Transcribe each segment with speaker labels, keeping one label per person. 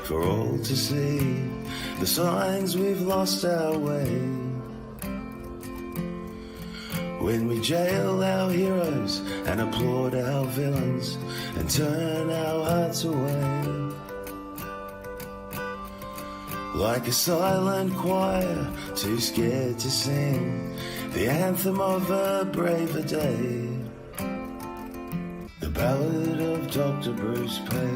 Speaker 1: for all to see. The signs we've lost our way. When we jail our heroes and applaud our villains and turn our hearts away. Like a silent choir, too scared to sing the anthem of a braver day. The Ballad of Dr. Bruce Paix.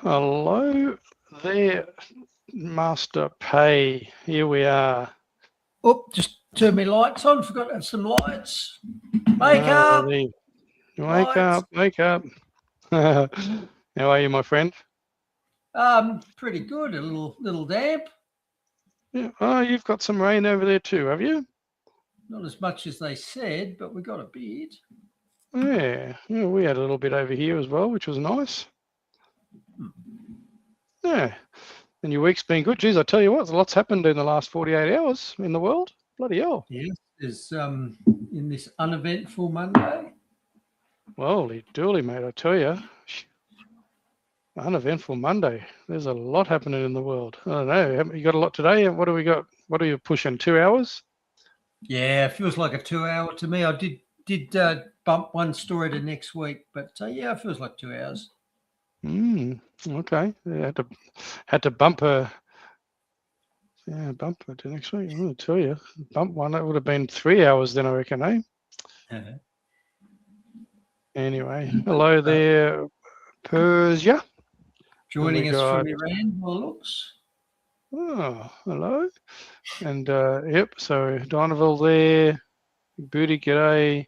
Speaker 2: Hello there, Master Paix. Here we are.
Speaker 3: Oh, just turn my lights on. Forgot to have some lights. Wake up!
Speaker 2: Wake up, wake up. How are you, my friend?
Speaker 3: Pretty good. A little damp.
Speaker 2: Yeah. Oh, you've got some rain over there too, have you?
Speaker 3: Not as much as they said, but we got a bit.
Speaker 2: Yeah, we had a little bit over here as well, which was nice. Yeah. And your week's been good. Geez, I tell you what, lots happened in the last 48 hours in the world. Bloody hell.
Speaker 3: Yes, there's in this uneventful Monday.
Speaker 2: Holy dooly, mate, I tell you. Uneventful Monday. There's a lot happening in the world. I don't know. You got a lot today? What do we got? What are you pushing? 2 hours?
Speaker 3: Yeah, it feels like a 2 hour to me. I did bump one story to next week, but yeah, it feels like 2 hours.
Speaker 2: Okay. Yeah, had to bump her. Yeah, bump her to next week. I'll tell you, bump one. That would have been 3 hours then, I reckon, eh? Anyway, hello there, Persia.
Speaker 3: Joining us from Iran, by the looks.
Speaker 2: Oh, hello. And yep, so Donovan there. Booty, g'day.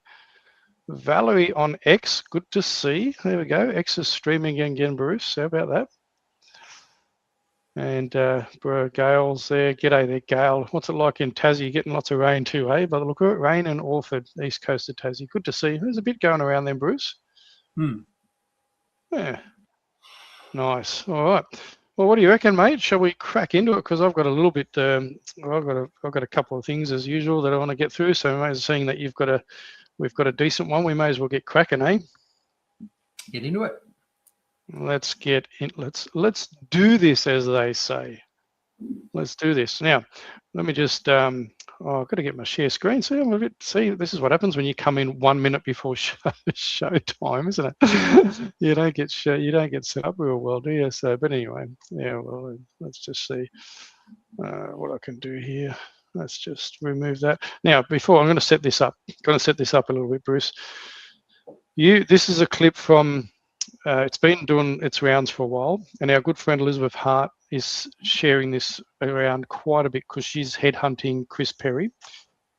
Speaker 2: Valerie on X, good to see. There we go. X is streaming again, Bruce. How about that? And Gail's there. G'day there, Gail. What's it like in Tassie? You're getting lots of rain too, eh? By the look of it, rain in Orford, east coast of Tassie. Good to see. There's a bit going around then, Bruce. Yeah. Nice. All right. Well, what do you reckon, mate? Shall we crack into it? Because I've got a little bit. I've got a couple of things as usual that I want to get through. So, seeing that we've got a decent one, we may as well get cracking, eh?
Speaker 3: Get into it.
Speaker 2: Let's get in. Let's do this, as they say. Let's do this now. Let me just. I've got to get my share screen. See, I'm a bit. See, this is what happens when you come in 1 minute before show time, isn't it? You don't get set up real well, do you? So, but anyway, yeah. Well, let's just see what I can do here. Let's just remove that. Now, before I'm going to set this up. Going to set this up a little bit, Bruce. This is a clip from. It's been doing its rounds for a while, and our good friend Elizabeth Hart is sharing this around quite a bit because she's headhunting Chris Perry.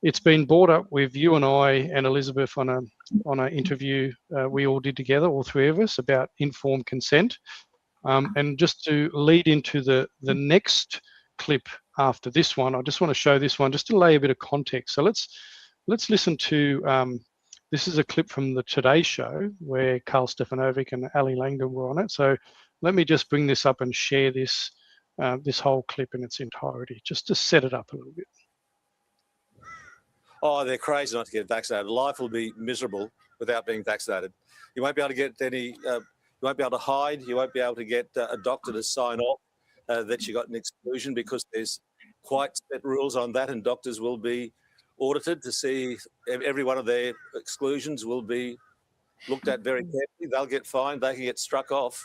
Speaker 2: It's been brought up with you and I and Elizabeth on an interview we all did together, all three of us, about informed consent. And just to lead into the next clip after this one, I just want to show this one just to lay a bit of context. So let's listen to. This is a clip from the Today Show where Carl Stefanovic and Ali Langdon were on it. So let me just bring this up and share this whole clip in its entirety, just to set it up a little bit.
Speaker 4: Oh, they're crazy not to get vaccinated. Life will be miserable without being vaccinated. You won't be able to get any. You won't be able to hide. You won't be able to get a doctor to sign off that you got an exclusion because there's quite set rules on that, and doctors will be audited to see every one of their exclusions will be looked at very carefully. They'll get fined. They can get struck off.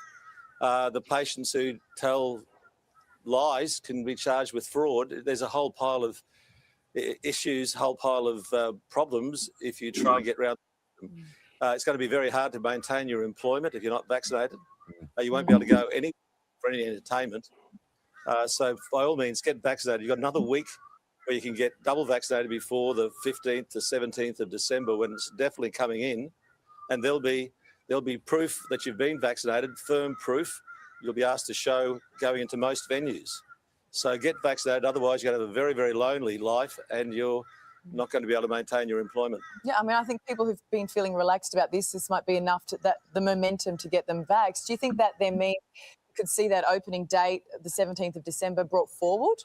Speaker 4: The patients who tell lies can be charged with fraud. There's a whole pile of issues, whole pile of problems if you try and get around them. It's going to be very hard to maintain your employment if you're not vaccinated. You won't be able to go for any entertainment. So by all means, get vaccinated. You've got another week where you can get double vaccinated before the 15th to 17th of December when it's definitely coming in. And there'll be proof that you've been vaccinated, firm proof you'll be asked to show going into most venues. So get vaccinated, otherwise you're going to have a very, very lonely life and you're not going to be able to maintain your employment.
Speaker 5: Yeah, I mean, I think people who've been feeling relaxed about this might be enough the momentum to get them vaxxed. Do you think that then means you could see that opening date, the 17th of December, brought forward?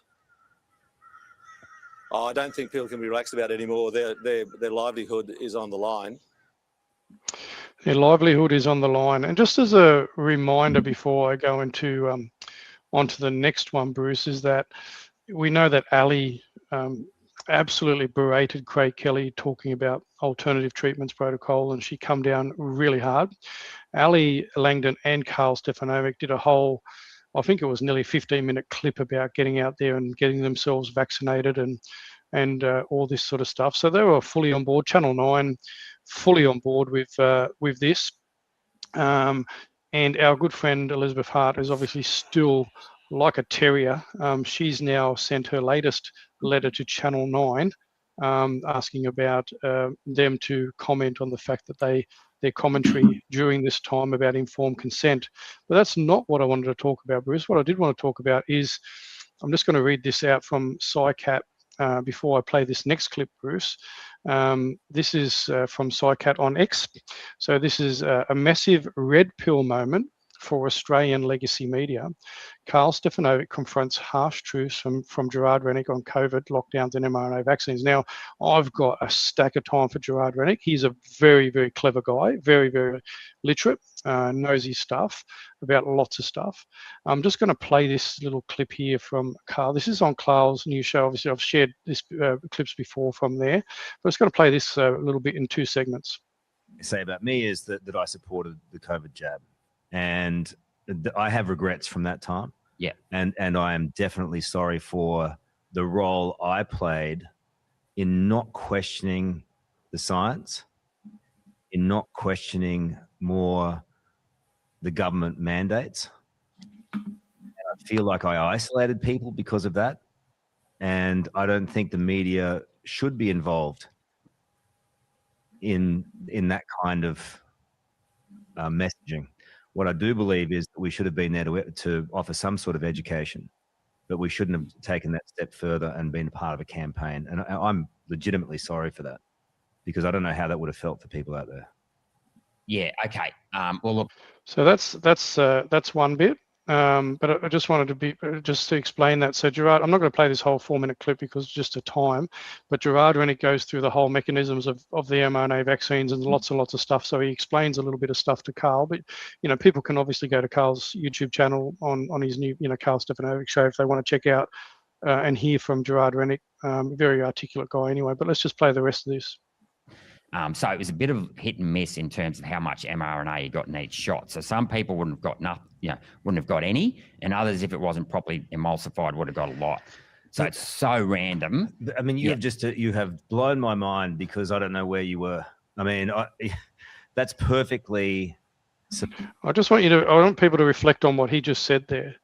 Speaker 4: Oh, I don't think people can be relaxed about it anymore. Their livelihood is on the line.
Speaker 2: Their livelihood is on the line. And just as a reminder before I go into onto the next one, Bruce, is that we know that Ali absolutely berated Craig Kelly talking about alternative treatments protocol, and she come down really hard. Ali Langdon and Carl Stefanovic did a whole, I think it was nearly 15-minute clip about getting out there and getting themselves vaccinated and all this sort of stuff. So they were fully on board. Channel 9 fully on board with this. And our good friend Elizabeth Hart is obviously still like a terrier. She's now sent her latest letter to Channel 9 asking about them to comment on the fact that their commentary during this time about informed consent. But that's not what I wanted to talk about, Bruce. What I did want to talk about is, I'm just going to read this out from PsyCat before I play this next clip, Bruce. This is from PsyCat on X. So this is a massive red pill moment for Australian legacy media. Carl Stefanovic confronts harsh truths from Gerard Rennick on COVID lockdowns and mRNA vaccines. Now, I've got a stack of time for Gerard Rennick. He's a very, very clever guy, very, very literate, knows his stuff about lots of stuff. I'm just going to play this little clip here from Carl. This is on Carl's new show. Obviously, I've shared this clips before from there, but I'm just going to play this a little bit in 2 segments.
Speaker 6: Say about me is that I supported the COVID jab, and I have regrets from that time.
Speaker 7: Yeah.
Speaker 6: And I am definitely sorry for the role I played in not questioning the science, in not questioning more the government mandates. And I feel like I isolated people because of that. And I don't think the media should be involved in that kind of messaging. What I do believe is that we should have been there to offer some sort of education, but we shouldn't have taken that step further and been a part of a campaign. And I'm legitimately sorry for that, because I don't know how that would have felt for people out there.
Speaker 7: Yeah. Okay. Well, look.
Speaker 2: So that's one bit. But I just wanted to be just to explain that. So Gerard, I'm not going to play this whole 4-minute clip because it's just a time, but Gerard, when it goes through the whole mechanisms of the mRNA vaccines and lots and lots of stuff, so he explains a little bit of stuff to Carl. But people can obviously go to Carl's YouTube channel on his new Carl Stefanovic show if they want to check out and hear from Gerard Rennick. Very articulate guy anyway. But let's just play the rest of this.
Speaker 7: So it was a bit of hit and miss in terms of how much mRNA you got in each shot. So some people wouldn't have got nothing, wouldn't have got any, and others, if it wasn't properly emulsified, would have got a lot. So it's so random.
Speaker 6: I mean, you have blown my mind, because I don't know where you were. I mean, that's perfectly.
Speaker 2: I want people to reflect on what he just said there.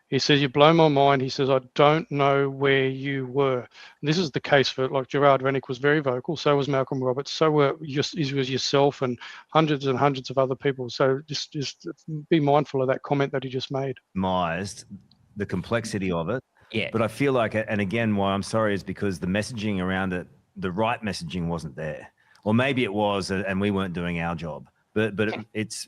Speaker 2: He says, "You blow my mind." He says, "I don't know where you were." And this is the case for, like, Gerard Rennick was very vocal. So was Malcolm Roberts. So was yourself and hundreds of other people. So just be mindful of that comment that he just made.
Speaker 6: The complexity of it.
Speaker 7: Yeah.
Speaker 6: But I feel like, and again, why I'm sorry is because the messaging around it, the right messaging wasn't there, or maybe it was, and we weren't doing our job. But it's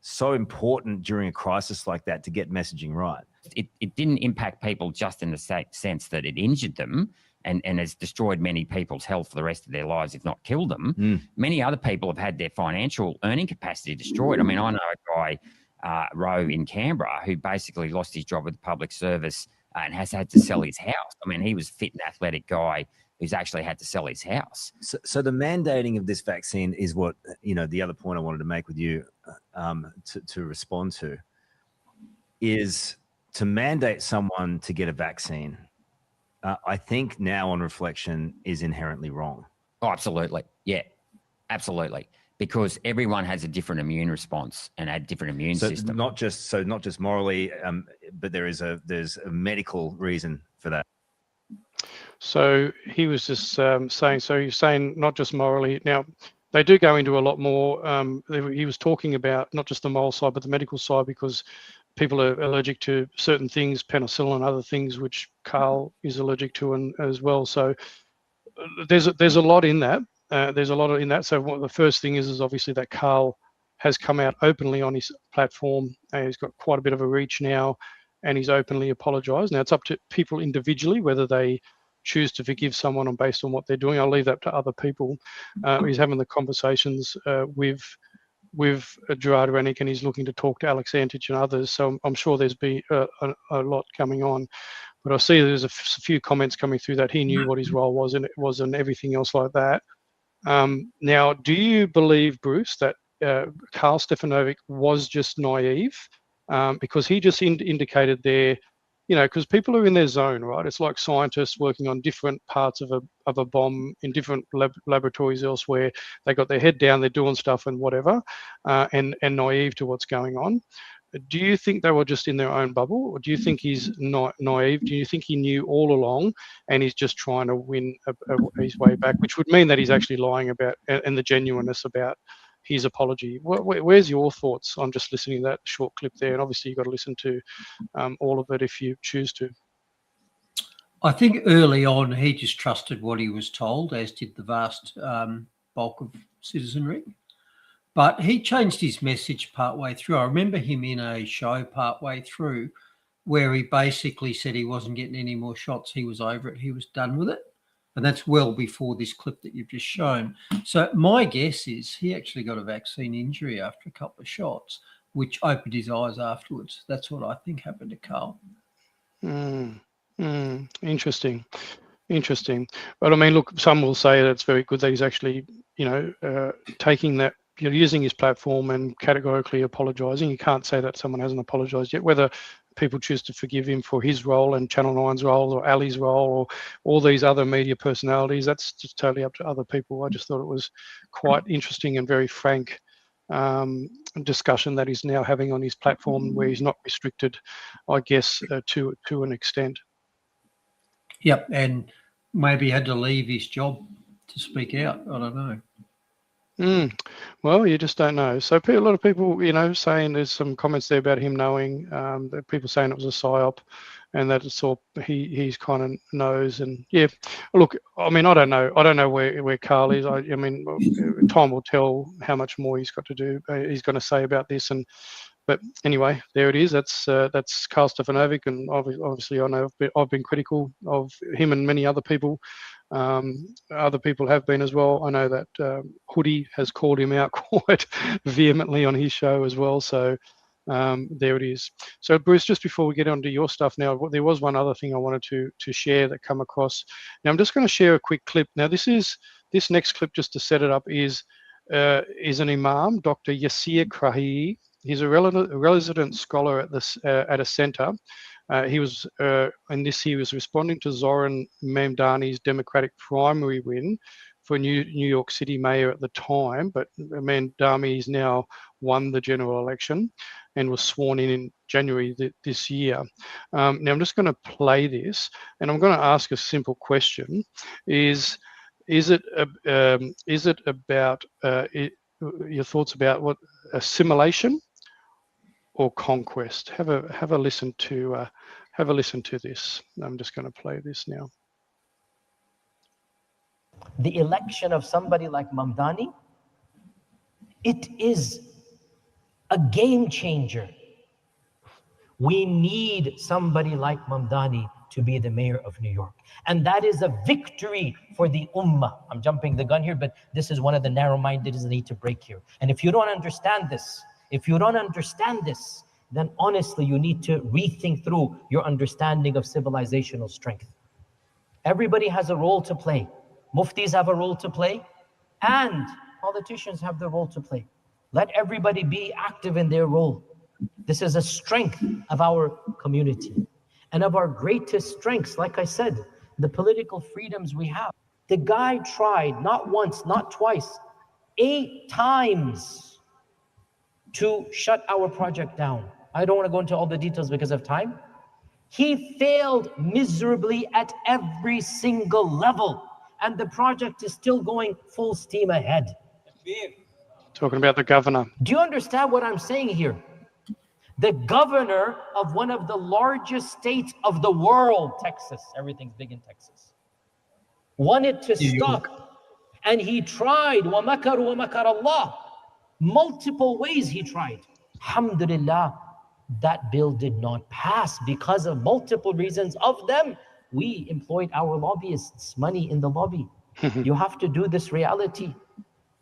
Speaker 6: so important during a crisis like that to get messaging right.
Speaker 7: It didn't impact people just in the sense that it injured them and has destroyed many people's health for the rest of their lives, if not killed them. Many other people have had their financial earning capacity destroyed. I mean, I know a guy, Rowe in Canberra, who basically lost his job with the public service and has had to sell his house. I mean, he was a fit and athletic guy who's actually had to sell his house.
Speaker 6: So the mandating of this vaccine is what, the other point I wanted to make with you to respond to is to mandate someone to get a vaccine. I think now on reflection is inherently wrong.
Speaker 7: Oh, absolutely. Yeah, absolutely. Because everyone has a different immune response and a different immune system.
Speaker 6: Not just morally, but there's a medical reason for that.
Speaker 2: So he was just saying, so he's saying not just morally. Now, they do go into a lot more. He was talking about not just the moral side, but the medical side, because people are allergic to certain things, penicillin and other things, which Carl is allergic to as well. So there's a lot in that. So the first thing is obviously that Carl has come out openly on his platform. He's got quite a bit of a reach now, and he's openly apologised. Now, it's up to people individually whether they choose to forgive someone on based on what they're doing. I'll leave that to other people. He's having the conversations with Gerard Rennick, and he's looking to talk to Alex Antich and others. So I'm sure there's been a lot coming on. But I see there's a few comments coming through that he knew what his role was and everything else like that. Now, do you believe, Bruce, that Karl Stefanovic was just naive? Because he just indicated there, you know, because people are in their zone, right? It's like scientists working on different parts of a bomb in different laboratories elsewhere. They got their head down, they're doing stuff and whatever, and naive to what's going on. Do you think they were just in their own bubble, or do you think he's not naive? Do you think he knew all along and he's just trying to win his way back, which would mean that he's actually lying about and the genuineness about his apology? Where's your thoughts on just listening to that short clip there? And obviously you've got to listen to all of it if you choose to.
Speaker 3: I think early on he just trusted what he was told, as did the vast bulk of citizenry. But he changed his message partway through. I remember him in a show partway through where he basically said he wasn't getting any more shots. He was over it. He was done with it. And that's well before this clip that you've just shown. So my guess is he actually got a vaccine injury after a couple of shots, which opened his eyes afterwards. That's what I think happened to Karl.
Speaker 2: Interesting. But I mean, look, some will say that it's very good that he's actually, you know, taking that, you know, using his platform and categorically apologising. You can't say that someone hasn't apologised yet. Whether people choose to forgive him for his role and Channel 9's role or Ali's role or all these other media personalities, that's just totally up to other people. I just thought it was quite interesting and very frank discussion that he's now having on his platform, where he's not restricted, I guess, to an extent.
Speaker 3: Yep, and maybe had to leave his job to speak out. I don't know.
Speaker 2: Well, you just don't know. So a lot of people, you know, saying there's some comments there about him knowing, that people saying it was a psyop, and that it's all he's kind of knows. And yeah, look, I mean, I don't know where Karl is. I mean, time will tell how much more he's got to do. He's going to say about this. But anyway, there it is. That's Karl Stefanovic, and obviously I know I've been critical of him and many other people. Other people have been as well. I know that Hoodie has called him out quite vehemently on his show as well. So there it is. So Bruce, just before we get on to your stuff now, there was one other thing I wanted to share that come across. Now I'm just going to share a quick clip. Now this next clip, just to set it up, is an imam, Dr. Yassir Krahi. He's a resident scholar at a centre. He was responding to Zoran Mamdani's Democratic primary win for New York City mayor at the time, but Mamdani now won the general election and was sworn in January this year. Now I'm just going to play this, and I'm going to ask a simple question: Is it about your thoughts about what assimilation or conquest? Have a listen to this. I'm just going to play this now.
Speaker 8: The election of somebody like Mamdani, it is a game changer. We need somebody like Mamdani to be the mayor of New York. And that is a victory for the ummah. I'm jumping the gun here, but this is one of the narrow-minded is the need to break here. And if you don't understand this, then honestly, you need to rethink through your understanding of civilizational strength. Everybody has a role to play. Muftis have a role to play, and politicians have the role to play. Let everybody be active in their role. This is a strength of our community. And of our greatest strengths, like I said, the political freedoms we have. The guy tried, not once, not twice, 8 times to shut our project down. I don't want to go into all the details because of time. He failed miserably at every single level, and the project is still going full steam ahead.
Speaker 2: Talking about the governor.
Speaker 8: Do you understand what I'm saying here? The governor of one of the largest states of the world, Texas, everything's big in Texas, wanted to stop, and he tried, وَمَكَرُوا وَمَكَرَ اللَّهُ. Multiple ways he tried. Alhamdulillah, that bill did not pass because of multiple reasons. Of them, We employed our lobbyists, money in the lobby. You have to do this reality.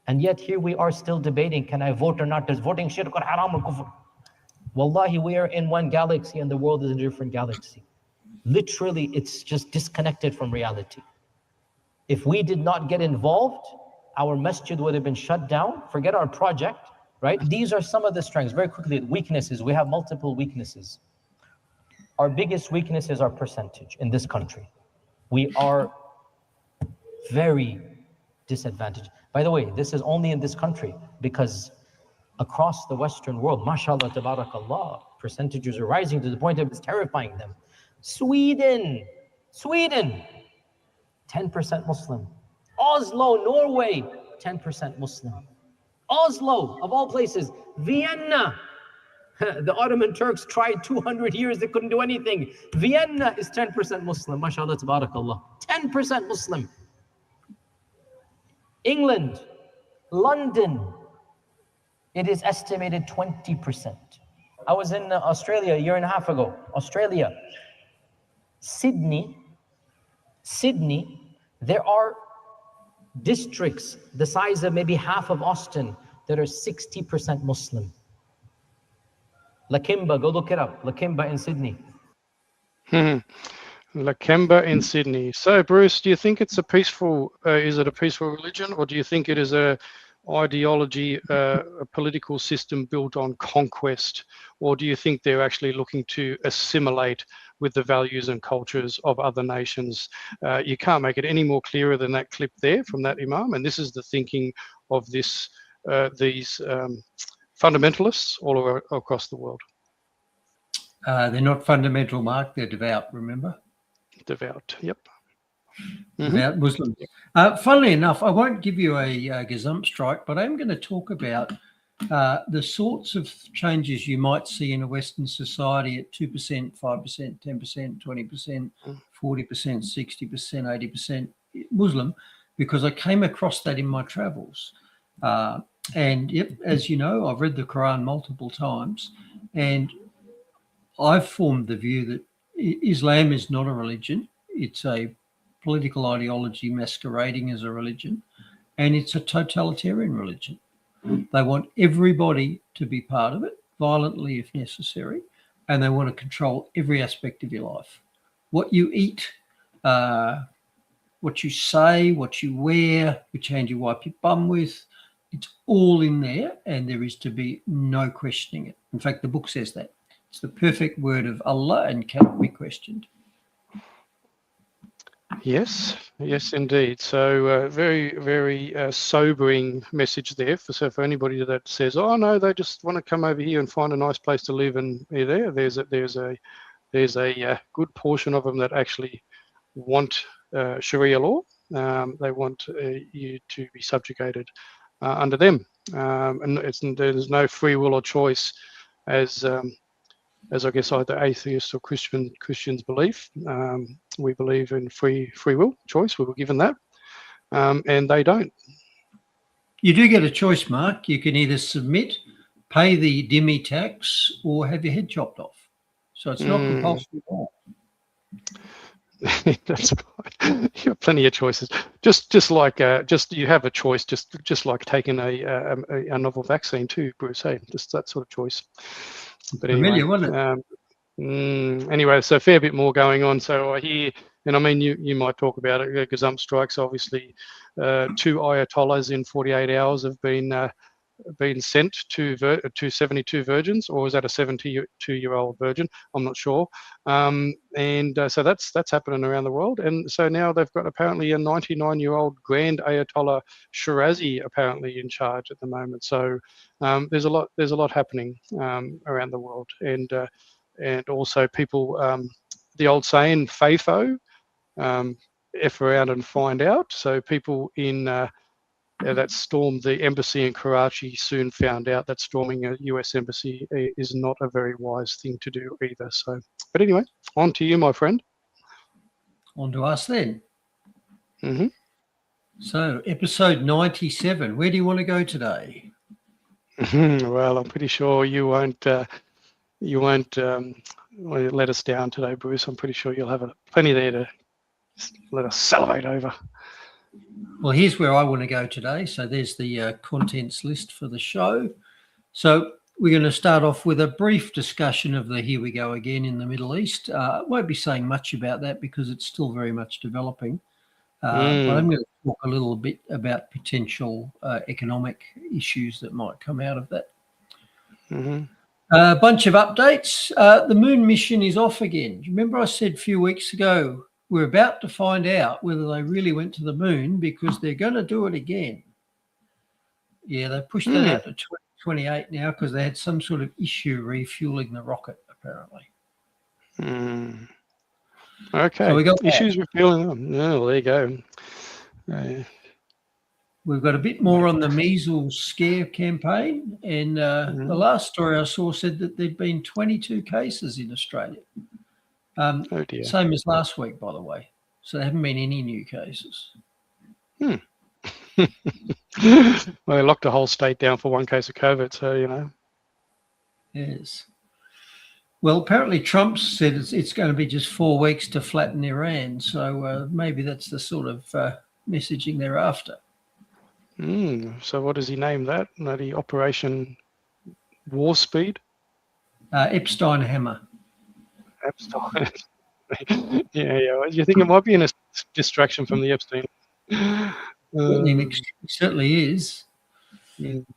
Speaker 8: And yet here we are still debating, can I vote or not? Does voting shirk or haram or kufr? Wallahi, we are in one galaxy and the world is a different galaxy. Literally, it's just disconnected from reality. If we did not get involved, our masjid would have been shut down. Forget our project, right? These are some of the strengths. Very quickly, weaknesses. We have multiple weaknesses. Our biggest weakness is our percentage in this country. We are very disadvantaged. By the way, this is only in this country because across the Western world, mashallah, tabarakallah, percentages are rising to the point of it's terrifying them. Sweden, 10% Muslim. Oslo, Norway, 10% Muslim. Oslo, of all places, Vienna. The Ottoman Turks tried 200 years, they couldn't do anything. Vienna is 10% Muslim, mashallah, tabarakallah. 10% Muslim. England, London, it is estimated 20%. I was in Australia a year and a half ago. Australia, Sydney, there are districts the size of maybe half of Austin that are 60% Muslim. Lakemba, go look it up. Lakemba in Sydney.
Speaker 2: Lakemba in Sydney. So, Bruce, do you think it's a peaceful? Is it a peaceful religion, or do you think it is a ideology, a political system built on conquest, or do you think they're actually looking to assimilate with the values and cultures of other nations? You can't make it any more clearer than that clip there from that imam, and this is the thinking of these fundamentalists all across the world.
Speaker 3: They're not fundamental, Mark. They're devout, remember?
Speaker 2: Devout, yep.
Speaker 3: Devout Muslims. Funnily enough, I won't give you a Gesamtstrike, but I'm going to talk about the sorts of changes you might see in a Western society at 2%, 5%, 10%, 20%, 40%, 60%, 80% Muslim, because I came across that in my travels. And yep, as you know, I've read the Quran multiple times, and I've formed the view that Islam is not a religion. It's a political ideology masquerading as a religion, and it's a totalitarian religion. They want everybody to be part of it, violently if necessary, and they want to control every aspect of your life. What you eat, what you say, what you wear, which hand you wipe your bum with, it's all in there, and there is to be no questioning it. In fact, the book says that. It's the perfect word of Allah and cannot be questioned.
Speaker 2: Yes, indeed. So very, very sobering message there. For anybody that says, "Oh no, they just want to come over here and find a nice place to live," and there's a good portion of them that actually want Sharia law. They want you to be subjugated under them, and there's no free will or choice, as I guess either atheists or Christians believe. We believe in free will, choice. We were given that, and they don't.
Speaker 3: You do get a choice, Mark. You can either submit, pay the dhimmi tax, or have your head chopped off. So it's not compulsory at all.
Speaker 2: That's right. You have plenty of choices. Just like you have a choice. Just like taking a novel vaccine too, Bruce. Hey, just that sort of choice. But anyway, anyway, so a fair bit more going on. So I hear, and I mean, you might talk about it. Gesamtstrikes, obviously, 2 ayatollahs in 48 hours have been sent to 72 virgins, or is that a 72-year-old virgin? I'm not sure. So that's happening around the world. And so now they've got apparently a 99-year-old Grand Ayatollah Shirazi apparently in charge at the moment. So there's a lot happening around the world, and also people. The old saying, FAFO, F around and find out. So people in that stormed the embassy in Karachi soon found out that storming a US embassy is not a very wise thing to do either. So, but anyway, on to you, my friend.
Speaker 3: On to us then. So, episode 97. Where do you want to go today?
Speaker 2: Well, I'm pretty sure you won't let us down today, Bruce. I'm pretty sure you'll have plenty there let us salivate over.
Speaker 3: Well, here's where I want to go today. So there's the contents list for the show. So we're going to start off with a brief discussion of the here we go again in the Middle East. Won't be saying much about that because it's still very much developing. But I'm going to talk a little bit about potential economic issues that might come out of that. A bunch of updates. The moon mission is off again. Do you remember I said a few weeks ago, we're about to find out whether they really went to the moon because they're going to do it again. Yeah, they pushed that out to 2028 now because they had some sort of issue refueling the rocket, apparently.
Speaker 2: Okay.
Speaker 3: So we got
Speaker 2: issues refueling them. Oh, there you go.
Speaker 3: We've got a bit more on the measles scare campaign. And the last story I saw said that there'd been 22 cases in Australia.
Speaker 2: Oh dear.
Speaker 3: Same as last week, by the way. So there haven't been any new cases.
Speaker 2: Well, they locked the whole state down for one case of COVID, so, you know.
Speaker 3: Yes. Well, apparently Trump said it's going to be just 4 weeks to flatten Iran. So maybe that's the sort of messaging they're after.
Speaker 2: So what does he name that? The Operation War Speed?
Speaker 3: Epstein Hammer.
Speaker 2: Epstein. yeah. You think it might be a distraction from the Epstein?
Speaker 3: It certainly is.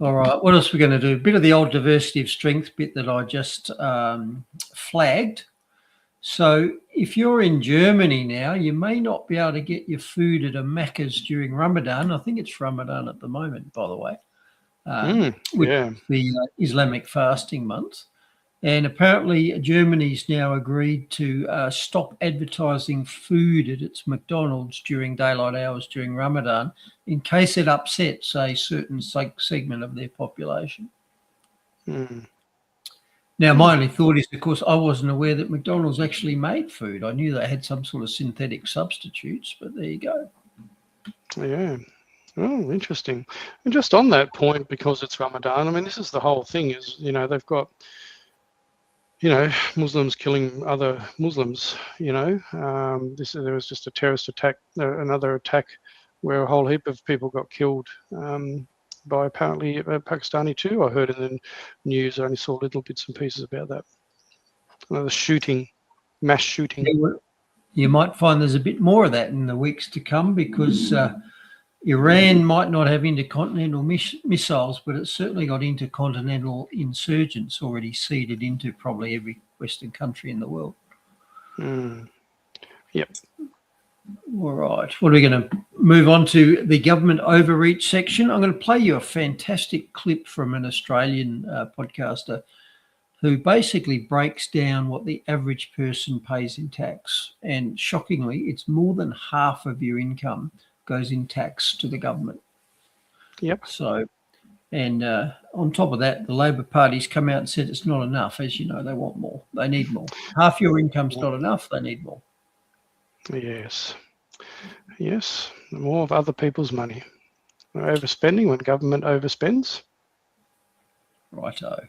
Speaker 3: All right. What else are we going to do? A bit of the old diversity of strength bit that I just flagged. So if you're in Germany now, you may not be able to get your food at a Macca's during Ramadan. I think it's Ramadan at the moment, by the way, which is the Islamic fasting month. And apparently Germany's now agreed to stop advertising food at its McDonald's during daylight hours during Ramadan in case it upsets a certain segment of their population. Now, my only thought is, of course, I wasn't aware that McDonald's actually made food. I knew they had some sort of synthetic substitutes, but there you go.
Speaker 2: Yeah. Oh, interesting. And just on that point, because it's Ramadan, I mean, this is the whole thing is, you know, they've got, you know, Muslims killing other Muslims, you know. There was just a terrorist attack, another attack where a whole heap of people got killed by apparently a Pakistani too. I heard in the news, I only saw little bits and pieces about that. Another shooting, mass shooting.
Speaker 3: You might find there's a bit more of that in the weeks to come because Iran might not have intercontinental missiles, but it's certainly got intercontinental insurgents already seeded into probably every Western country in the world.
Speaker 2: Yep.
Speaker 3: All right. What are we going to move on to? The government overreach section. I'm going to play you a fantastic clip from an Australian podcaster who basically breaks down what the average person pays in tax. And shockingly, it's more than half of your income goes in tax to the government.
Speaker 2: Yep.
Speaker 3: So, and on top of that, the Labor Party's come out and said it's not enough. As you know, they want more. They need more. Half your income's not enough. They need more.
Speaker 2: Yes. More of other people's money. Overspending when government overspends.
Speaker 3: Righto.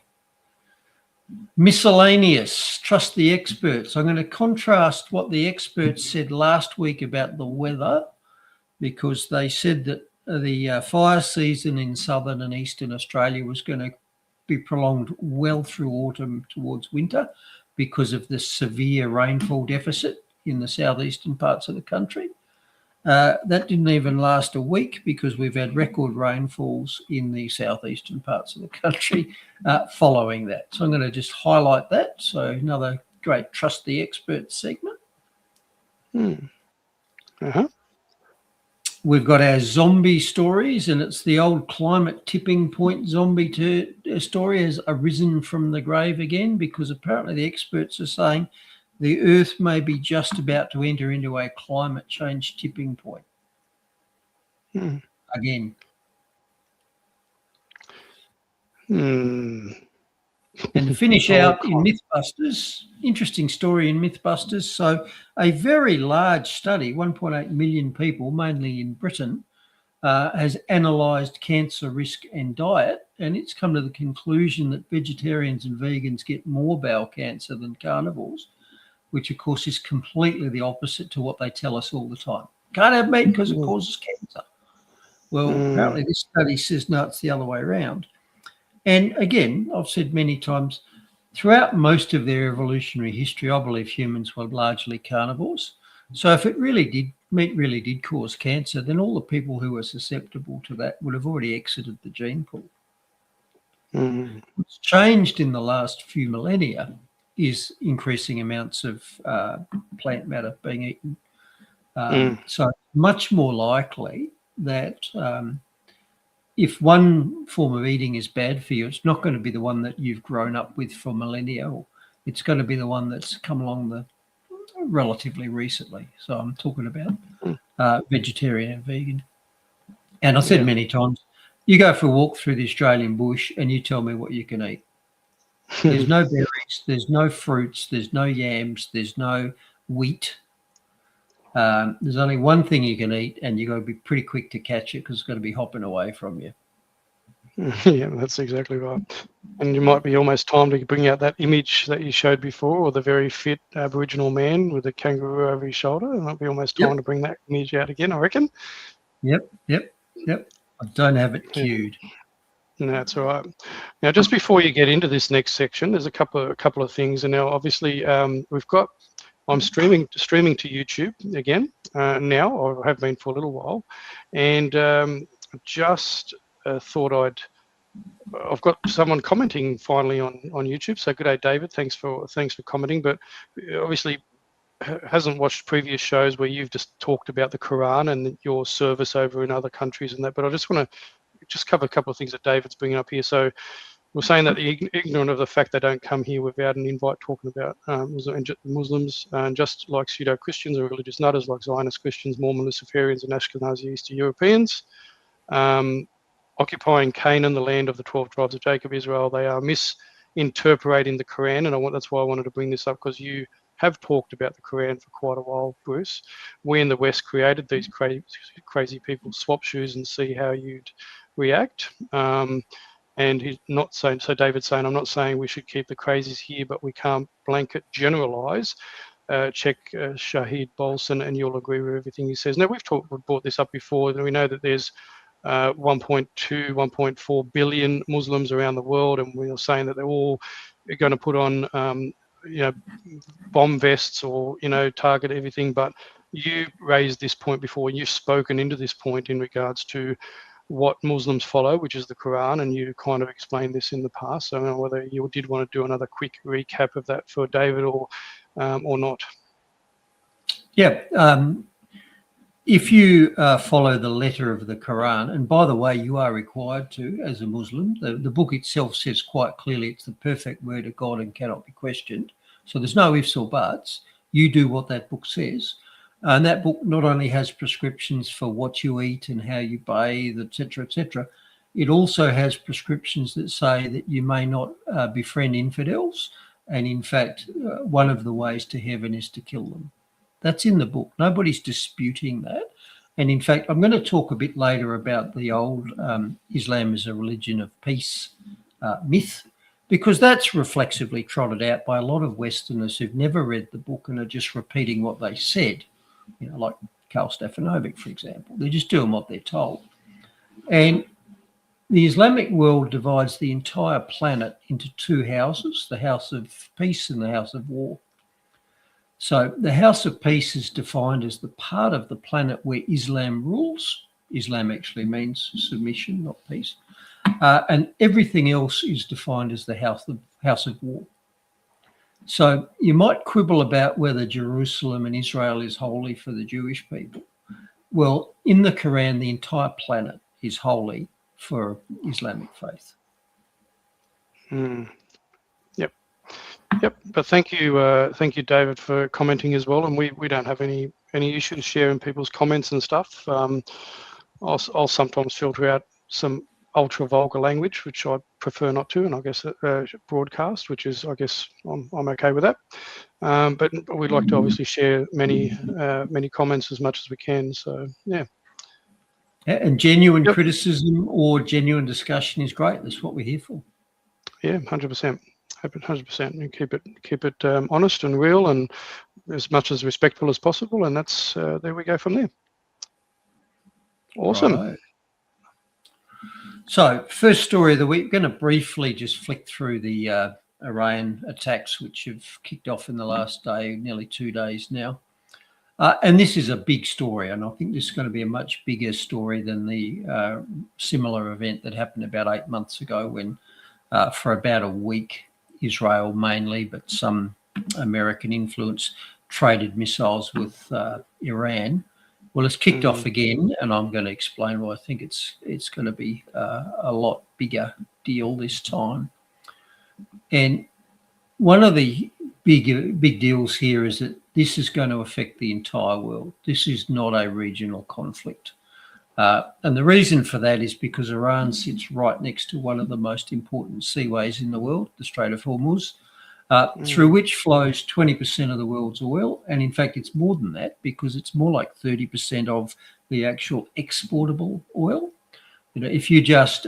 Speaker 3: Miscellaneous. Trust the experts. I'm going to contrast what the experts said last week about the weather, because they said that the fire season in southern and eastern Australia was going to be prolonged well through autumn towards winter because of the severe rainfall deficit in the southeastern parts of the country. That didn't even last a week because we've had record rainfalls in the southeastern parts of the country following that. So I'm going to just highlight that. So another great Trust the Experts segment. We've got our zombie stories, and it's the old climate tipping point zombie story has arisen from the grave again because apparently the experts are saying the Earth may be just about to enter into a climate change tipping point. Again. And to finish out in Mythbusters, interesting story in Mythbusters. So a very large study, 1.8 million people, mainly in Britain, has analysed cancer risk and diet, and it's come to the conclusion that vegetarians and vegans get more bowel cancer than carnivores, which of course is completely the opposite to what they tell us all the time. Can't have meat because it causes cancer. Well, apparently this study says no, it's the other way around. And again, I've said many times, throughout most of their evolutionary history, I believe humans were largely carnivores. So if meat really did cause cancer, then all the people who were susceptible to that would have already exited the gene pool. What's changed in the last few millennia is increasing amounts of plant matter being eaten. So much more likely that if one form of eating is bad for you, it's not going to be the one that you've grown up with for millennia. It's going to be the one that's come along relatively recently. So I'm talking about vegetarian and vegan. And I've said many times, you go for a walk through the Australian bush and you tell me what you can eat. There's no berries, there's no fruits, there's no yams, there's no wheat. There's only one thing you can eat, and you've got to be pretty quick to catch it because it's going to be hopping away from you.
Speaker 2: Yeah, that's exactly right. And you might be almost time to bring out that image that you showed before, or the very fit Aboriginal man with a kangaroo over his shoulder. It might be almost time to bring that image out again, I reckon. Yep.
Speaker 3: I don't have it queued.
Speaker 2: No, that's all right. Now, just before you get into this next section, there's a couple of things. And now, obviously, I'm streaming to YouTube again now, or have been for a little while, and just thought I've got someone commenting finally on YouTube. So good day, David. Thanks for commenting. But obviously hasn't watched previous shows where you've just talked about the Quran and your service over in other countries and that. But I just want to cover a couple of things that David's bringing up here. So we're saying that the ignorant of the fact they don't come here without an invite, talking about Muslims, and just like pseudo-Christians or religious nutters like Zionist Christians, Mormon Luciferians, and Ashkenazi Eastern Europeans, occupying Canaan, the land of the 12 tribes of Jacob, Israel. They are misinterpreting the Quran, and that's why I wanted to bring this up, because you have talked about the Quran for quite a while, Bruce. We in the West created these crazy people. Swap shoes and see how you'd react. And he's not saying, so David's saying, I'm not saying we should keep the crazies here, but we can't blanket generalize. Check Shahid Bolson and you'll agree with everything he says. Now, we've brought this up before, and we know that there's 1.2, 1.4 billion Muslims around the world, and we're saying that they're all going to put on, bomb vests or, target everything. But you raised this point before, and you've spoken into this point in regards to what Muslims follow, which is the Quran, and you kind of explained this in the past. So I don't know whether you did want to do another quick recap of that for David or not.
Speaker 3: Yeah. If you follow the letter of the Quran, and by the way, you are required to as a Muslim, the book itself says quite clearly it's the perfect word of God and cannot be questioned. So there's no ifs or buts. You do what that book says. And that book not only has prescriptions for what you eat and how you bathe, etc., it also has prescriptions that say that you may not befriend infidels. And in fact, one of the ways to heaven is to kill them. That's in the book. Nobody's disputing that. And in fact, I'm going to talk a bit later about the old Islam is a religion of peace myth, because that's reflexively trotted out by a lot of Westerners who've never read the book and are just repeating what they said. Like Karl Stefanovic, for example. They're just doing what they're told. And the Islamic world divides the entire planet into two houses, the house of peace and the house of war. So the house of peace is defined as the part of the planet where Islam rules. Islam actually means submission, not peace. And everything else is defined as the house of war. So you might quibble about whether Jerusalem and Israel is holy for the Jewish people. Well, in the Quran, the entire planet is holy for Islamic faith.
Speaker 2: Yep. But thank you, David, for commenting as well. And we don't have any issues sharing people's comments and stuff. I'll sometimes filter out some ultra vulgar language, which I prefer not to, and I guess broadcast, which is, I guess I'm okay with that. But we'd like to obviously share many comments as much as we can. So yeah.
Speaker 3: And genuine criticism or genuine discussion is great. That's what we're here for.
Speaker 2: Yeah, 100%. 100%. And keep it honest and real, and as much as respectful as possible. And that's there we go from there. Awesome.
Speaker 3: Right. So, first story of the week. We're going to briefly just flick through the Iran attacks, which have kicked off in the last day, nearly 2 days now. And this is a big story, and I think this is going to be a much bigger story than the similar event that happened about 8 months ago when, for about a week, Israel mainly, but some American influence, traded missiles with Iran. Well, it's kicked off again, and I'm going to explain why I think it's going to be a lot bigger deal this time. And one of the big deals here is that this is going to affect the entire world. This is not a regional conflict. And the reason for that is because Iran sits right next to one of the most important seaways in the world, the Strait of Hormuz, through which flows 20% of the world's oil. And in fact, it's more than that because it's more like 30% of the actual exportable oil. You know, if you just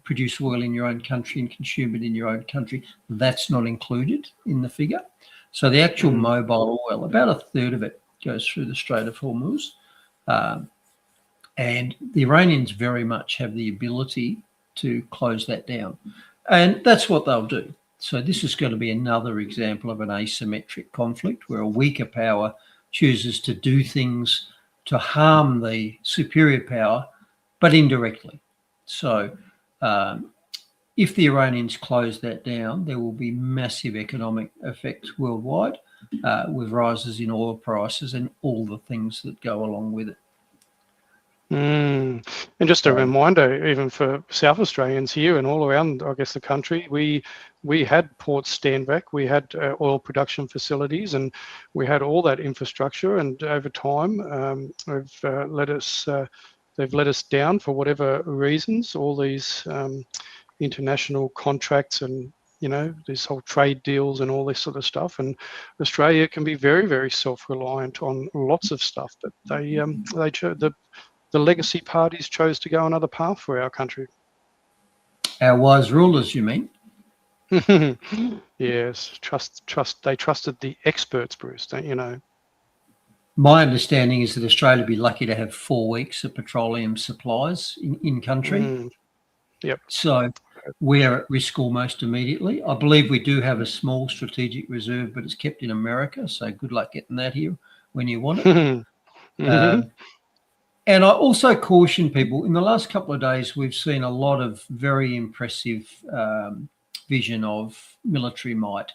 Speaker 3: produce oil in your own country and consume it in your own country, that's not included in the figure. So the actual mobile oil, about a third of it goes through the Strait of Hormuz. And the Iranians very much have the ability to close that down. And that's what they'll do. So this is going to be another example of an asymmetric conflict where a weaker power chooses to do things to harm the superior power, but indirectly. So if the Iranians close that down, there will be massive economic effects worldwide with rises in oil prices and all the things that go along with it.
Speaker 2: And just a reminder, even for South Australians here and all around, I guess, the country, we had ports stand back, we had oil production facilities, and we had all that infrastructure. And over time, they've let us down for whatever reasons. All these international contracts and this whole trade deals and all this sort of stuff. And Australia can be very, very self-reliant on lots of stuff, but the legacy parties chose to go another path for our country.
Speaker 3: Our wise rulers, you mean?
Speaker 2: Yes, trust. They trusted the experts, Bruce, don't you know?
Speaker 3: My understanding is that Australia would be lucky to have 4 weeks of petroleum supplies in country.
Speaker 2: Yep.
Speaker 3: So we're at risk almost immediately. I believe we do have a small strategic reserve, but it's kept in America. So good luck getting that here when you want it. And I also caution people, in the last couple of days, we've seen a lot of very impressive vision of military might.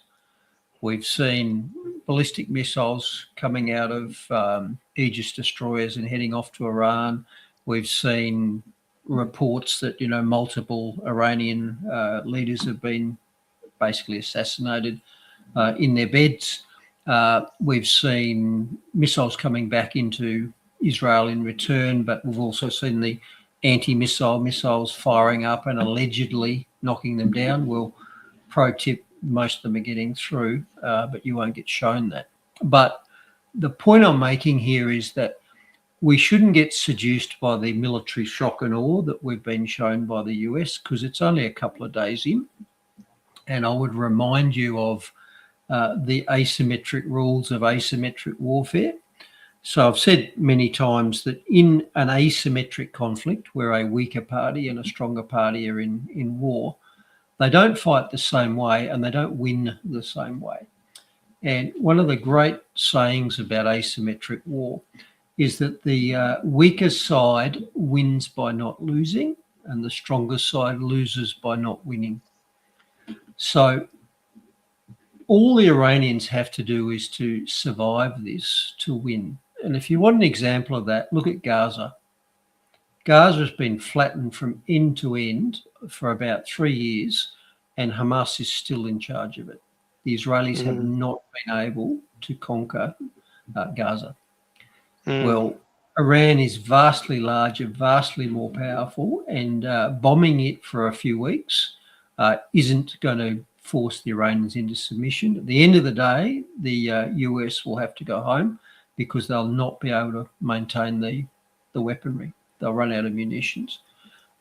Speaker 3: We've seen ballistic missiles coming out of Aegis destroyers and heading off to Iran. We've seen reports that, multiple Iranian leaders have been basically assassinated in their beds. We've seen missiles coming back into Israel in return, but we've also seen the anti-missile missiles firing up and allegedly knocking them down. Well, pro tip, most of them are getting through, but you won't get shown that. But the point I'm making here is that we shouldn't get seduced by the military shock and awe that we've been shown by the US, because it's only a couple of days in. And I would remind you of the asymmetric rules of asymmetric warfare. So I've said many times that in an asymmetric conflict where a weaker party and a stronger party are in war, they don't fight the same way and they don't win the same way. And one of the great sayings about asymmetric war is that the weaker side wins by not losing and the stronger side loses by not winning. So all the Iranians have to do is to survive this to win. And if you want an example of that, look at Gaza. Gaza has been flattened from end to end for about 3 years, and Hamas is still in charge of it. The Israelis have not been able to conquer Gaza. Well, Iran is vastly larger, vastly more powerful, and bombing it for a few weeks isn't going to force the Iranians into submission. At the end of the day, the US will have to go home because they'll not be able to maintain the weaponry. They'll run out of munitions.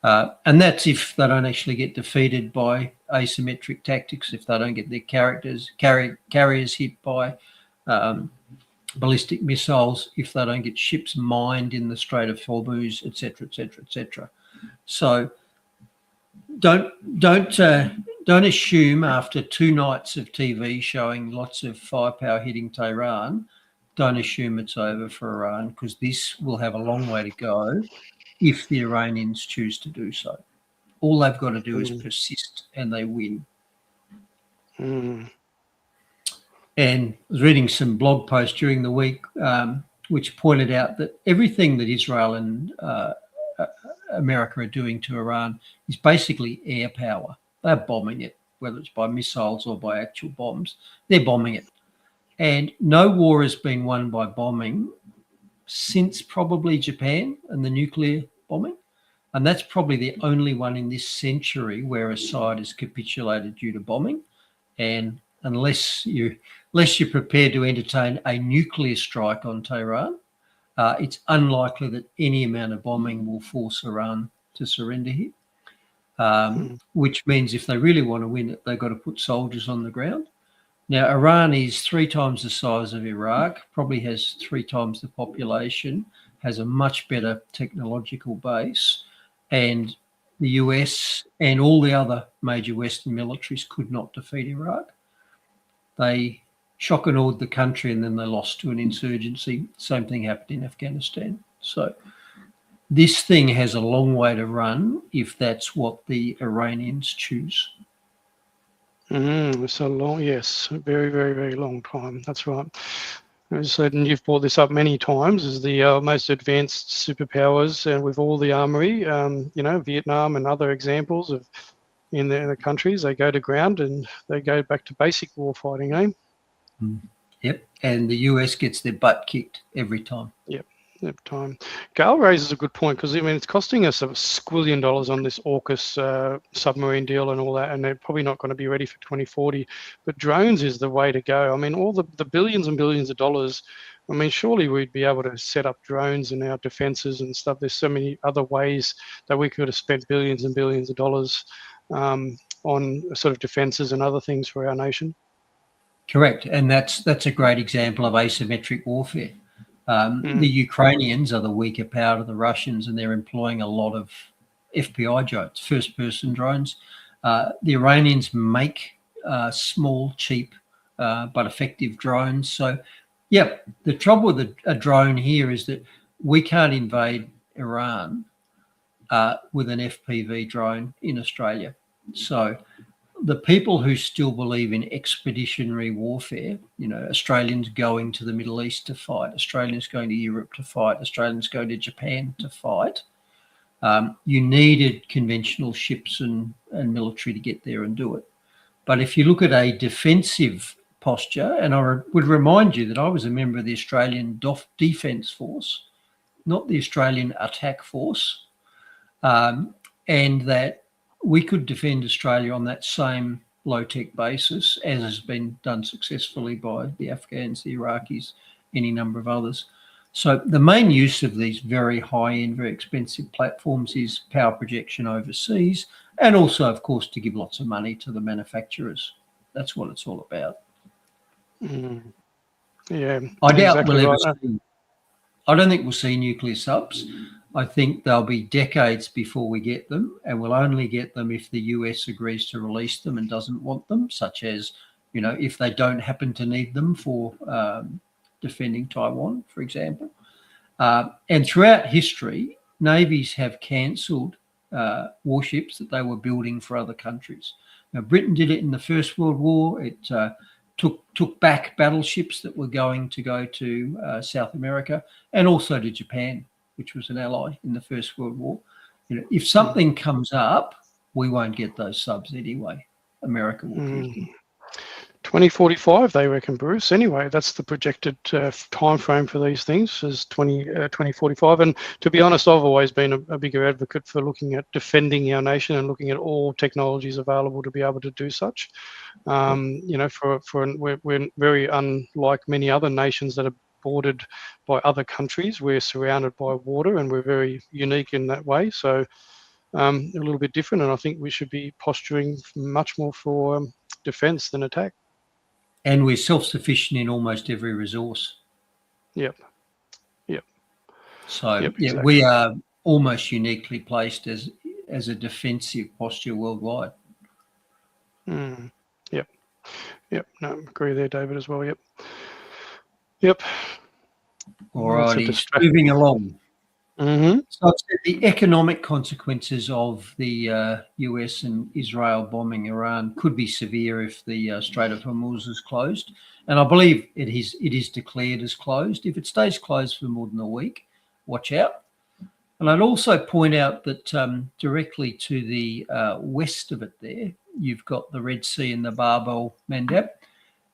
Speaker 3: And that's if they don't actually get defeated by asymmetric tactics, if they don't get their carriers hit by ballistic missiles, if they don't get ships mined in the Strait of Hormuz, etc., etc., etc. So don't assume after 2 nights of TV showing lots of firepower hitting Tehran, don't assume it's over for Iran, because this will have a long way to go if the Iranians choose to do so. All they've got to do is persist, and they win. And I was reading some blog posts during the week which pointed out that everything that Israel and America are doing to Iran is basically air power. They're bombing it, whether it's by missiles or by actual bombs. They're bombing it. And no war has been won by bombing since probably Japan and the nuclear bombing. And that's probably the only one in this century where a side has capitulated due to bombing. And unless you're prepared to entertain a nuclear strike on Tehran, it's unlikely that any amount of bombing will force Iran to surrender here, which means if they really want to win it, they've got to put soldiers on the ground. Now, Iran is 3 times the size of Iraq, probably has 3 times the population, has a much better technological base, and the US and all the other major Western militaries could not defeat Iraq. They shock and awed the country, and then they lost to an insurgency. Same thing happened in Afghanistan. So this thing has a long way to run if that's what the Iranians choose.
Speaker 2: It's a long, yes, a very, very, very long time. That's right. As I said, and you've brought this up many times, as the most advanced superpowers, and with all the armory, Vietnam and other examples of in the countries, they go to ground and they go back to basic war fighting, eh?
Speaker 3: Yep, and the US gets their butt kicked every time.
Speaker 2: Yep. Time. Gail raises a good point, because I mean it's costing us $1 squillion on this AUKUS submarine deal and all that, and they're probably not going to be ready for 2040. But drones is the way to go. I mean, all the billions and billions of dollars. I mean, surely we'd be able to set up drones in our defences and stuff. There's so many other ways that we could have spent billions and billions of dollars on sort of defences and other things for our nation.
Speaker 3: Correct, and that's a great example of asymmetric warfare. The Ukrainians are the weaker power to the Russians, and they're employing a lot of FPI drones, first-person drones. The Iranians make small, cheap, but effective drones. So, yeah, the trouble with a drone here is that we can't invade Iran with an FPV drone in Australia. So the people who still believe in expeditionary warfare, Australians going to the Middle East to fight, Australians going to Europe to fight, Australians going to Japan to fight, you needed conventional ships and military to get there and do it. But if you look at a defensive posture, and I would remind you that I was a member of the Australian Defence Force, not the Australian Attack Force, and that we could defend Australia on that same low-tech basis, as has been done successfully by the Afghans, the Iraqis, any number of others. So the main use of these very high-end, very expensive platforms is power projection overseas, and also, of course, to give lots of money to the manufacturers. That's what it's all about.
Speaker 2: Yeah,
Speaker 3: I doubt
Speaker 2: exactly
Speaker 3: we'll ever
Speaker 2: right.
Speaker 3: see. I don't think we'll see nuclear subs. I think they'll be decades before we get them, and we'll only get them if the US agrees to release them and doesn't want them, such as, if they don't happen to need them for defending Taiwan, for example. And throughout history, navies have cancelled warships that they were building for other countries. Now, Britain did it in the First World War. It took back battleships that were going to go to South America and also to Japan, which was an ally in the First World War. If something comes up, we won't get those subs anyway. America will keep them.
Speaker 2: 2045, they reckon, Bruce. Anyway, that's the projected time frame for these things, is 2045. And to be honest, I've always been a bigger advocate for looking at defending our nation and looking at all technologies available to be able to do such. We're very unlike many other nations that are bordered by other countries. We're surrounded by water, and we're very unique in that way. So a little bit different, and I think we should be posturing much more for defence than attack.
Speaker 3: And we're self-sufficient in almost every resource.
Speaker 2: Yep.
Speaker 3: So
Speaker 2: Yep,
Speaker 3: yeah,
Speaker 2: exactly.
Speaker 3: we are almost uniquely placed as a defensive posture worldwide.
Speaker 2: Yep. No, agree there, David, as well. Yep.
Speaker 3: All righty, moving along.
Speaker 2: Mm-hmm.
Speaker 3: So I've said the economic consequences of the US and Israel bombing Iran could be severe if the Strait of Hormuz is closed. And I believe it is declared as closed. If it stays closed for more than a week, watch out. And I'd also point out that directly to the west of it there, you've got the Red Sea and the Bab el-Mandeb.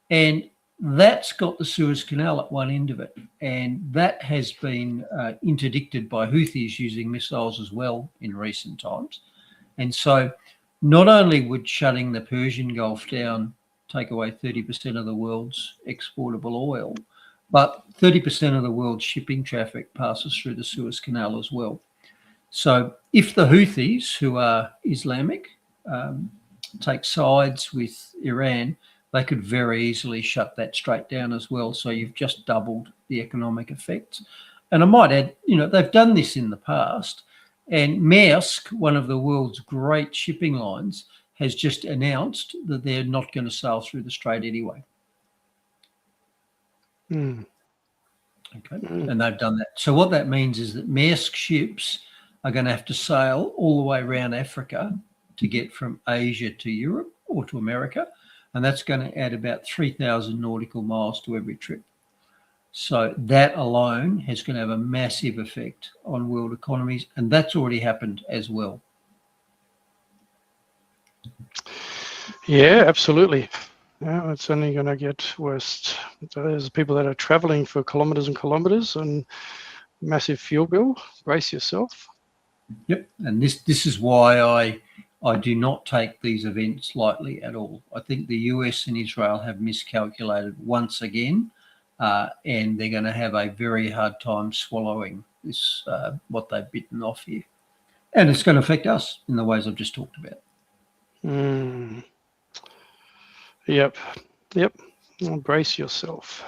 Speaker 3: And that's got the Suez Canal at one end of it. And that has been interdicted by Houthis using missiles as well in recent times. And so not only would shutting the Persian Gulf down take away 30% of the world's exportable oil, but 30% of the world's shipping traffic passes through the Suez Canal as well. So if the Houthis, who are Islamic, take sides with Iran, they could very easily shut that strait down as well. So you've just doubled the economic effects. And I might add, they've done this in the past. And Maersk, one of the world's great shipping lines, has just announced that they're not going to sail through the strait anyway. Okay, and they've done that. So what that means is that Maersk ships are going to have to sail all the way around Africa to get from Asia to Europe or to America. And that's going to add about 3,000 nautical miles to every trip. So that alone is going to have a massive effect on world economies. And that's already happened as well.
Speaker 2: Yeah, absolutely. Yeah, it's only going to get worse. There's people that are traveling for kilometers and kilometers and massive fuel bill. Brace yourself.
Speaker 3: Yep. And this is why I do not take these events lightly at all. I think the US and Israel have miscalculated once again, and they're going to have a very hard time swallowing this, what they've bitten off here. And it's going to affect us in the ways I've just talked about.
Speaker 2: Yep. Well, brace yourself.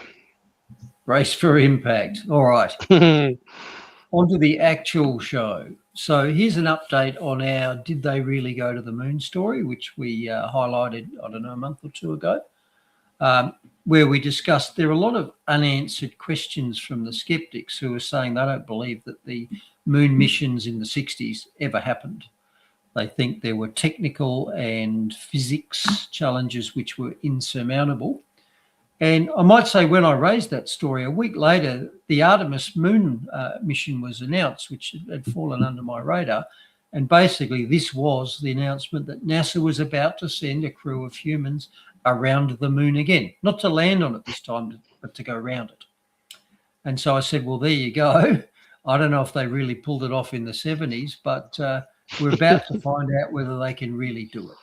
Speaker 3: Brace for impact. All right. On to the actual show. So here's an update on our Did They Really Go to the Moon story, which we highlighted, I don't know, a month or two ago, where we discussed there are a lot of unanswered questions from the skeptics who are saying they don't believe that the moon missions in the 60s ever happened. They think there were technical and physics challenges which were insurmountable. And I might say when I raised that story, a week later, the Artemis moon mission was announced, which had fallen under my radar. And basically, this was the announcement that NASA was about to send a crew of humans around the moon again, not to land on it this time, but to go around it. And so I said, well, there you go. I don't know if they really pulled it off in the 70s, but we're about to find out whether they can really do it.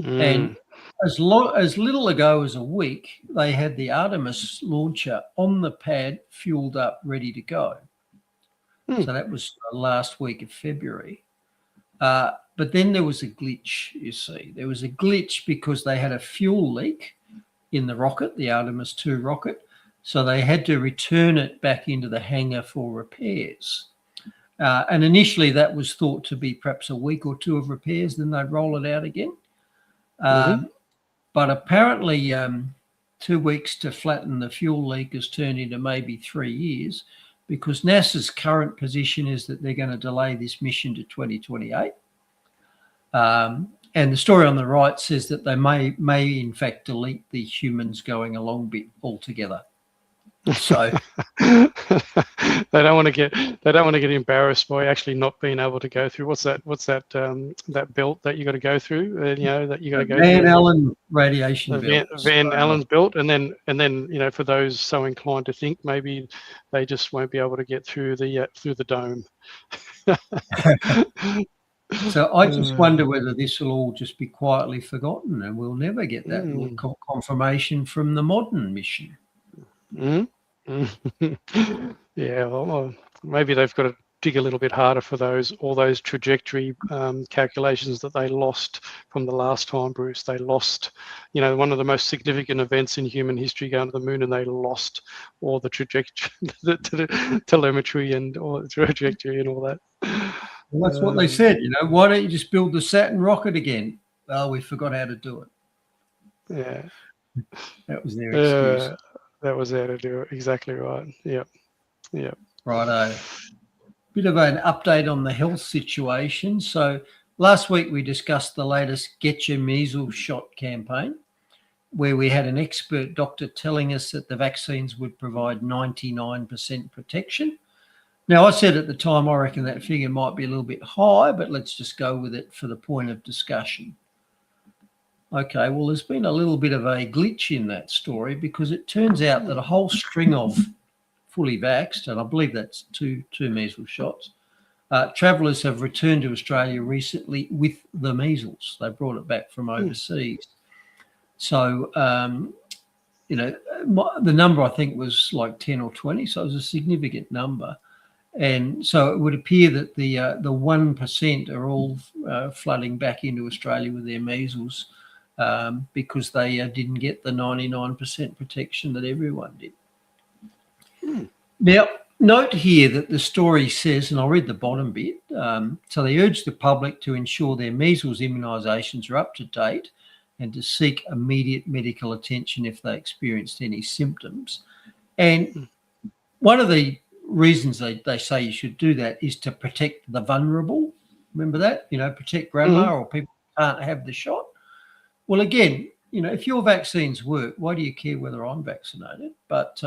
Speaker 3: And as little ago as a week, they had the Artemis launcher on the pad, fueled up, ready to go. So that was last week of February. But then there was a glitch, you see. There was a glitch because they had a fuel leak in the rocket, the Artemis 2 rocket. So they had to return it back into the hangar for repairs. And initially that was thought to be perhaps a week or two of repairs, then they'd roll it out again. But apparently 2 weeks to flatten the fuel leak has turned into maybe 3 years, because NASA's current position is that they're going to delay this mission to 2028. And the story on the right says that they may in fact delete the humans going along bit altogether. So
Speaker 2: they don't want to get embarrassed by actually not being able to go through. What's that that belt that you got to go through? That you got to go
Speaker 3: Van
Speaker 2: through.
Speaker 3: Allen radiation belt.
Speaker 2: Van Allen's belt, and then for those so inclined to think maybe they just won't be able to get through the dome.
Speaker 3: So I just wonder whether this will all just be quietly forgotten, and we'll never get that confirmation from the modern mission.
Speaker 2: Yeah, well, maybe they've got to dig a little bit harder for all those trajectory calculations that they lost from the last time, Bruce. They lost, one of the most significant events in human history, going to the moon, and they lost all the trajectory, the telemetry and all the trajectory and all that.
Speaker 3: Well, that's what they said. Why don't you just build the Saturn rocket again? Well, we forgot how to do it.
Speaker 2: Yeah,
Speaker 3: that was their excuse.
Speaker 2: That was how to do it. Exactly right. Yep.
Speaker 3: Righto. Bit of an update on the health situation. So last week we discussed the latest Get Your Measles Shot campaign, where we had an expert doctor telling us that the vaccines would provide 99% protection. Now, I said at the time, I reckon that figure might be a little bit high, but let's just go with it for the point of discussion. Okay, well, there's been a little bit of a glitch in that story, because it turns out that a whole string of fully vaxxed, and I believe that's two measles shots, travellers have returned to Australia recently with the measles. They brought it back from overseas. So, the number I think was like 10 or 20, so it was a significant number. And so it would appear that the 1% are all flooding back into Australia with their measles because they didn't get the 99% protection that everyone did. Now, note here that the story says, and I'll read the bottom bit, so they urge the public to ensure their measles immunisations are up to date and to seek immediate medical attention if they experienced any symptoms. And one of the reasons they say you should do that is to protect the vulnerable. Remember that? Protect grandma or people who can't have the shot. Well, again, if your vaccines work, why do you care whether I'm vaccinated? But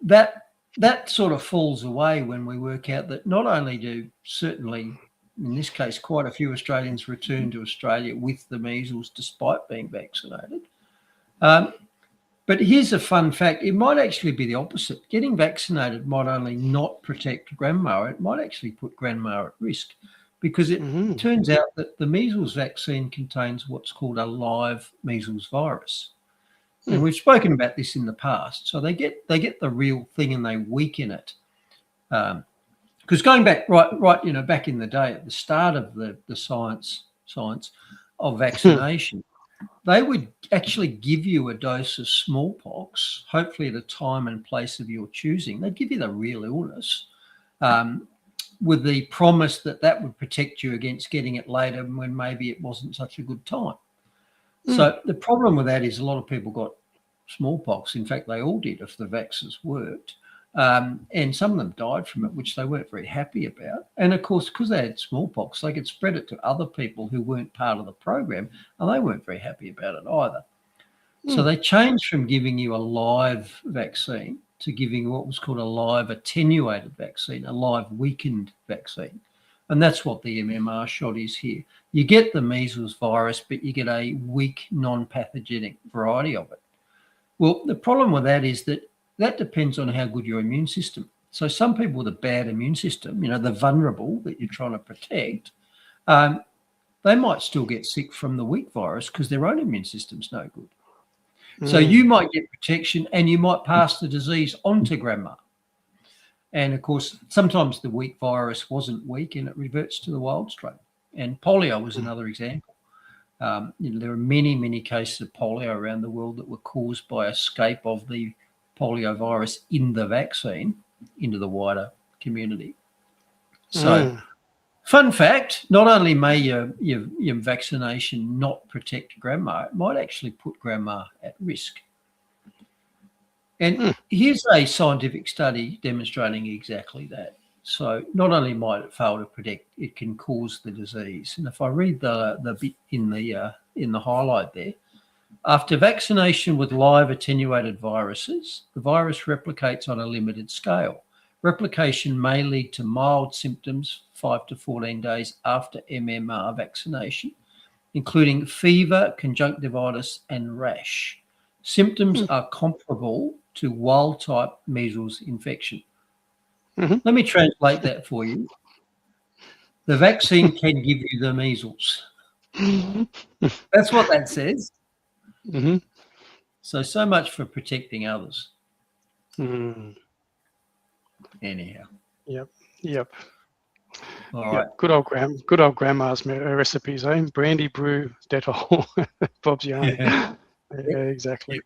Speaker 3: that sort of falls away when we work out that not only do certainly, in this case, quite a few Australians return to Australia with the measles despite being vaccinated. But here's a fun fact. It might actually be the opposite. Getting vaccinated might only not protect grandma. It might actually put grandma at risk, because it turns out that the measles vaccine contains what's called a live measles virus. And we've spoken about this in the past. So they get the real thing and they weaken it. Because going back right, back in the day, at the start of the science of vaccination, they would actually give you a dose of smallpox, hopefully at a time and place of your choosing. They'd give you the real illness with the promise that would protect you against getting it later when maybe it wasn't such a good time. So the problem with that is a lot of people got smallpox. In fact, they all did if the vaccines worked. And some of them died from it, which they weren't very happy about. And of course, because they had smallpox, they could spread it to other people who weren't part of the program, and they weren't very happy about it either. So they changed from giving you a live vaccine to giving what was called a live attenuated vaccine, a live weakened vaccine. And that's what the MMR shot is here. You get the measles virus, but you get a weak, non-pathogenic variety of it. Well, the problem with that is that depends on how good your immune system. So some people with a bad immune system, the vulnerable that you're trying to protect, they might still get sick from the weak virus because their own immune system's no good. So you might get protection and you might pass the disease on to grandma. And of course, sometimes the weak virus wasn't weak and it reverts to the wild strain. And polio was another example. There are many, many cases of polio around the world that were caused by escape of the polio virus in the vaccine into the wider community. So fun fact, not only may your vaccination not protect grandma, it might actually put grandma at risk. And here's a scientific study demonstrating exactly that. So not only might it fail to protect, it can cause the disease. And if I read the bit in the highlight there, after vaccination with live attenuated viruses, the virus replicates on a limited scale. Replication may lead to mild symptoms 5 to 14 days after MMR vaccination, including fever, conjunctivitis, and rash. Symptoms are comparable to wild-type measles infection. Let me translate that for you. The vaccine can give you the measles. That's what that says. So much for protecting others. Anyhow.
Speaker 2: Yep.
Speaker 3: All right.
Speaker 2: Good old grandma's recipes, eh? Brandy, brew, Dettol, Bob's Yarn. Yeah, exactly.
Speaker 3: Yep.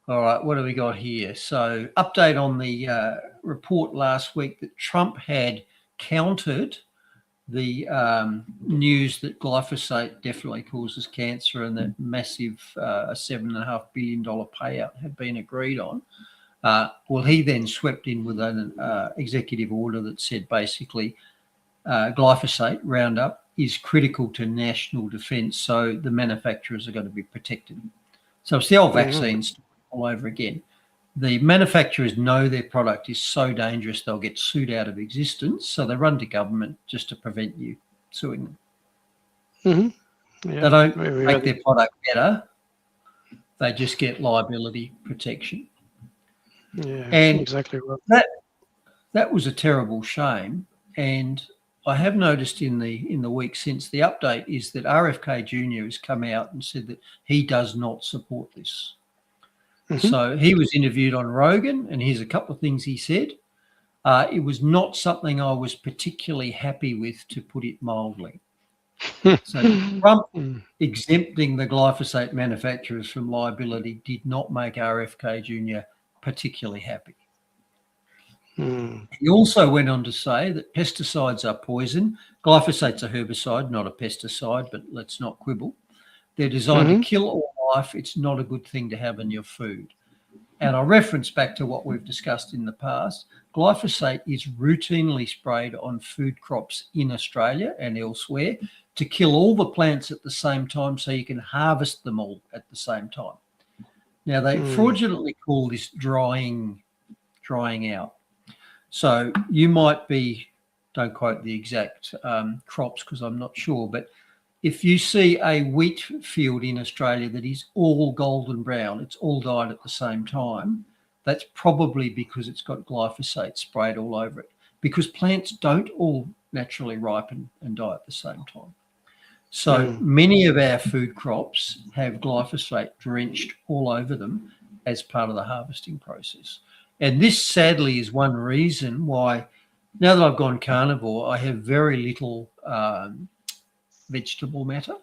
Speaker 3: All right, what do we got here? So, update on the report last week that Trump had countered the news that glyphosate definitely causes cancer and that massive $7.5 billion payout had been agreed on. Well, he then swept in with an executive order that said basically glyphosate, Roundup, is critical to national defence, so the manufacturers are going to be protected. So it's the old vaccines all over again. The manufacturers know their product is so dangerous they'll get sued out of existence, so they run to government just to prevent you suing them.
Speaker 2: Yeah,
Speaker 3: they don't make their product better, they just get liability protection.
Speaker 2: Yeah,
Speaker 3: and
Speaker 2: exactly right.
Speaker 3: That was a terrible shame. And I have noticed in the week since, the update is that RFK Jr. has come out and said that he does not support this. So he was interviewed on Rogan, and here's a couple of things he said. It was not something I was particularly happy with, to put it mildly. So Trump exempting the glyphosate manufacturers from liability did not make RFK Jr. particularly happy. He also went on to say that pesticides are poison. Glyphosate's a herbicide, not a pesticide, but let's not quibble. They're designed to kill all life. It's not a good thing to have in your food. And I reference back to what we've discussed in the past. Glyphosate is routinely sprayed on food crops in Australia and elsewhere to kill all the plants at the same time so you can harvest them all at the same time. Now, they fraudulently call this drying out. So you might be, don't quote the exact crops because I'm not sure, but if you see a wheat field in Australia that is all golden brown, it's all dyed at the same time, that's probably because it's got glyphosate sprayed all over it, because plants don't all naturally ripen and die at the same time. So many of our food crops have glyphosate drenched all over them as part of the harvesting process. And this sadly is one reason why, now that I've gone carnivore, I have very little vegetable matter.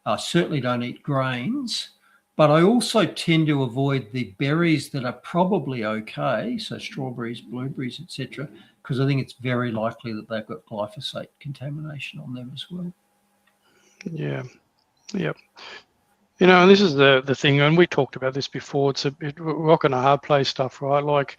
Speaker 3: I certainly don't eat grains, but I also tend to avoid the berries that are probably okay, so strawberries, blueberries, etc., because I think it's very likely that they've got glyphosate contamination on them as well.
Speaker 2: Yeah. Yep. You know, and this is the thing, and we talked about this before. It's a rock and a hard place stuff, right? Like,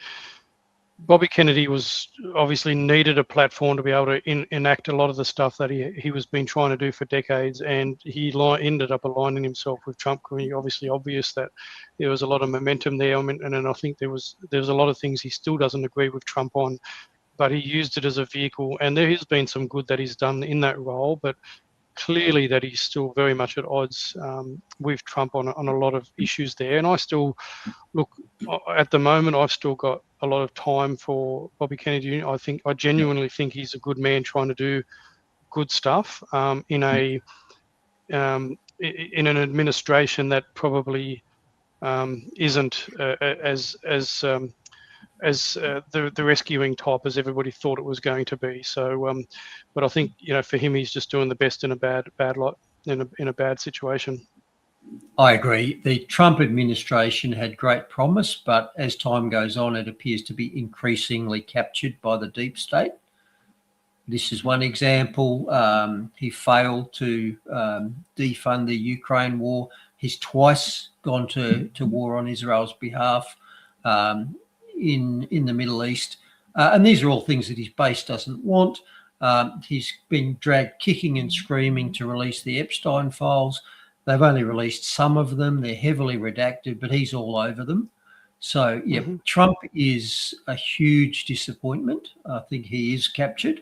Speaker 2: Bobby Kennedy was obviously needed a platform to be able to enact a lot of the stuff that he was been trying to do for decades, and he ended up aligning himself with Trump. Obviously obvious that there was a lot of momentum there. I mean, and then I think there was a lot of things he still doesn't agree with Trump on, but he used it as a vehicle, and there has been some good that he's done in that role, but clearly that he's still very much at odds with Trump on a lot of issues there. And I still look, at the moment, I've still got a lot of time for Bobby Kennedy. I genuinely think he's a good man trying to do good stuff in an administration that probably isn't as the rescuing type as everybody thought it was going to be. So, but I think, you know, for him, he's just doing the best in a bad situation.
Speaker 3: I agree. The Trump administration had great promise, but as time goes on, it appears to be increasingly captured by the deep state. This is one example. He failed to defund the Ukraine war. He's twice gone to war on Israel's behalf in the Middle East. And these are all things that his base doesn't want. He's been dragged kicking and screaming to release the Epstein files. They've only released some of them. They're heavily redacted, but he's all over them. So, yeah, Trump is a huge disappointment. I think he is captured.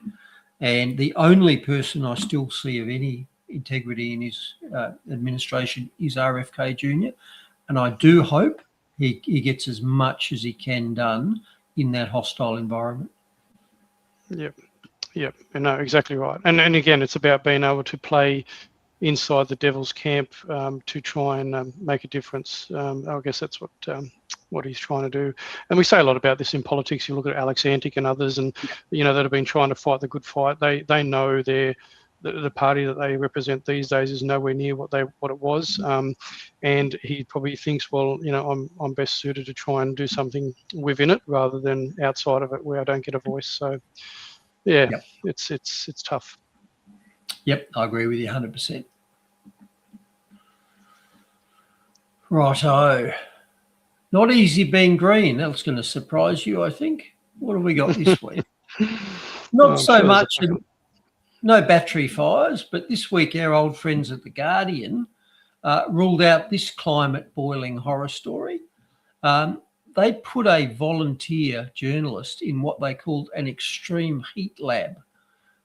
Speaker 3: And the only person I still see of any integrity in his administration is RFK Jr. And I do hope he gets as much as he can done in that hostile environment.
Speaker 2: Yep. No, exactly right. And again, it's about being able to play inside the devil's camp to try and make a difference. I guess that's what he's trying to do. And we say a lot about this in politics. You look at Alex Antic and others, and that have been trying to fight the good fight. They know the party that they represent these days is nowhere near what it was, and he probably thinks, well, I'm best suited to try and do something within it rather than outside of it where I don't get a voice. So, yeah,
Speaker 3: Yep.
Speaker 2: it's tough.
Speaker 3: Yep, I agree with you 100%. Righto. Not easy being green. That's going to surprise you, I think. What have we got this week? Not so much. No battery fires, but this week our old friends at The Guardian ruled out this climate boiling horror story. They put a volunteer journalist in what they called an extreme heat lab,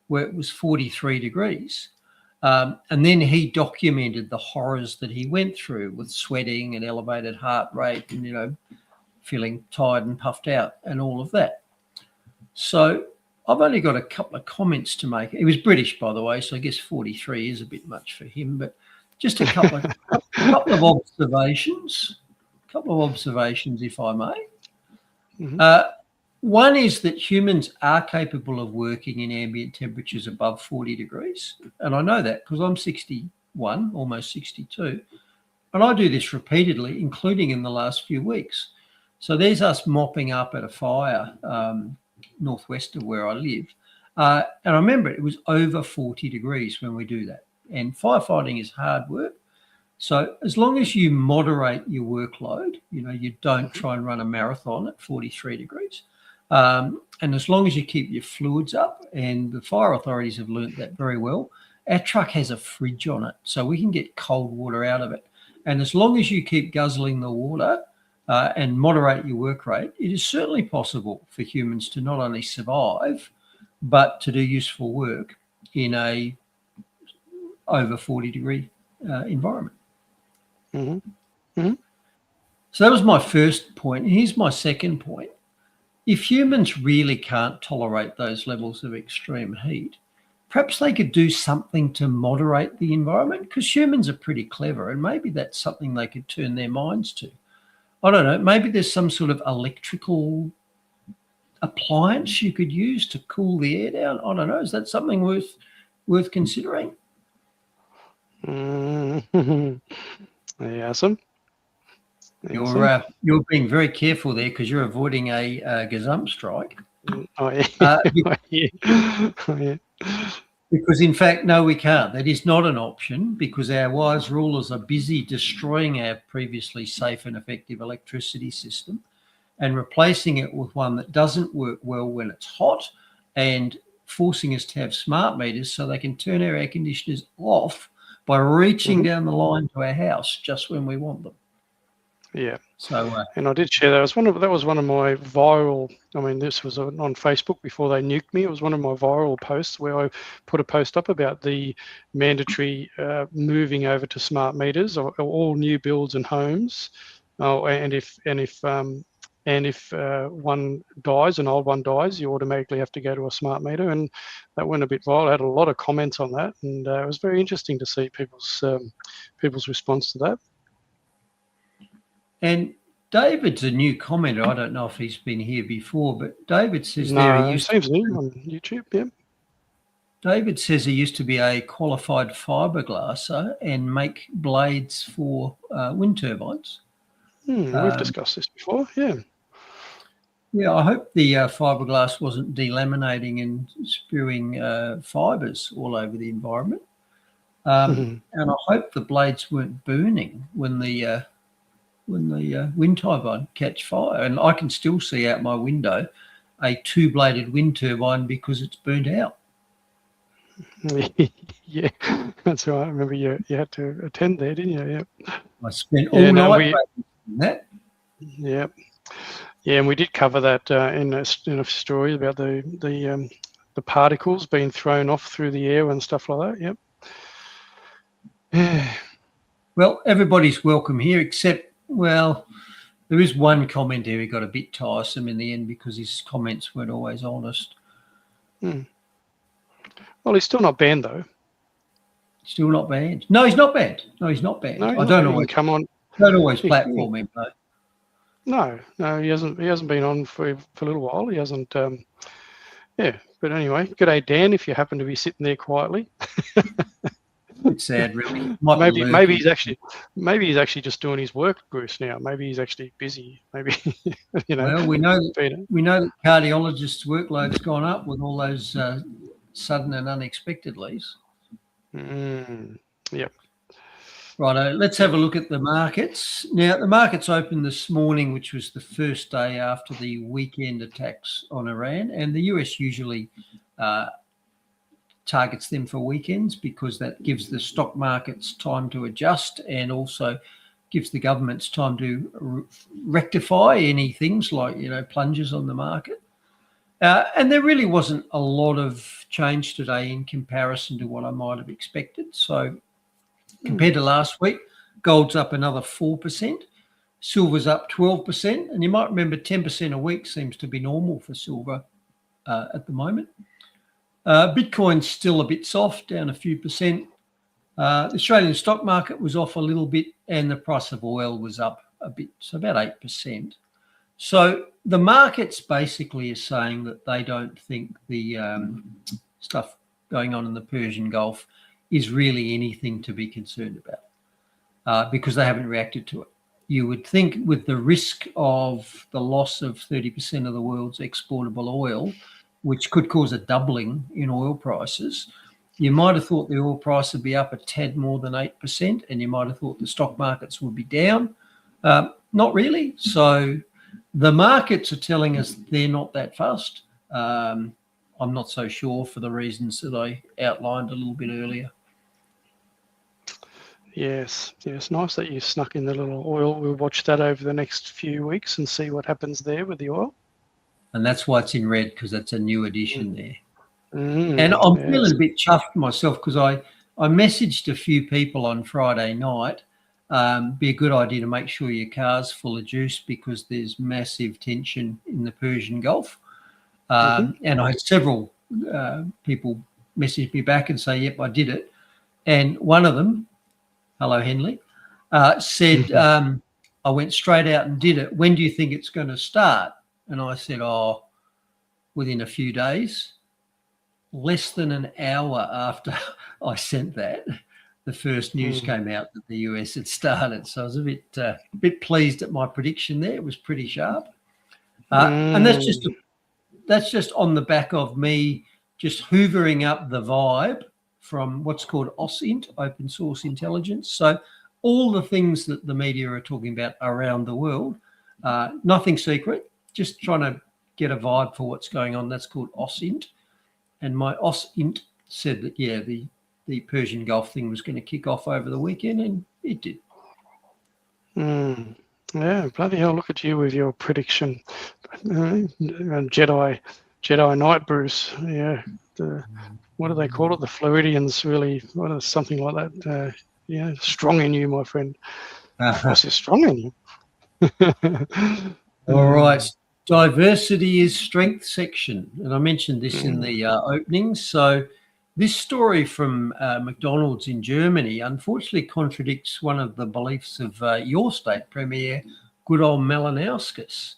Speaker 3: where it was 43 degrees. And then he documented the horrors that he went through with sweating and elevated heart rate and, feeling tired and puffed out and all of that. So I've only got a couple of comments to make. He was British, by the way, so I guess 43 is a bit much for him, but just a couple of observations. If I may.
Speaker 2: Mm-hmm.
Speaker 3: One is that humans are capable of working in ambient temperatures above 40 degrees. And I know that because I'm 61, almost 62. And I do this repeatedly, including in the last few weeks. So there's us mopping up at a fire northwest of where I live. And I remember it was over 40 degrees when we do that. And firefighting is hard work. So as long as you moderate your workload, you don't try and run a marathon at 43 degrees. And as long as you keep your fluids up, and the fire authorities have learnt that very well, our truck has a fridge on it, so we can get cold water out of it. And as long as you keep guzzling the water and moderate your work rate, it is certainly possible for humans to not only survive, but to do useful work in a over 40 degree environment.
Speaker 2: Mm-hmm. Mm-hmm.
Speaker 3: So that was my first point. Here's my second point. If humans really can't tolerate those levels of extreme heat, perhaps they could do something to moderate the environment, because humans are pretty clever, and maybe that's something they could turn their minds to. I don't know, maybe there's some sort of electrical appliance you could use to cool the air down. I don't know. Is that something worth considering?
Speaker 2: Mm-hmm. Awesome.
Speaker 3: You're being very careful there because you're avoiding a gazump strike.
Speaker 2: Oh, yeah. Yeah.
Speaker 3: Because, in fact, no, we can't. That is not an option, because our wise rulers are busy destroying our previously safe and effective electricity system and replacing it with one that doesn't work well when it's hot, and forcing us to have smart meters so they can turn our air conditioners off by reaching down the line to our house just when we want them.
Speaker 2: Yeah.
Speaker 3: So,
Speaker 2: and I did share that. That was one of my viral. I mean, this was on Facebook before they nuked me. It was one of my viral posts where I put a post up about the mandatory moving over to smart meters or all new builds and homes. And if one dies, an old one dies, you automatically have to go to a smart meter. And that went a bit viral. I had a lot of comments on that, and it was very interesting to see people's response to that.
Speaker 3: And David's a new commenter. I don't know if he's been here before, but David says
Speaker 2: he seems new on YouTube. Yeah.
Speaker 3: David says he used to be a qualified fiberglasser and make blades for wind turbines.
Speaker 2: We've discussed this before. Yeah.
Speaker 3: Yeah, I hope the fiberglass wasn't delaminating and spewing fibers all over the environment. And I hope the blades weren't burning when the wind turbine catch fire. And I can still see out my window a two-bladed wind turbine because it's burnt out.
Speaker 2: Yeah, that's right. I remember you had to attend there, didn't you? Yeah.
Speaker 3: I spent all night on that.
Speaker 2: Yeah. Yeah, and we did cover that in a story about the particles being thrown off through the air and stuff like that. Yep. Yeah.
Speaker 3: Well, everybody's welcome here, except, well, there is one comment here who got a bit tiresome in the end because his comments weren't always honest.
Speaker 2: Well, he's still not banned, though.
Speaker 3: Still not banned? No, he's not banned. No, he's not banned.
Speaker 2: No,
Speaker 3: I don't always
Speaker 2: come on.
Speaker 3: Don't always platform him, though.
Speaker 2: No, he hasn't. He hasn't been on for a little while. He hasn't. Yeah, but anyway, g'day Dan. If you happen to be sitting there quietly,
Speaker 3: It's sad, really. Might be
Speaker 2: maybe
Speaker 3: lurking.
Speaker 2: he's actually just doing his work, Bruce. Now, maybe he's actually busy. Maybe
Speaker 3: Well, we know
Speaker 2: Peter.
Speaker 3: that cardiologists' workload's gone up with all those sudden and unexpected leaves.
Speaker 2: Yep.
Speaker 3: Righto, let's have a look at the markets. Now, the markets opened this morning, which was the first day after the weekend attacks on Iran, and the US usually targets them for weekends because that gives the stock markets time to adjust and also gives the governments time to rectify any things like, plunges on the market. And there really wasn't a lot of change today in comparison to what I might have expected. So compared to last week, gold's up another 4%, silver's up 12%, and you might remember 10% a week seems to be normal for silver at the moment. Bitcoin's still a bit soft, down a few percent. The Australian stock market was off a little bit, and the price of oil was up a bit, so about 8%. So the markets basically are saying that they don't think the stuff going on in the Persian Gulf is really anything to be concerned about because they haven't reacted to it. You would think with the risk of the loss of 30% of the world's exportable oil, which could cause a doubling in oil prices, you might have thought the oil price would be up a tad more than 8%, and you might have thought the stock markets would be down. Not really. So the markets are telling us they're not that fussed. I'm not so sure for the reasons that I outlined a little bit earlier.
Speaker 2: Yes, nice that you snuck in the little oil. We'll watch that over the next few weeks and see what happens there with the oil.
Speaker 3: And that's why it's in red, because that's a new addition there. And I'm feeling a bit chuffed myself because I messaged a few people on Friday night. Be a good idea to make sure your car's full of juice because there's massive tension in the Persian Gulf. And I had several people message me back and say, yep, I did it. And one of them, hello, Henley, said, I went straight out and did it. When do you think it's going to start? And I said, within a few days. Less than an hour after I sent that, the first news came out that the US had started. So I was a bit pleased at my prediction there. It was pretty sharp. And that's just on the back of me just hoovering up the vibe from what's called OSINT, open source intelligence. So all the things that the media are talking about around the world, nothing secret, just trying to get a vibe for what's going on. That's called OSINT. And my OSINT said that, yeah, the Persian Gulf thing was going to kick off over the weekend, and it did.
Speaker 2: Yeah, bloody hell, look at you with your prediction. Jedi Knight, Bruce. Yeah. What do they call it? The Floridians really, something like that. Yeah, strong in you, my friend. Force is strong in you.
Speaker 3: All right. Diversity is strength section. And I mentioned this in the opening. So this story from McDonald's in Germany unfortunately contradicts one of the beliefs of your state premier, good old Malinowskis.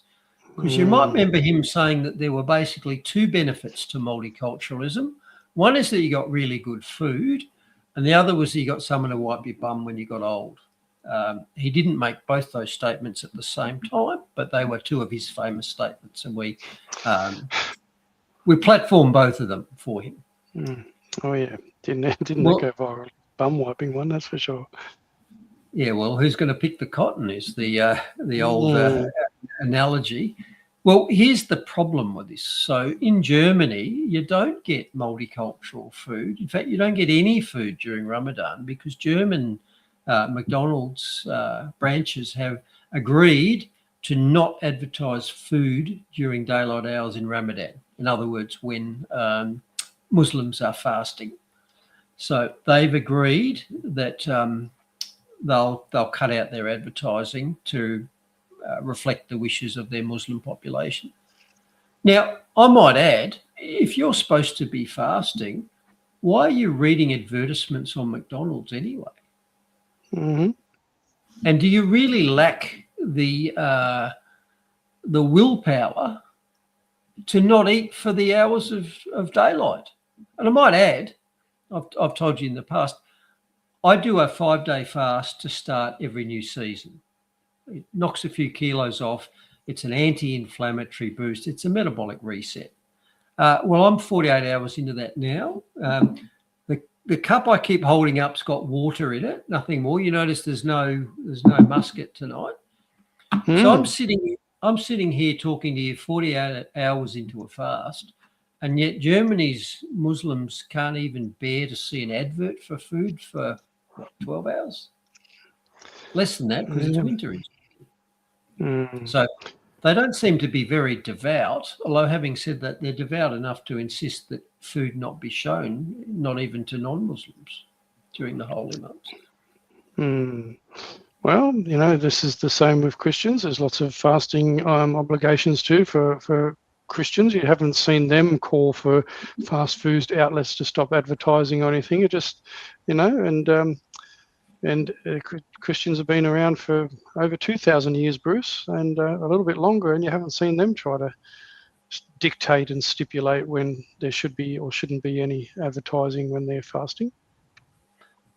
Speaker 3: Because you might remember him saying that there were basically two benefits to multiculturalism. One is that you got really good food, and the other was that you got someone to wipe your bum when you got old. He didn't make both those statements at the same time, but they were two of his famous statements, and we platformed both of them for him.
Speaker 2: Oh yeah, didn't go viral? Bum wiping one, that's for sure.
Speaker 3: Yeah, well, who's going to pick the cotton is the old analogy. Well, here's the problem with this. So in Germany, you don't get multicultural food. In fact, you don't get any food during Ramadan because German McDonald's branches have agreed to not advertise food during daylight hours in Ramadan. In other words, when Muslims are fasting. So they've agreed that they'll cut out their advertising to reflect the wishes of their Muslim population. Now, I might add, if you're supposed to be fasting, why are you reading advertisements on McDonald's anyway? And do you really lack the the willpower to not eat for the hours of daylight. And I might add, I've told you in the past, I do a 5-day fast to start every new season. It knocks a few kilos off. It's an anti-inflammatory boost. It's a metabolic reset. Well, I'm 48 hours into that now. The cup I keep holding up's got water in it, nothing more. You notice there's no muscat tonight. So I'm sitting here talking to you 48 hours into a fast, and yet Germany's Muslims can't even bear to see an advert for food for 12 hours. Less than that because it's winter. So they don't seem to be very devout, although having said that, they're devout enough to insist that food not be shown, not even to non-Muslims during the holy months.
Speaker 2: Well, this is the same with Christians. There's lots of fasting obligations too for Christians. You haven't seen them call for fast food outlets to stop advertising or anything. It just, Christians have been around for over 2,000 years, Bruce, and a little bit longer, and you haven't seen them try to dictate and stipulate when there should be or shouldn't be any advertising when they're fasting.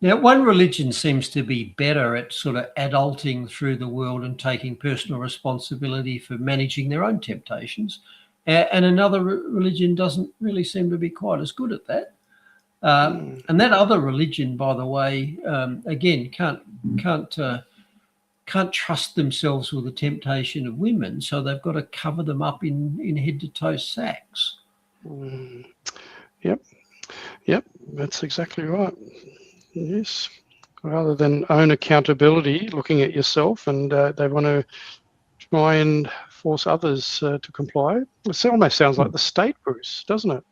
Speaker 3: Now, one religion seems to be better at sort of adulting through the world and taking personal responsibility for managing their own temptations, and another religion doesn't really seem to be quite as good at that. And that other religion, by the way, again, can't trust themselves with the temptation of women, so they've got to cover them up in head-to-toe sacks.
Speaker 2: Yep, that's exactly right. Yes, rather than own accountability, looking at yourself, and they want to try and force others to comply. It almost sounds like the state, Bruce, doesn't it?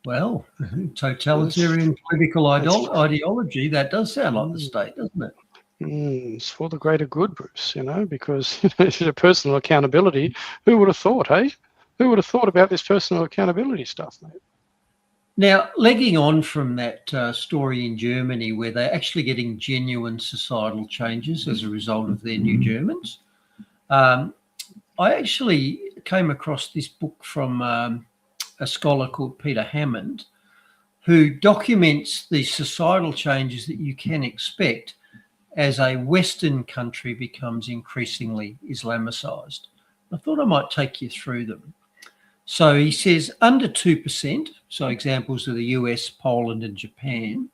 Speaker 3: Well, totalitarian political ideology, that does sound like the state, doesn't it?
Speaker 2: It's for the greater good, Bruce, because it's a personal accountability. Who would have thought, hey? Who would have thought about this personal accountability stuff, mate?
Speaker 3: Now, legging on from that story in Germany where they're actually getting genuine societal changes as a result of their new Germans, I actually came across this book from a scholar called Peter Hammond, who documents the societal changes that you can expect as a Western country becomes increasingly Islamicized. I thought I might take you through them. So he says under 2%, so examples of the US, Poland and Japan,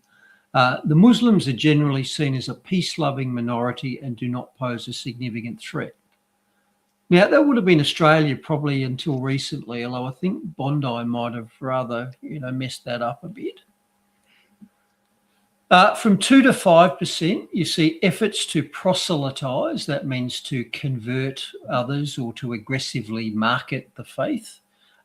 Speaker 3: the Muslims are generally seen as a peace-loving minority and do not pose a significant threat. Now, that would have been Australia probably until recently, although I think Bondi might have rather, messed that up a bit. From 2 to 5%, you see efforts to proselytise, that means to convert others or to aggressively market the faith,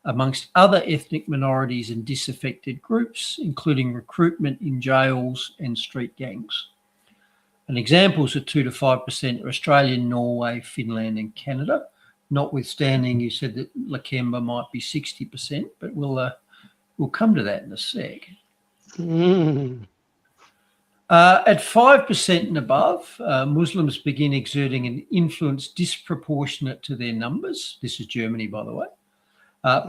Speaker 3: amongst other ethnic minorities and disaffected groups, including recruitment in jails and street gangs. And examples of 2 to 5% are Australia, Norway, Finland and Canada, notwithstanding you said that Lakemba might be 60%, but we'll come to that in a sec. At 5% and above, Muslims begin exerting an influence disproportionate to their numbers. This is Germany, by the way.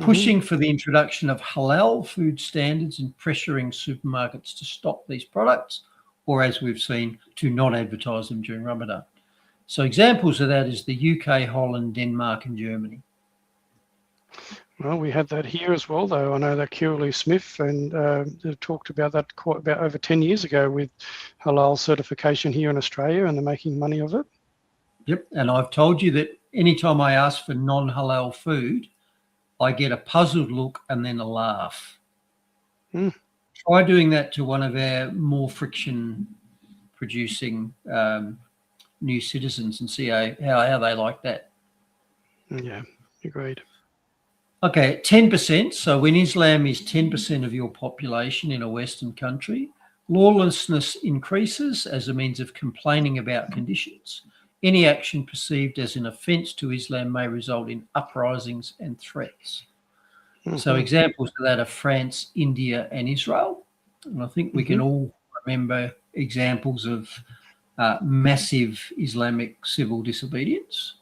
Speaker 3: Pushing for the introduction of halal food standards and pressuring supermarkets to stock these products, or as we've seen, to not advertise them during Ramadan. So examples of that is the UK, Holland, Denmark and Germany.
Speaker 2: Well, we had that here as well, though. I know that Curlew Smith and they talked about that about over 10 years ago with halal certification here in Australia, and they're making money of it.
Speaker 3: Yep, and I've told you that anytime I ask for non-halal food, I get a puzzled look and then a laugh. Try doing that to one of our more friction-producing new citizens and see how they like that.
Speaker 2: Yeah, agreed.
Speaker 3: Okay, 10%. So when Islam is 10% of your population in a Western country, lawlessness increases as a means of complaining about conditions. Any action perceived as an offence to Islam may result in uprisings and threats. So examples of that are France, India and Israel. And I think we can all remember examples of massive Islamic civil disobedience.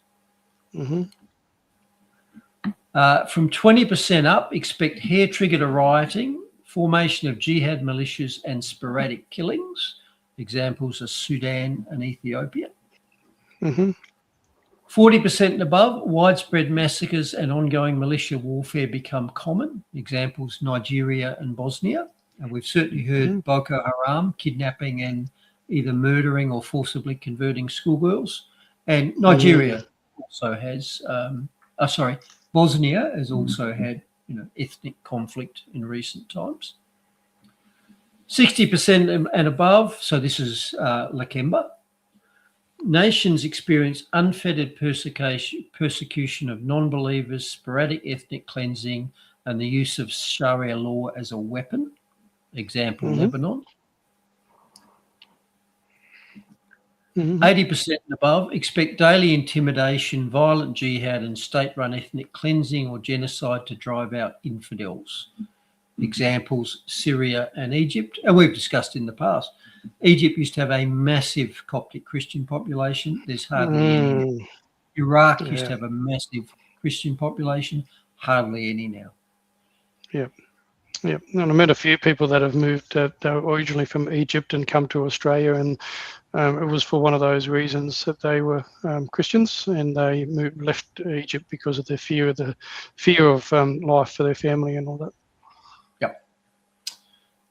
Speaker 3: From 20% up, expect hair-triggered rioting, formation of jihad militias and sporadic killings. Examples are Sudan and Ethiopia. 40% and above, widespread massacres and ongoing militia warfare become common. Examples, Nigeria and Bosnia. And we've certainly heard Boko Haram kidnapping and either murdering or forcibly converting schoolgirls. And Nigeria also has, Bosnia has also had, ethnic conflict in recent times. 60% and above, so this is Lakemba. Nations experience unfettered persecution of non-believers, sporadic ethnic cleansing, and the use of Sharia law as a weapon. Example, Lebanon. 80% and above expect daily intimidation, violent jihad, and state-run ethnic cleansing or genocide to drive out infidels. Examples, Syria and Egypt. And we've discussed in the past, Egypt used to have a massive Coptic Christian population. There's hardly any. Iraq used to have a massive Christian population, hardly any now.
Speaker 2: Yeah. And I met a few people that have moved, they were originally from Egypt and come to Australia, and it was for one of those reasons that they were Christians, and they left Egypt because of the fear of life for their family and all that.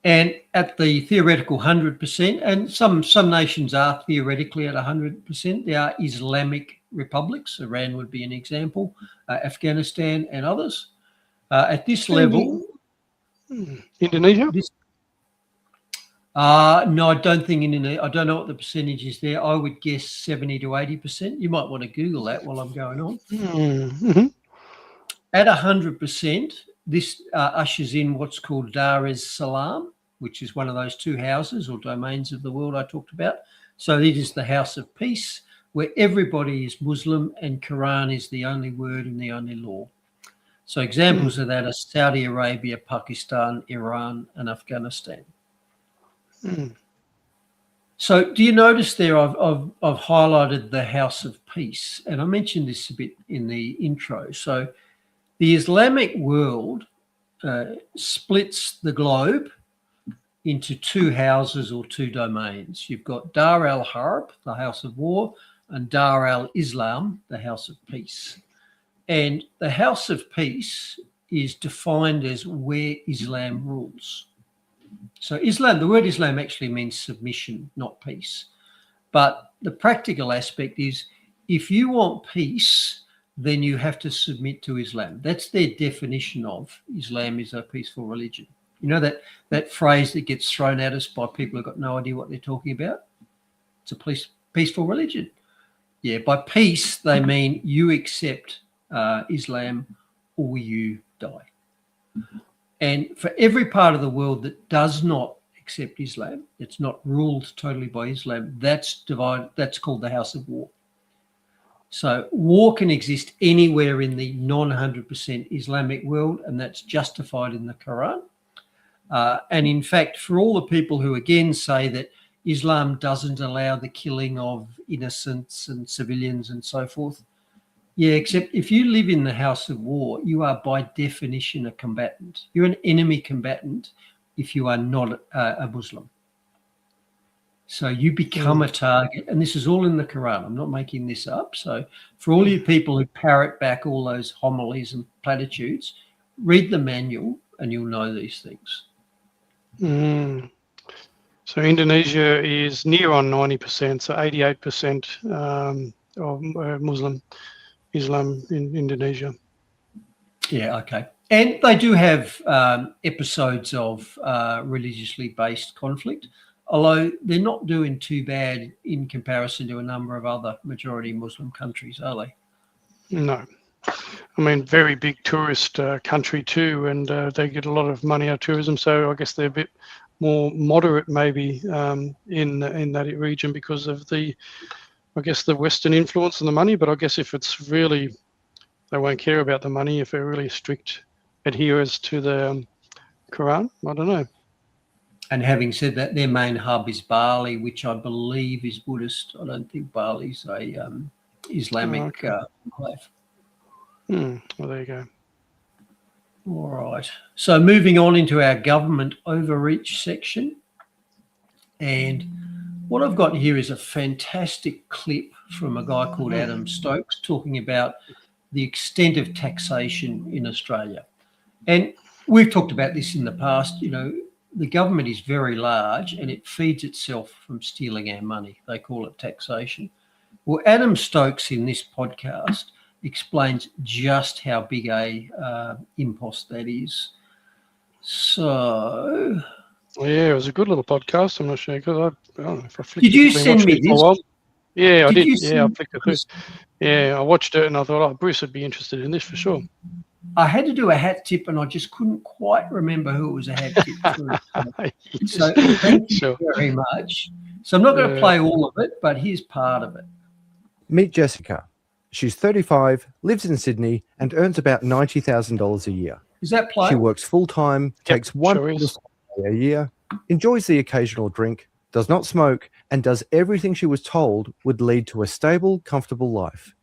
Speaker 3: And at the theoretical 100%, and some nations are theoretically at 100%, there are Islamic republics. Iran would be an example, Afghanistan and others. At this level...
Speaker 2: Indonesia?
Speaker 3: No, I don't think Indonesia. I don't know what the percentage is there. I would guess 70 to 80%. You might want to Google that while I'm going on. At 100%, this ushers in what's called Dar es Salaam, which is one of those two houses or domains of the world I talked about. So it is the house of peace, where everybody is Muslim and Quran is the only word and the only law. So examples of that are Saudi Arabia, Pakistan, Iran, and Afghanistan. So do you notice there I've highlighted the house of peace? And I mentioned this a bit in the intro. So the Islamic world splits the globe into two houses or two domains. You've got Dar al-Harb, the house of war, and Dar al-Islam, the house of peace. And the house of peace is defined as where Islam rules. So Islam, the word Islam actually means submission, not peace. But the practical aspect is if you want peace, then you have to submit to Islam. That's their definition of Islam is a peaceful religion. You know that phrase that gets thrown at us by people who've got no idea what they're talking about? It's a peaceful religion. Yeah, by peace, they mean you accept Islam or you die. And for every part of the world that does not accept Islam, it's not ruled totally by Islam, that's divided. That's called the house of war. So war can exist anywhere in the non-100% Islamic world, and that's justified in the Quran. And in fact, for all the people who again say that Islam doesn't allow the killing of innocents and civilians and so forth, yeah, except if you live in the house of war, you are by definition a combatant. You're an enemy combatant if you are not a Muslim. So you become a target, and this is all in the Quran. I'm not making this up. So for all you people who parrot back all those homilies and platitudes, read the manual and you'll know these things.
Speaker 2: So Indonesia is near on 90%, so 88% of Muslim Islam in Indonesia.
Speaker 3: Yeah, okay. And they do have episodes of religiously based conflict, although they're not doing too bad in comparison to a number of other majority Muslim countries, are they?
Speaker 2: No. I mean, very big tourist country too, and they get a lot of money out of tourism, so I guess they're a bit more moderate maybe in that region because of the Western influence and the money. But I guess if it's really, they won't care about the money if they're really strict adherers to the Quran. I don't know.
Speaker 3: And having said that, their main hub is Bali, which I believe is Buddhist. I don't think Bali's a Islamic enclave.
Speaker 2: Well, there you go.
Speaker 3: All right. So moving on into our government overreach section. And what I've got here is a fantastic clip from a guy called Adam Stokes talking about the extent of taxation in Australia. And we've talked about this in the past. You know, the government is very large and it feeds itself from stealing our money. They call it taxation. Well, Adam Stokes in this podcast explains just how big a impost that is. So...
Speaker 2: Yeah, it was a good little podcast. I'm not sure because I don't know if I flicked.
Speaker 3: Did you send me this?
Speaker 2: Yeah, I did.
Speaker 3: you
Speaker 2: Yeah, I
Speaker 3: send
Speaker 2: flicked it through. Yeah, I watched it and I thought, oh, Bruce would be interested in this for sure.
Speaker 3: I had to do a hat tip and I just couldn't quite remember who it was a hat tip for. So thank you very much. So I'm not going to play all of it, but here's part of it.
Speaker 9: Meet Jessica. She's 35, lives in Sydney, and earns about $90,000 a year.
Speaker 3: Is that play?
Speaker 9: She works full-time, takes one a year, enjoys the occasional drink, does not smoke, and does everything she was told would lead to a stable, comfortable life.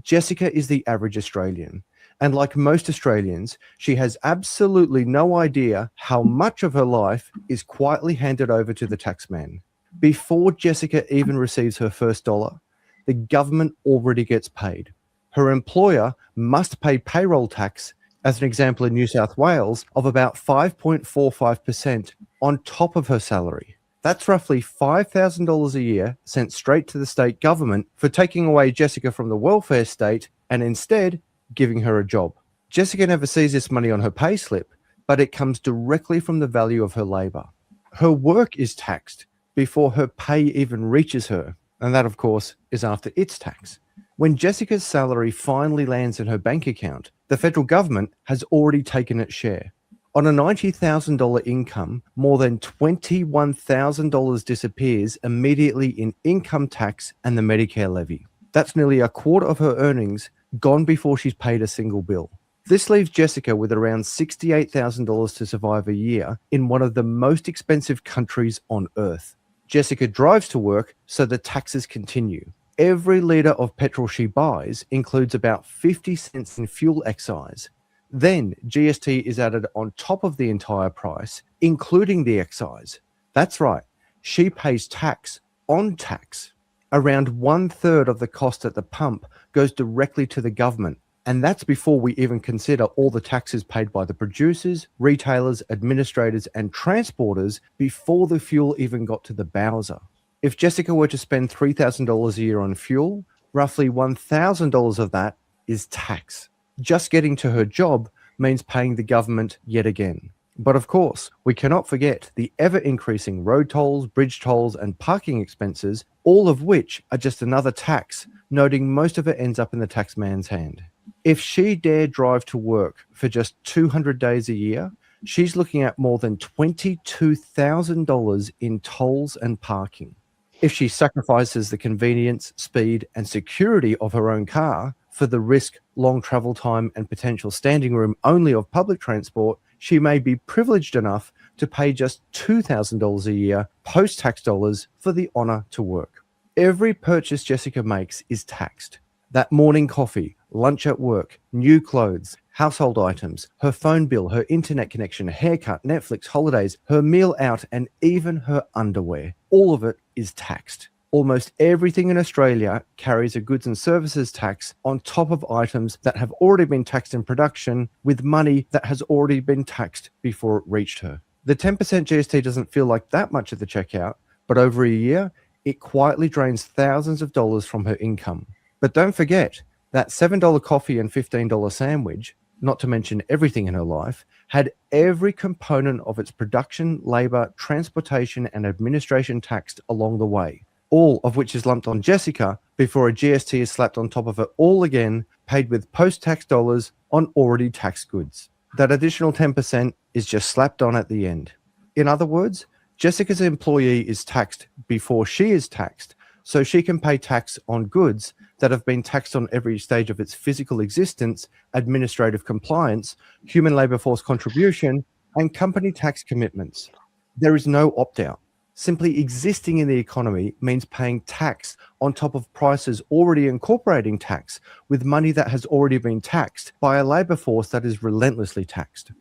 Speaker 9: Jessica is the average Australian, and like most Australians, she has absolutely no idea how much of her life is quietly handed over to the taxman. Before Jessica even receives her first dollar, the government already gets paid. Her employer must pay payroll tax, as an example in New South Wales, of about 5.45% on top of her salary. That's roughly $5,000 a year sent straight to the state government for taking away Jessica from the welfare state and instead giving her a job. Jessica never sees this money on her payslip, but it comes directly from the value of her labour. Her work is taxed before her pay even reaches her, and that, of course, is after its tax. When Jessica's salary finally lands in her bank account, the federal government has already taken its share. On a $90,000 income, more than $21,000 disappears immediately in income tax and the Medicare levy. That's nearly a quarter of her earnings gone before she's paid a single bill. This leaves Jessica with around $68,000 to survive a year in one of the most expensive countries on earth. Jessica drives to work, so the taxes continue. Every litre of petrol she buys includes about 50 cents in fuel excise. Then GST is added on top of the entire price, including the excise. That's right, she pays tax on tax. Around 1/3 of the cost at the pump goes directly to the government, and that's before we even consider all the taxes paid by the producers, retailers, administrators, and transporters before the fuel even got to the bowser. If Jessica were to spend $3,000 a year on fuel, roughly $1,000 of that is tax. Just getting to her job means paying the government yet again. But of course, we cannot forget the ever-increasing road tolls, bridge tolls, and parking expenses, all of which are just another tax, noting most of it ends up in the taxman's hand. If she dare drive to work for just 200 days a year, she's looking at more than $22,000 in tolls and parking. If she sacrifices the convenience, speed, and security of her own car for the risk, long travel time, and potential standing room only of public transport, she may be privileged enough to pay just $2,000 a year post-tax dollars for the honour to work. Every purchase Jessica makes is taxed. That morning coffee, lunch at work, new clothes, household items, her phone bill, her internet connection, haircut, Netflix, holidays, her meal out, and even her underwear. All of it is taxed. Almost everything in Australia carries a goods and services tax on top of items that have already been taxed in production with money that has already been taxed before it reached her. The 10% GST doesn't feel like that much at the checkout, but over a year, it quietly drains thousands of dollars from her income. But don't forget, that $7 coffee and $15 sandwich, not to mention everything in her life, had every component of its production, labour, transportation and administration taxed along the way, all of which is lumped on Jessica before a GST is slapped on top of it all again, paid with post-tax dollars on already taxed goods. That additional 10% is just slapped on at the end. In other words, Jessica's employee is taxed before she is taxed, so she can pay tax on goods that have been taxed on every stage of its physical existence, administrative compliance, human labour force contribution, and company tax commitments. There is no opt-out. Simply existing in the economy means paying tax on top of prices already incorporating tax with money that has already been taxed by a labour force that is relentlessly taxed.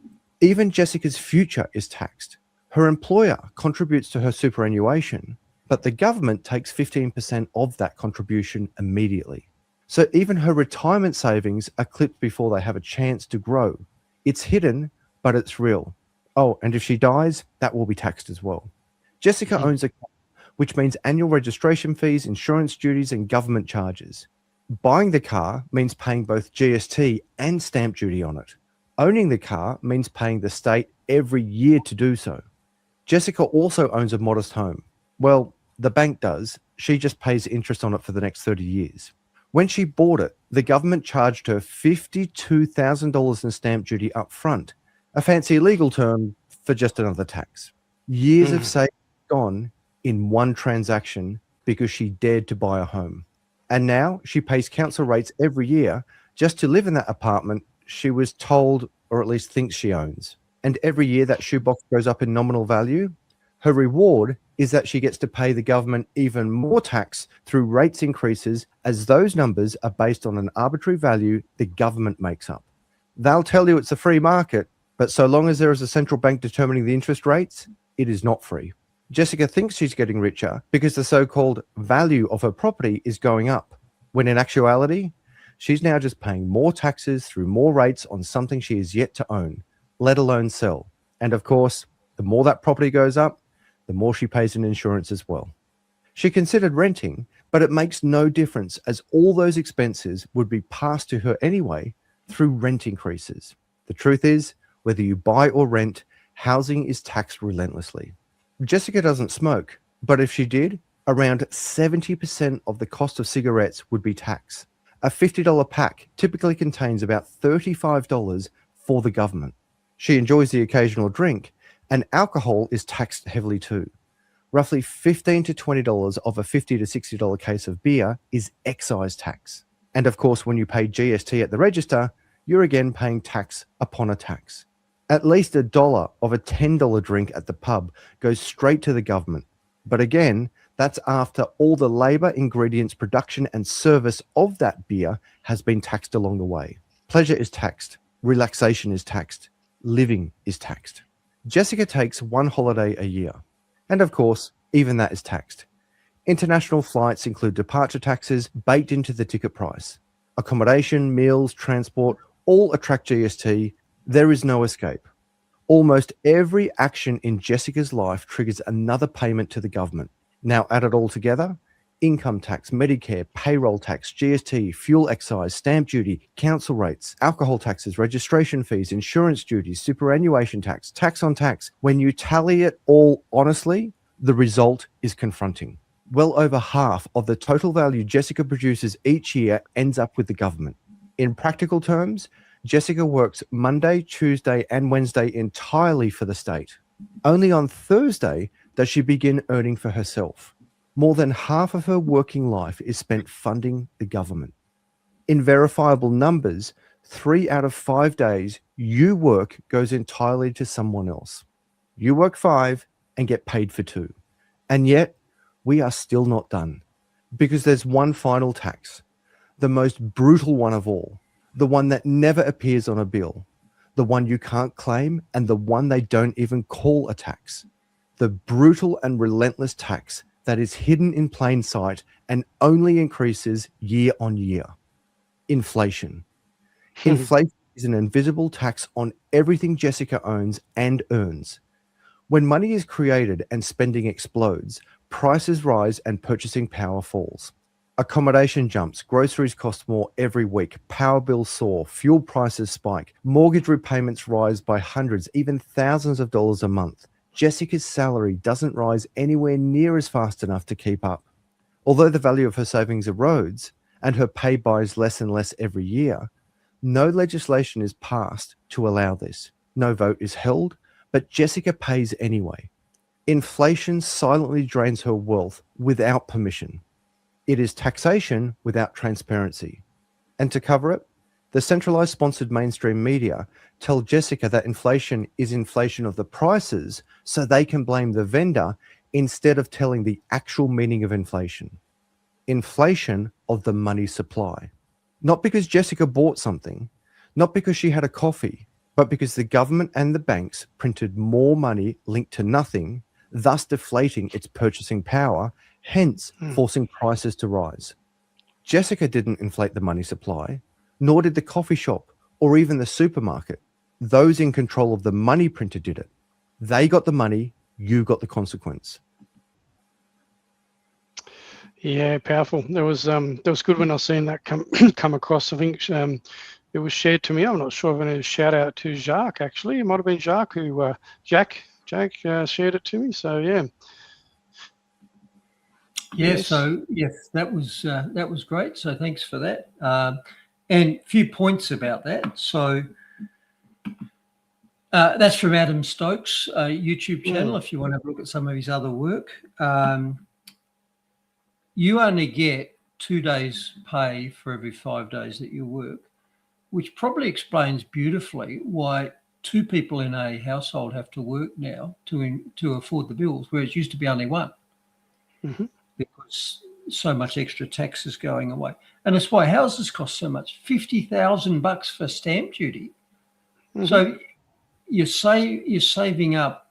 Speaker 9: Even Jessica's future is taxed. Her employer contributes to her superannuation, but the government takes 15% of that contribution immediately. So even her retirement savings are clipped before they have a chance to grow. It's hidden, but it's real. Oh, and if she dies, that will be taxed as well. Jessica owns a car, which means annual registration fees, insurance duties, and government charges. Buying the car means paying both GST and stamp duty on it. Owning the car means paying the state every year to do so. Jessica also owns a modest home. Well, the bank does. She just pays interest on it for the next 30 years. When she bought it, the government charged her $52,000 in stamp duty up front, a fancy legal term for just another tax. Years of savings gone in one transaction because she dared to buy a home. And now she pays council rates every year just to live in that apartment she was told, or at least thinks she owns. And every year that shoebox goes up in nominal value. Her reward is that she gets to pay the government even more tax through rates increases, as those numbers are based on an arbitrary value the government makes up. They'll tell you it's a free market, but so long as there is a central bank determining the interest rates, it is not free. Jessica thinks she's getting richer because the so-called value of her property is going up, when in actuality, she's now just paying more taxes through more rates on something she is yet to own, let alone sell. And of course, the more that property goes up, the more she pays in insurance as well. She considered renting, but it makes no difference as all those expenses would be passed to her anyway through rent increases. The truth is, whether you buy or rent, housing is taxed relentlessly. Jessica doesn't smoke, but if she did, around 70% of the cost of cigarettes would be tax. A $50 pack typically contains about $35 for the government. She enjoys the occasional drink, and alcohol is taxed heavily too. Roughly $15 to $20 of a $50 to $60 case of beer is excise tax. And of course, when you pay GST at the register, you're again paying tax upon a tax. At least $1 of a $10 drink at the pub goes straight to the government. But again, that's after all the labour, ingredients, production and service of that beer has been taxed along the way. Pleasure is taxed. Relaxation is taxed. Living is taxed. Jessica takes one holiday a year. And of course, even that is taxed. International flights include departure taxes baked into the ticket price. Accommodation, meals, transport, all attract GST. There is no escape. Almost every action in Jessica's life triggers another payment to the government. Now add it all together, income tax, Medicare, payroll tax, GST, fuel excise, stamp duty, council rates, alcohol taxes, registration fees, insurance duties, superannuation tax, tax on tax. When you tally it all honestly, the result is confronting. Well over half of the total value Jessica produces each year ends up with the government. In practical terms, Jessica works Monday, Tuesday, and Wednesday entirely for the state. Only on Thursday does she begin earning for herself. More than half of her working life is spent funding the government. In verifiable numbers, 3 out of 5 days you work goes entirely to someone else. You work 5 and get paid for 2. And yet, we are still not done. Because there's one final tax, the most brutal one of all. The one that never appears on a bill, the one you can't claim, and the one they don't even call a tax. The brutal and relentless tax that is hidden in plain sight and only increases year on year. Inflation. Inflation is an invisible tax on everything Jessica owns and earns. When money is created and spending explodes, prices rise and purchasing power falls. Accommodation jumps, groceries cost more every week, power bills soar, fuel prices spike, mortgage repayments rise by hundreds, even thousands of dollars a month. Jessica's salary doesn't rise anywhere near as fast enough to keep up. Although the value of her savings erodes and her pay buys less and less every year, no legislation is passed to allow this. No vote is held, but Jessica pays anyway. Inflation silently drains her wealth without permission. It is taxation without transparency. And to cover it, the centralized sponsored mainstream media tell Jessica that inflation is inflation of the prices so they can blame the vendor instead of telling the actual meaning of inflation. Inflation of the money supply. Not because Jessica bought something, not because she had a coffee, but because the government and the banks printed more money linked to nothing, thus deflating its purchasing power, hence forcing prices to rise. Jessica didn't inflate the money supply, nor did the coffee shop or even the supermarket. Those in control of the money printer did it. They got the money, you got the consequence.
Speaker 2: Yeah, powerful. That was good when I seen that come across. I think it was shared to me. I'm not sure if I need to shout out to Jacques. Actually, it might have been Jacques who Jack shared it to me. So yeah.
Speaker 3: Yeah.
Speaker 2: Yes.
Speaker 3: So yes, that was great. So thanks for that. And a few points about that. So that's from Adam Stokes' YouTube channel. If you want to have a look at some of his other work. You only get 2 days pay for every 5 days that you work, which probably explains beautifully why 2 people in a household have to work now to afford the bills, whereas it used to be only 1, because so much extra tax is going away. And that's why houses cost so much, $50,000 for stamp duty. So you're saving up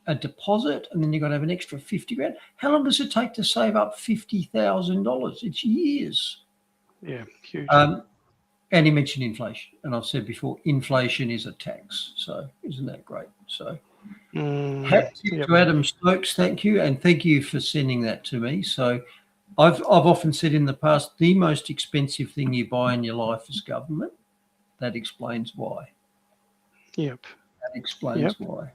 Speaker 3: a deposit, and then you've got to have an extra 50 grand. How long does it take to save up $50,000? It's years.
Speaker 2: Yeah, huge.
Speaker 3: And he mentioned inflation, and I've said before, inflation is a tax. So isn't that great? So hats to Adam Stokes, thank you, and thank you for sending that to me. So I've often said in the past, the most expensive thing you buy in your life is government. That explains why.
Speaker 2: Yep.
Speaker 3: That explains why.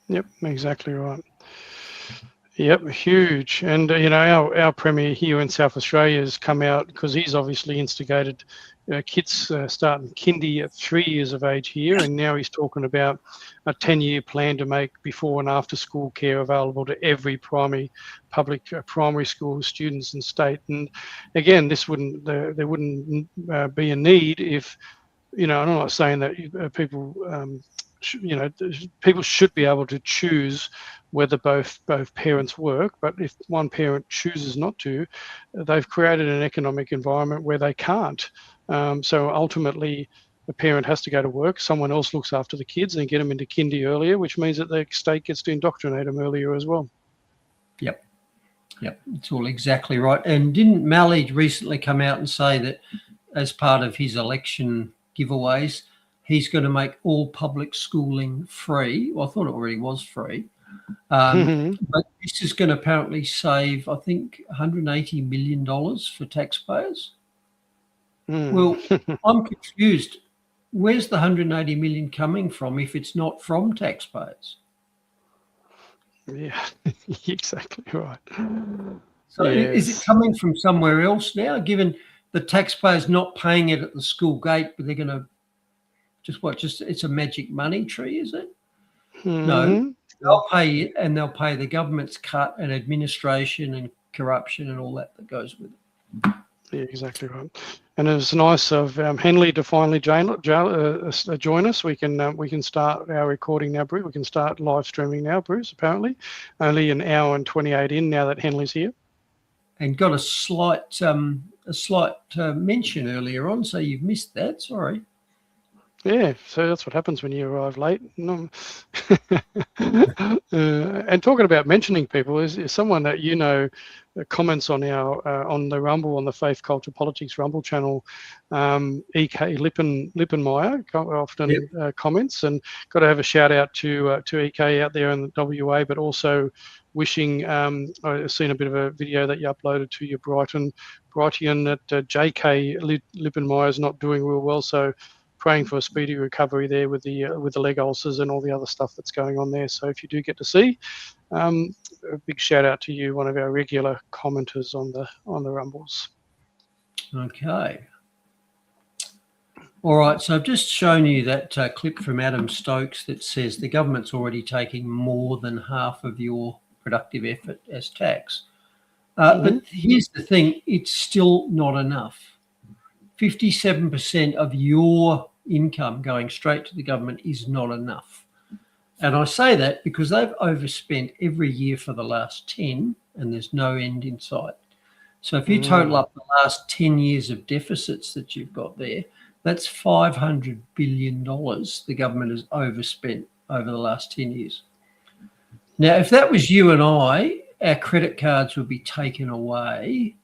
Speaker 2: Yep, exactly right. Yep, huge. And our Premier here in South Australia has come out because he's obviously instigated kids starting kindy at 3 years of age here, and now he's talking about a 10-year plan to make before and after school care available to every public primary school students in state. And again, there wouldn't be a need if, I'm not saying that people. People should be able to choose whether both parents work, but if one parent chooses not to, they've created an economic environment where they can't. So ultimately, the parent has to go to work. Someone else looks after the kids and get them into kindy earlier, which means that the state gets to indoctrinate them earlier as well. Yep,
Speaker 3: it's all exactly right. And didn't Malley recently come out and say that as part of his election giveaways, he's going to make all public schooling free? Well, I thought it already was free. But this is going to apparently save, I think, $180 million for taxpayers. Well, I'm confused. Where's the $180 million coming from if it's not from taxpayers?
Speaker 2: Yeah, exactly right.
Speaker 3: So is it coming from somewhere else now, given the taxpayers not paying it at the school gate, but they're going to just it's a magic money tree, is it? No, they'll pay it, and they'll pay the government's cut and administration and corruption and all that goes with it.
Speaker 2: Yeah, exactly right. And it was nice of Henley to finally join us. We can start our recording now, Bruce. We can start live streaming now, Bruce. Apparently, only an hour and 28 in now that Henley's here.
Speaker 3: And got a slight mention earlier on, so you've missed that. Sorry.
Speaker 2: Yeah, so that's what happens when you arrive late. And talking about mentioning people, is someone that comments on our on the Rumble, on the Faith Culture Politics Rumble channel, E.K. Lippenmeyer often comments, and got to have a shout out to E.K. out there in the WA, but also wishing. I've seen a bit of a video that you uploaded to your Brighton that J.K. Lippenmeyer is not doing real well, so praying for a speedy recovery there with the leg ulcers and all the other stuff that's going on there. So if you do get to see, a big shout out to you, one of our regular commenters on the Rumbles.
Speaker 3: Okay. All right. So I've just shown you that clip from Adam Stokes that says the government's already taking more than half of your productive effort as tax. But here's the thing: it's still not enough. 57% of your income going straight to the government is not enough. And I say that because they've overspent every year for the last 10 and there's no end in sight. So if you total up the last 10 years of deficits that you've got there, that's $500 billion the government has overspent over the last 10 years. Now, if that was you and I, our credit cards would be taken away.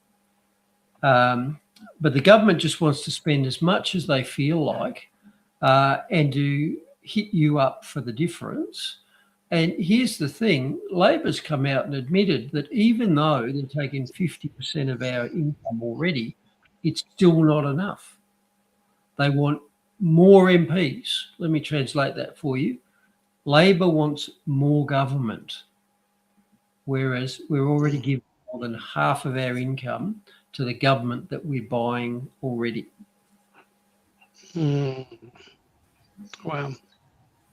Speaker 3: But the government just wants to spend as much as they feel like and to hit you up for the difference. And here's the thing, Labor's come out and admitted that even though they're taking 50% of our income already, it's still not enough. They want more MPs. Let me translate that for you. Labor wants more government, whereas we're already giving more than half of our income to the government that we're buying already.
Speaker 2: Wow.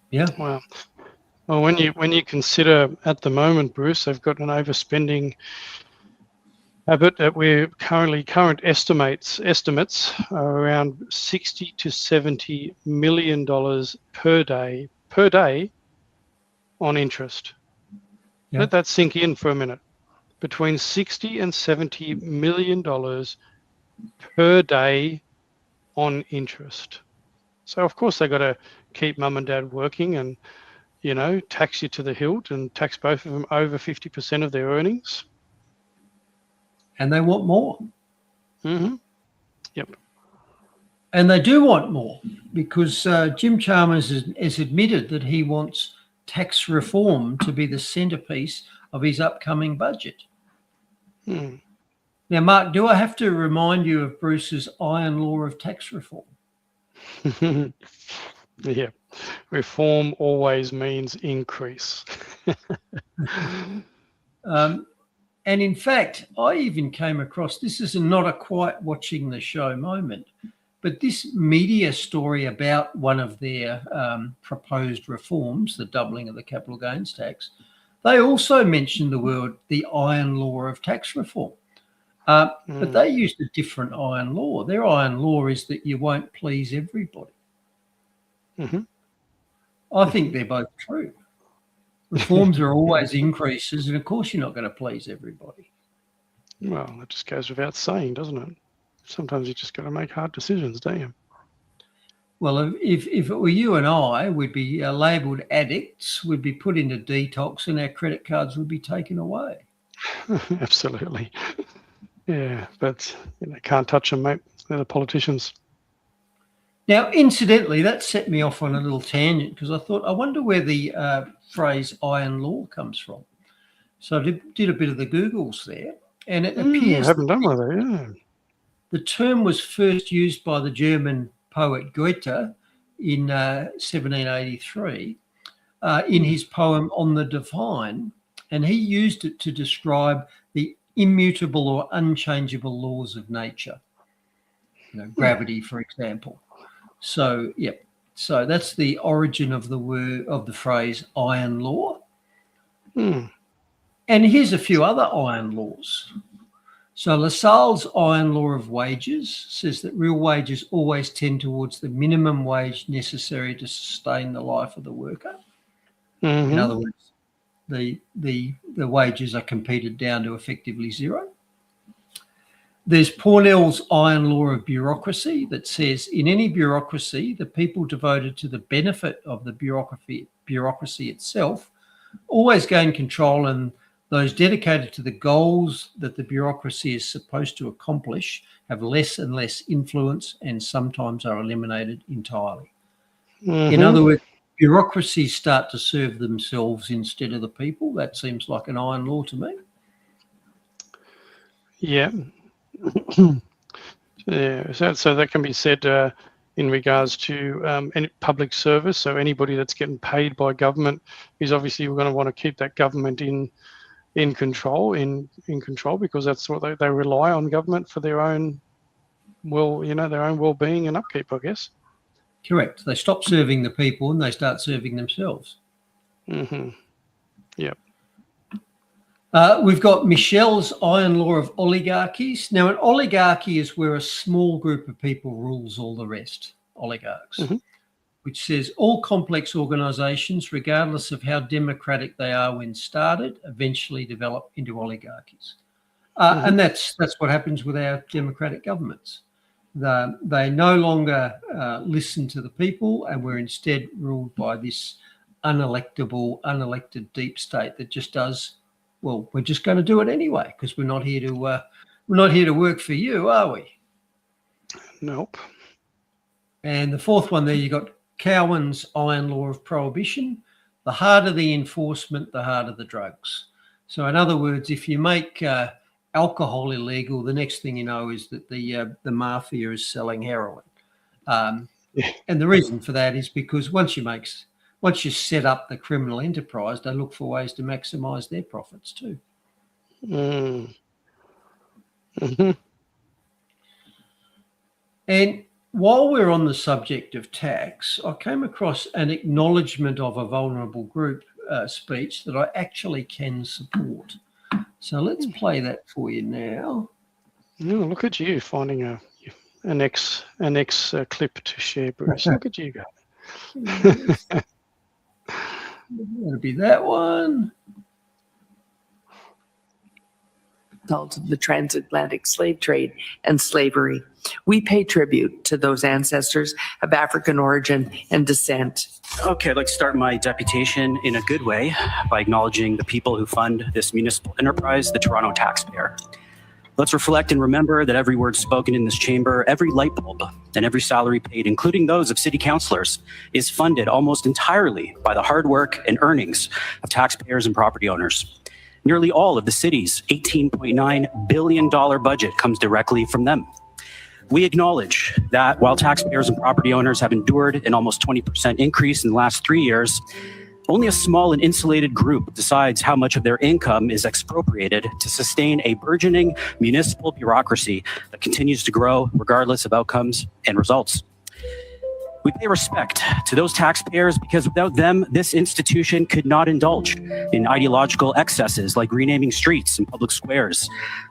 Speaker 3: Yeah.
Speaker 2: Wow. Well, when you consider at the moment, Bruce, they've got an overspending habit that current estimates are around $60 to $70 million per day on interest.
Speaker 3: Yeah.
Speaker 2: Let that sink in for a minute. Between $60 and $70 million per day on interest. So of course they've got to keep mum and dad working and, you know, tax you to the hilt and tax both of them over 50% of their earnings.
Speaker 3: And they want more.
Speaker 2: Mm-hmm. Yep.
Speaker 3: And they do want more because Jim Chalmers has admitted that he wants tax reform to be the centrepiece of his upcoming budget. Now, Mark, do I have to remind you of Bruce's iron law of tax reform?
Speaker 2: Yeah. Reform always means increase.
Speaker 3: And in fact, I even came across, this is not a quite watching the show moment, but this media story about one of their proposed reforms, the doubling of the capital gains tax, they also mentioned the iron law of tax reform. But they used a different iron law. Their iron law is that you won't please everybody. I think they're both true. Reforms are always increases, and of course you're not going to please everybody.
Speaker 2: Well, that just goes without saying, doesn't it? Sometimes you just got to make hard decisions, don't you?
Speaker 3: Well, if it were you and I, we'd be labelled addicts, we'd be put into detox, and our credit cards would be taken away.
Speaker 2: Absolutely. Yeah, but can't touch them, mate. They're the politicians.
Speaker 3: Now, incidentally, that set me off on a little tangent because I thought, I wonder where the phrase iron law comes from. So I did a bit of the Googles there, and it appears
Speaker 2: I haven't done one of that, yeah.
Speaker 3: The term was first used by the German poet Goethe in 1783 in his poem On the Divine, and he used it to describe the immutable or unchangeable laws of nature, gravity, for example. So, yep. So that's the origin of the phrase iron law. And here's a few other iron laws. So Lassalle's iron law of wages says that real wages always tend towards the minimum wage necessary to sustain the life of the worker. In other words, the wages are competed down to effectively zero. There's Parnell's iron law of bureaucracy that says in any bureaucracy, the people devoted to the benefit of the bureaucracy itself always gain control, and those dedicated to the goals that the bureaucracy is supposed to accomplish have less and less influence and sometimes are eliminated entirely. In other words, bureaucracies start to serve themselves instead of the people. That seems like an iron law to me.
Speaker 2: Yeah. Yeah, so that can be said in regards to any public service. So anybody that's getting paid by government is obviously going to want to keep that government in control, because that's what they rely on government for their own their own well-being and upkeep, I guess.
Speaker 3: Correct. They stop serving the people and they start serving themselves.
Speaker 2: Yep.
Speaker 3: We've got Michel's iron law of oligarchies. Now, an oligarchy is where a small group of people rules all the rest, oligarchs. which says all complex organisations, regardless of how democratic they are when started, eventually develop into oligarchies. And that's what happens with our democratic governments. They no longer listen to the people, and we're instead ruled by this unelected deep state that just does, well, we're just going to do it anyway because we're not here to work for you, are we?
Speaker 2: Nope.
Speaker 3: And the fourth one there, you got Cowan's iron law of prohibition. The harder the enforcement, the harder the drugs. So in other words, if you make alcohol illegal, the next thing you know is that the mafia is selling heroin. And the reason for that is because once you set up the criminal enterprise, they look for ways to maximise their profits too. And while we're on the subject of tax, I came across an acknowledgement of a vulnerable group speech that I actually can support. So let's play that for you now.
Speaker 2: Oh, look at you finding an ex clip to share, Bruce. Look at you go.
Speaker 3: It'll be that one.
Speaker 10: Of the transatlantic slave trade and slavery. We pay tribute to those ancestors of African origin and descent.
Speaker 11: Okay, I'd like to start my deputation in a good way by acknowledging the people who fund this municipal enterprise, the Toronto taxpayer. Let's reflect and remember that every word spoken in this chamber, every light bulb, and every salary paid, including those of city councillors, is funded almost entirely by the hard work and earnings of taxpayers and property owners. Nearly all of the city's $18.9 billion budget comes directly from them. We acknowledge that while taxpayers and property owners have endured an almost 20% increase in the last 3 years, only a small and insulated group decides how much of their income is expropriated to sustain a burgeoning municipal bureaucracy that continues to grow regardless of outcomes and results. We pay respect to those taxpayers because without them, this institution could not indulge in ideological excesses like renaming streets and public squares,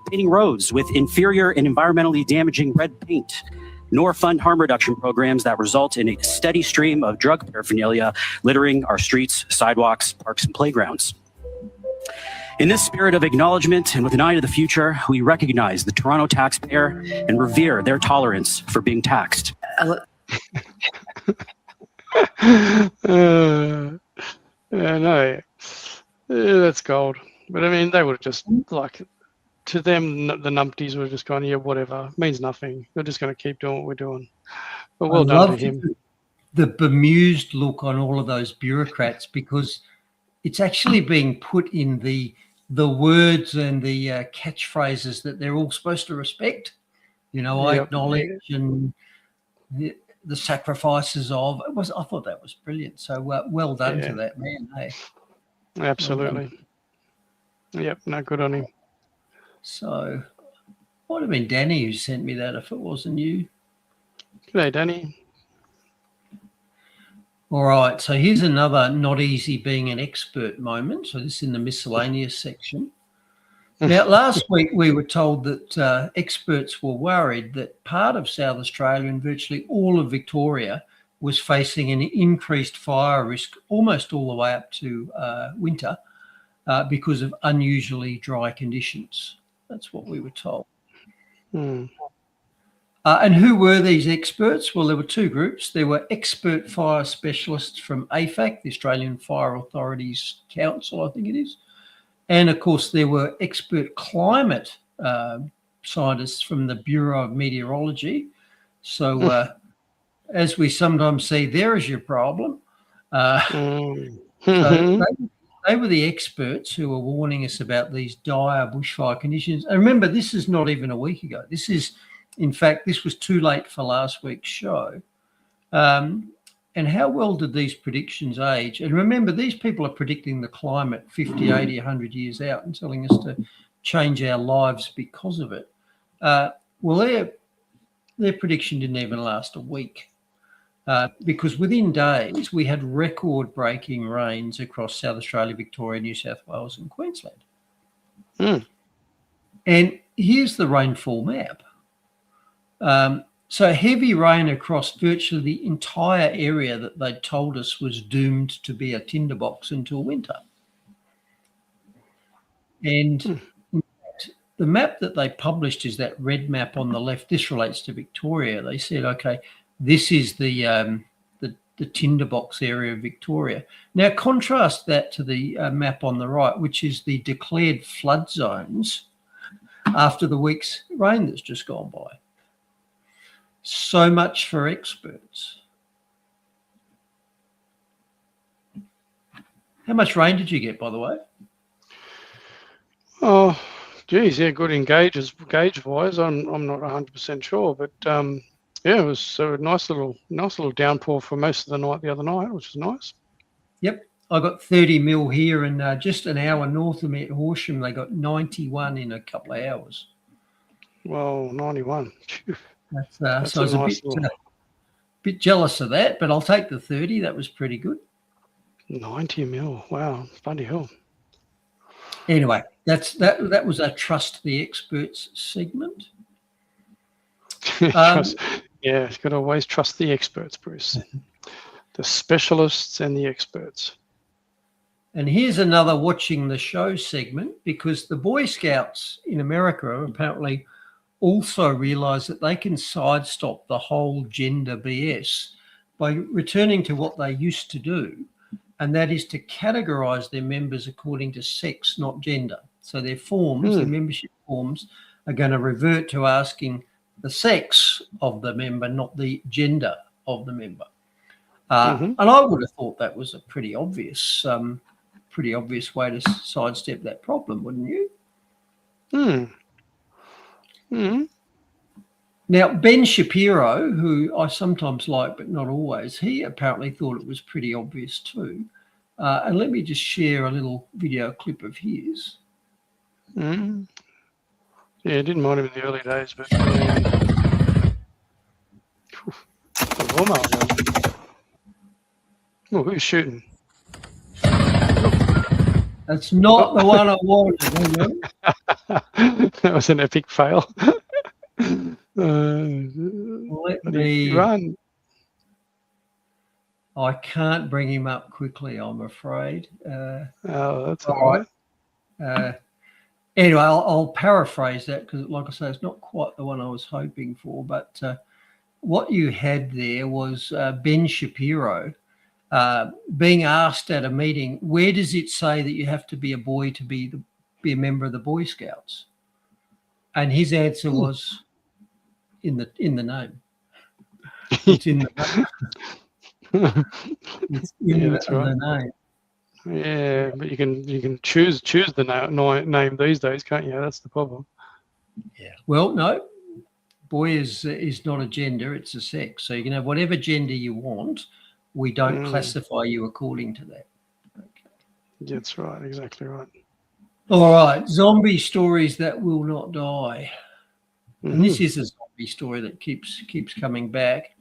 Speaker 11: painting roads with inferior and environmentally damaging red paint, nor fund harm reduction programs that result in a steady stream of drug paraphernalia littering our streets, sidewalks, parks, and playgrounds. In this spirit of acknowledgement and with an eye to the future, we recognize the Toronto taxpayer and revere their tolerance for being taxed.
Speaker 2: No, that's gold. But I mean, they would have just, like, to them, the numpties would have just gone, yeah, whatever, means nothing. We're just going to keep doing what we're doing. But well done to him.
Speaker 3: The bemused look on all of those bureaucrats, because it's actually being put in the words and the catchphrases that they're all supposed to respect. You know, I acknowledge and the sacrifices of it was. I thought that was brilliant. So well done to that man. Hey,
Speaker 2: absolutely. Well, yep, no, good on him.
Speaker 3: So, might have been Danny who sent me that if it wasn't you.
Speaker 2: G'day, Danny.
Speaker 3: All right, so here's another not easy being an expert moment. So this is in the miscellaneous section. Now, last week we were told that experts were worried that part of South Australia and virtually all of Victoria was facing an increased fire risk almost all the way up to winter because of unusually dry conditions. That's what we were told. And who were these experts? Well, there were two groups. There were expert fire specialists from AFAC, the Australian Fire Authorities Council, I think it is. And, of course, there were expert climate scientists from the Bureau of Meteorology. So, as we sometimes say, there is your problem. So they were the experts who were warning us about these dire bushfire conditions. And remember, this is not even a week ago. This is, in fact, this was too late for last week's show. And how well did these predictions age? And remember, these people are predicting the climate 50, 80, 100 years out and telling us to change our lives because of it. Well, their prediction didn't even last a week because within days we had record-breaking rains across South Australia, Victoria, New South Wales and Queensland. And here's the rainfall map. So heavy rain across virtually the entire area that they told us was doomed to be a tinderbox until winter. And in fact, the map that they published is that red map on the left. This relates to Victoria. They said, okay, this is the tinderbox area of Victoria. Now contrast that to the map on the right, which is the declared flood zones after the week's rain that's just gone by. So much for experts. How much rain did you get, by the way?
Speaker 2: Oh, geez, yeah, good gauge-wise. I'm not 100% sure, but yeah, it was a nice little downpour for most of the night the other night, which was nice.
Speaker 3: Yep, I got 30 mil here, and just an hour north of me at Horsham, they got 91 in a couple of hours.
Speaker 2: Well, 91.
Speaker 3: That's so I was a bit jealous of that, but I'll take the 30. That was pretty good.
Speaker 2: 90 mil. Wow, bloody hell.
Speaker 3: Anyway, that was a Trust the Experts segment.
Speaker 2: Yeah, you've got to always trust the experts, Bruce. The specialists and the experts.
Speaker 3: And here's another watching the show segment, because the Boy Scouts in America apparently also realised that they can sidestop the whole gender BS by returning to what they used to do, and that is to categorise their members according to sex, not gender. So their forms, their membership forms, are going to revert to asking the sex of the member, not the gender of the member. And I would have thought that was a pretty obvious way to sidestep that problem, wouldn't you? Now, Ben Shapiro, who I sometimes like but not always, he apparently thought it was pretty obvious too. And let me just share a little video clip of his.
Speaker 2: Yeah, I didn't mind him in the early days, but oh, who's shooting?
Speaker 3: That's not the one I wanted.
Speaker 2: That was an epic fail.
Speaker 3: Let me
Speaker 2: run.
Speaker 3: I can't bring him up quickly, I'm afraid.
Speaker 2: Oh, that's all right.
Speaker 3: Anyway, I'll paraphrase that, because, like I say, it's not quite the one I was hoping for. But what you had there was Ben Shapiro being asked at a meeting, where does it say that you have to be a boy to be a member of the Boy Scouts? And his answer was in the name. It's in the name. It's in the name.
Speaker 2: Yeah, but you can choose the name these days, can't you? That's the problem.
Speaker 3: Yeah. Well, no, boy is not a gender; it's a sex. So you can have whatever gender you want. We don't classify you according to that. Okay.
Speaker 2: That's right. Exactly right.
Speaker 3: All right. Zombie stories that will not die, and this is a zombie story that keeps coming back.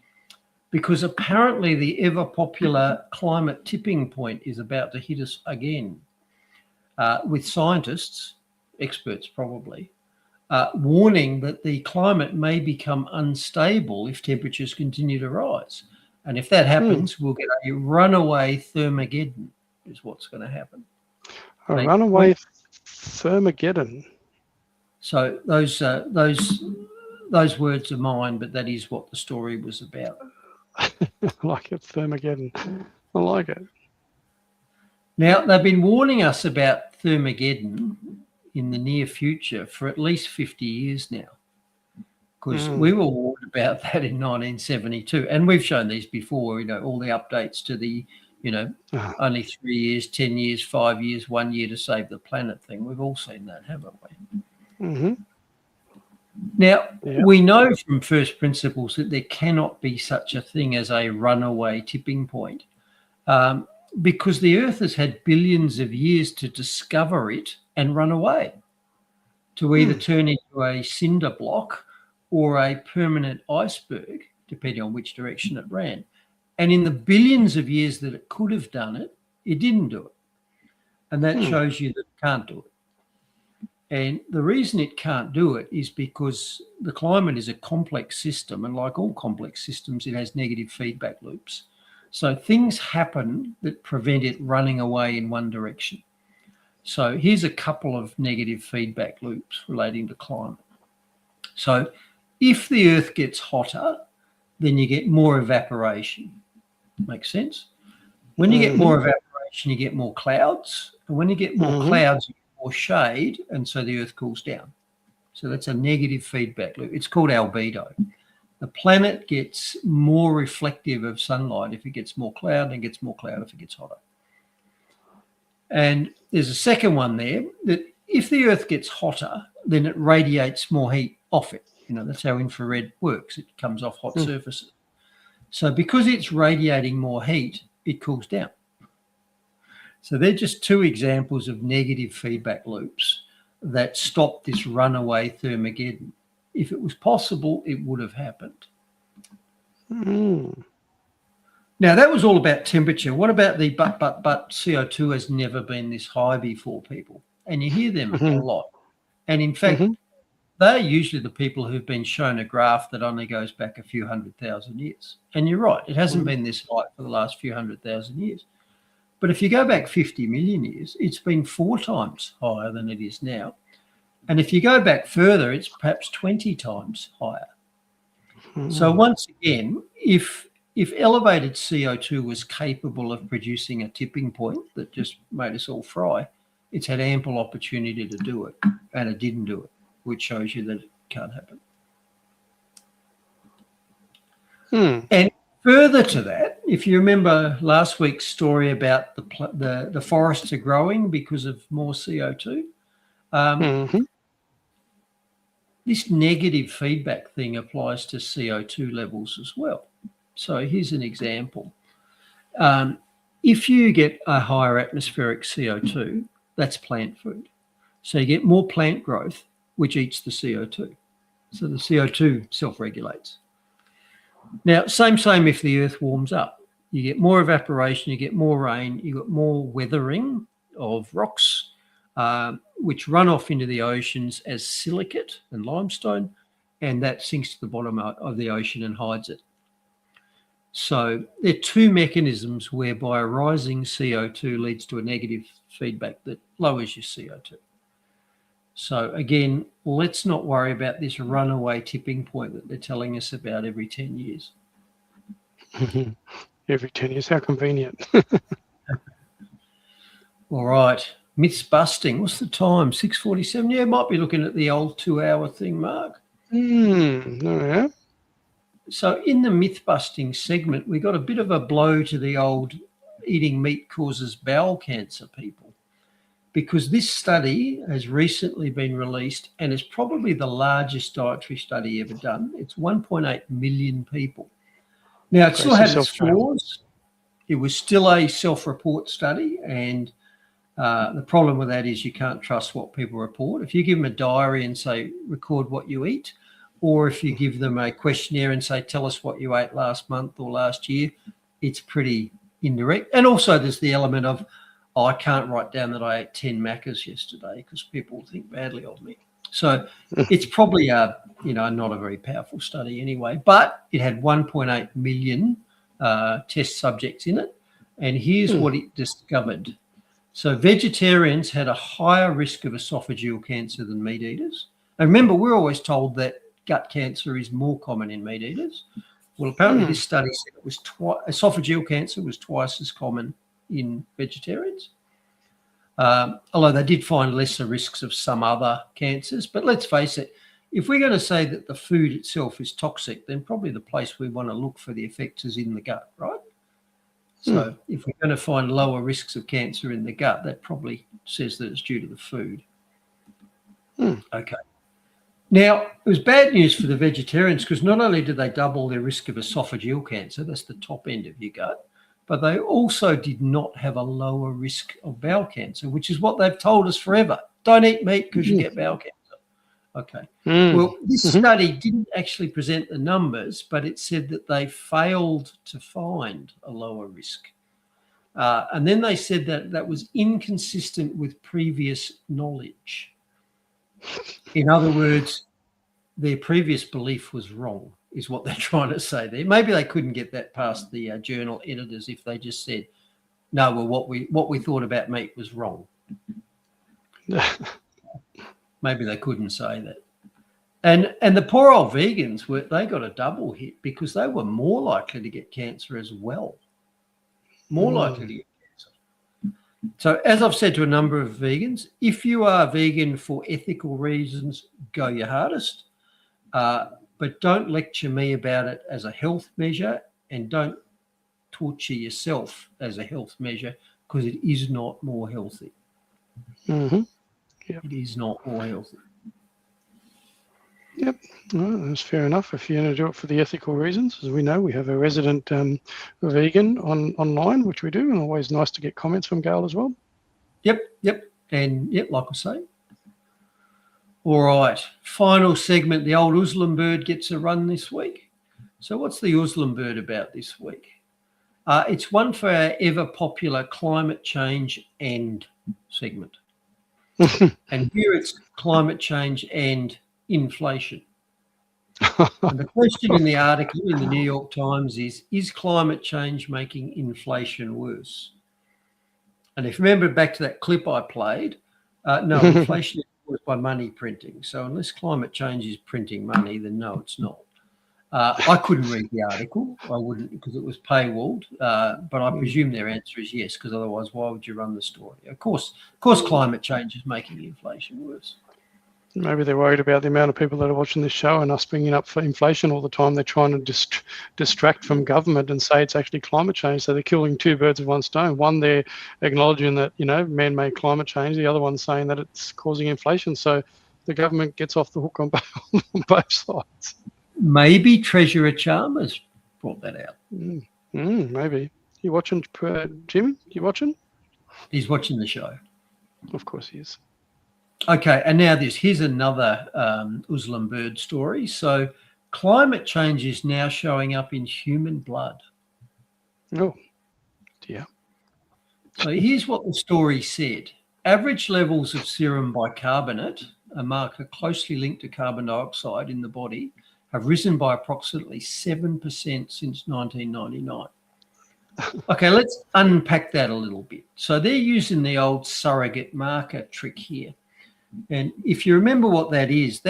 Speaker 3: Because apparently the ever-popular climate tipping point is about to hit us again, with scientists, experts probably, warning that the climate may become unstable if temperatures continue to rise. And if that happens, we'll get a runaway Thermageddon is what's going to happen.
Speaker 2: A runaway Thermageddon.
Speaker 3: So those words are mine, but that is what the story was about.
Speaker 2: I like it, Thermageddon. I like it.
Speaker 3: Now, they've been warning us about Thermageddon in the near future for at least 50 years now, because we were warned about that in 1972. And we've shown these before, all the updates to the, only 3 years, 10 years, 5 years, 1 year to save the planet thing. We've all seen that, haven't we? Now, we know from first principles that there cannot be such a thing as a runaway tipping point, because the Earth has had billions of years to discover it and run away, to either turn into a cinder block or a permanent iceberg, depending on which direction it ran. And in the billions of years that it could have done it, it didn't do it. And that shows you that it can't do it. And the reason it can't do it is because the climate is a complex system, and like all complex systems, it has negative feedback loops. So things happen that prevent it running away in one direction. So here's a couple of negative feedback loops relating to climate. So if the Earth gets hotter, then you get more evaporation. Makes sense? When you get more evaporation, you get more clouds. And when you get more clouds, you get more shade, and so the Earth cools down. So that's a negative feedback loop. It's called albedo. The planet gets more reflective of sunlight if it gets more cloud, and it gets more cloud if it gets hotter. And there's a second one there, that if the Earth gets hotter, then it radiates more heat off it. You know, that's how infrared works. It comes off hot surfaces. So because it's radiating more heat, it cools down. So they're just two examples of negative feedback loops that stop this runaway Thermageddon. If it was possible, it would have happened. Now, that was all about temperature. What about the but CO2 has never been this high before, people? And you hear them a lot. And in fact, they're usually the people who've been shown a graph that only goes back a few 100,000 years. And you're right, it hasn't been this high for the last few 100,000 years. But if you go back 50 million years, it's been 4 times higher than it is now. And if you go back further, it's perhaps 20 times higher. So once again, if elevated CO2 was capable of producing a tipping point that just made us all fry, it's had ample opportunity to do it, and it didn't do it, which shows you that it can't happen. And further to that, if you remember last week's story about the forests are growing because of more CO2, this negative feedback thing applies to CO2 levels as well. So here's an example. If you get a higher atmospheric CO2, that's plant food. So you get more plant growth, which eats the CO2. So the CO2 self-regulates. Now, same if the Earth warms up. You get more evaporation, you get more rain, you got more weathering of rocks, which run off into the oceans as silicate and limestone, and that sinks to the bottom of the ocean and hides it. So there are two mechanisms whereby a rising CO2 leads to a negative feedback that lowers your CO2. So again, let's not worry about this runaway tipping point that they're telling us about every 10 years.
Speaker 2: Every 10 years, how convenient.
Speaker 3: All right, myths busting. What's the time? 6:47. Yeah, might be looking at the old 2-hour thing, Mark.
Speaker 2: Yeah.
Speaker 3: So in the myth busting segment, we got a bit of a blow to the old eating meat causes bowel cancer people, because this study has recently been released and is probably the largest dietary study ever done. It's 1.8 million people. Now, it still had its flaws. It was still a self-report study, and the problem with that is you can't trust what people report. If you give them a diary and say, record what you eat, or if you give them a questionnaire and say, tell us what you ate last month or last year, it's pretty indirect. And also there's the element of, oh, I can't write down that I ate 10 Maccas yesterday because people think badly of me. So it's probably not a very powerful study anyway, but it had 1.8 million test subjects in it. And here's what it discovered. So vegetarians had a higher risk of esophageal cancer than meat eaters. And remember, we're always told that gut cancer is more common in meat eaters. Well, apparently this study said it was esophageal cancer was twice as common in vegetarians, although they did find lesser risks of some other cancers. But let's face it, if we're going to say that the food itself is toxic, then probably the place we want to look for the effects is in the gut, right? So if we're going to find lower risks of cancer in the gut, that probably says that it's due to the food. Okay. Now, it was bad news for the vegetarians because not only did they double their risk of esophageal cancer, that's the top end of your gut, but they also did not have a lower risk of bowel cancer, which is what they've told us forever. Don't eat meat because you get bowel cancer. Okay. Well, this study didn't actually present the numbers, but it said that they failed to find a lower risk. And then they said that that was inconsistent with previous knowledge. In other words, their previous belief was wrong, is what they're trying to say there. Maybe they couldn't get that past the journal editors if they just said, no, well, what we thought about meat was wrong. Maybe they couldn't say that. And the poor old vegans, they got a double hit because they were more likely to get cancer as well. More likely to get cancer. So as I've said to a number of vegans, if you are vegan for ethical reasons, go your hardest. But don't lecture me about it as a health measure, and don't torture yourself as a health measure, because it is not more healthy.
Speaker 2: Mm-hmm. Yep.
Speaker 3: It is not more healthy.
Speaker 2: Yep, well, that's fair enough. If you're going to do it for the ethical reasons, as we know, we have a resident vegan online, which we do, and always nice to get comments from Gail as well.
Speaker 3: Yep. And like I say. All right, final segment. The old Uslan bird gets a run this week. So what's the Uslan bird about this week? It's one for our ever popular climate change and segment. And here it's climate change and inflation. And the question in the article in the New York Times is climate change making inflation worse? And if you remember back to that clip I played, no, inflation is caused by money printing. So unless climate change is printing money, then no, it's not. I couldn't read the article. I wouldn't, because it was paywalled. But I presume their answer is yes, because otherwise, why would you run the story? Of course, climate change is making inflation worse.
Speaker 2: Maybe they're worried about the amount of people that are watching this show and us bringing up for inflation all the time. They're trying to distract from government and say it's actually climate change. So they're killing two birds with one stone. One, they're acknowledging that, man-made climate change. The other one's saying that it's causing inflation. So the government gets off the hook on both sides.
Speaker 3: Maybe Treasurer Chalmers brought that out.
Speaker 2: Maybe. You watching, Jimmy? You watching?
Speaker 3: He's watching the show.
Speaker 2: Of course he is.
Speaker 3: Okay, and now here's another Uslan bird story. So climate change is now showing up in human blood.
Speaker 2: Oh, dear.
Speaker 3: So here's what the story said. Average levels of serum bicarbonate, a marker closely linked to carbon dioxide in the body, have risen by approximately 7% since 1999. Okay, let's unpack that a little bit. So they're using the old surrogate marker trick here. And if you remember what that is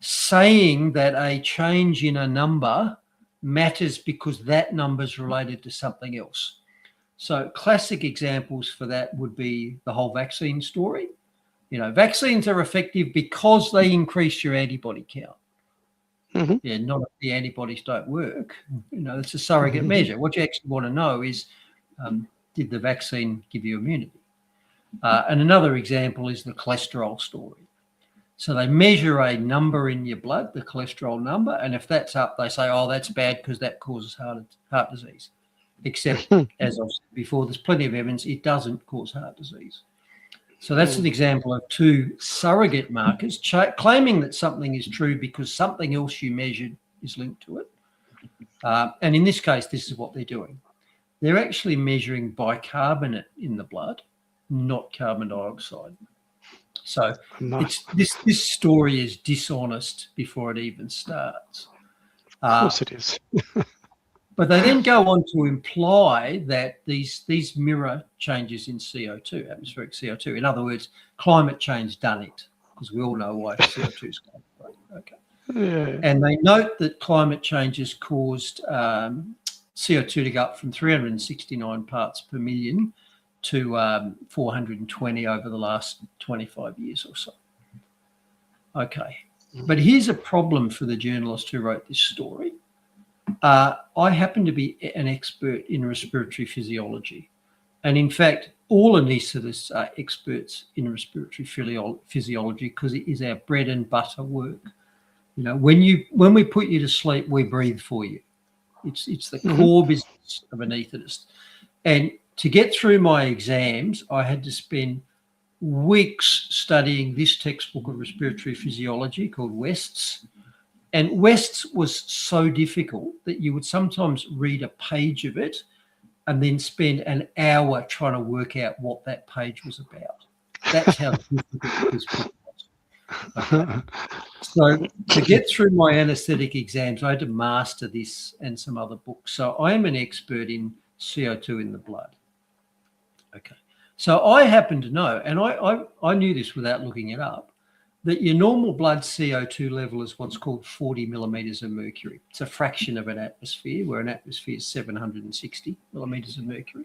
Speaker 3: saying that a change in a number matters because that number is related to something else. So classic examples for that would be the whole vaccine story. Vaccines are effective because they increase your antibody count. Mm-hmm. Yeah, not if the antibodies don't work. It's a surrogate measure. What you actually want to know is, did the vaccine give you immunity? And another example is the cholesterol story. So they measure a number in your blood, the cholesterol number, and if that's up, they say, oh, that's bad because that causes heart disease. Except, as I've said before, there's plenty of evidence it doesn't cause heart disease. So that's an example of two surrogate markers claiming that something is true because something else you measured is linked to it. And in this case, this is what they're doing. They're actually measuring bicarbonate in the blood, not carbon dioxide. So this story is dishonest before it even starts.
Speaker 2: Of course it is.
Speaker 3: But they then go on to imply that these mirror changes in CO2, atmospheric CO2. In other words, climate change done it, because we all know why CO2 is going to okay. Yeah. And they note that climate change has caused CO2 to go up from 369 parts per million to 420 over the last 25 years or so. Okay. But here's a problem for the journalist who wrote this story. I happen to be an expert in respiratory physiology. And in fact, all anaesthetists are experts in respiratory physiology because it is our bread and butter work. When we put you to sleep, we breathe for you. It's the core business of an anaesthetist. And to get through my exams, I had to spend weeks studying this textbook of respiratory physiology called West's. And West's was so difficult that you would sometimes read a page of it and then spend an hour trying to work out what that page was about. That's how difficult this book Okay. So to get through my anaesthetic exams, I had to master this and some other books. So I am an expert in CO2 in the blood. Okay. So I happen to know, and I knew this without looking it up, that your normal blood CO2 level is what's called 40 millimeters of mercury. It's a fraction of an atmosphere, where an atmosphere is 760 millimeters of mercury.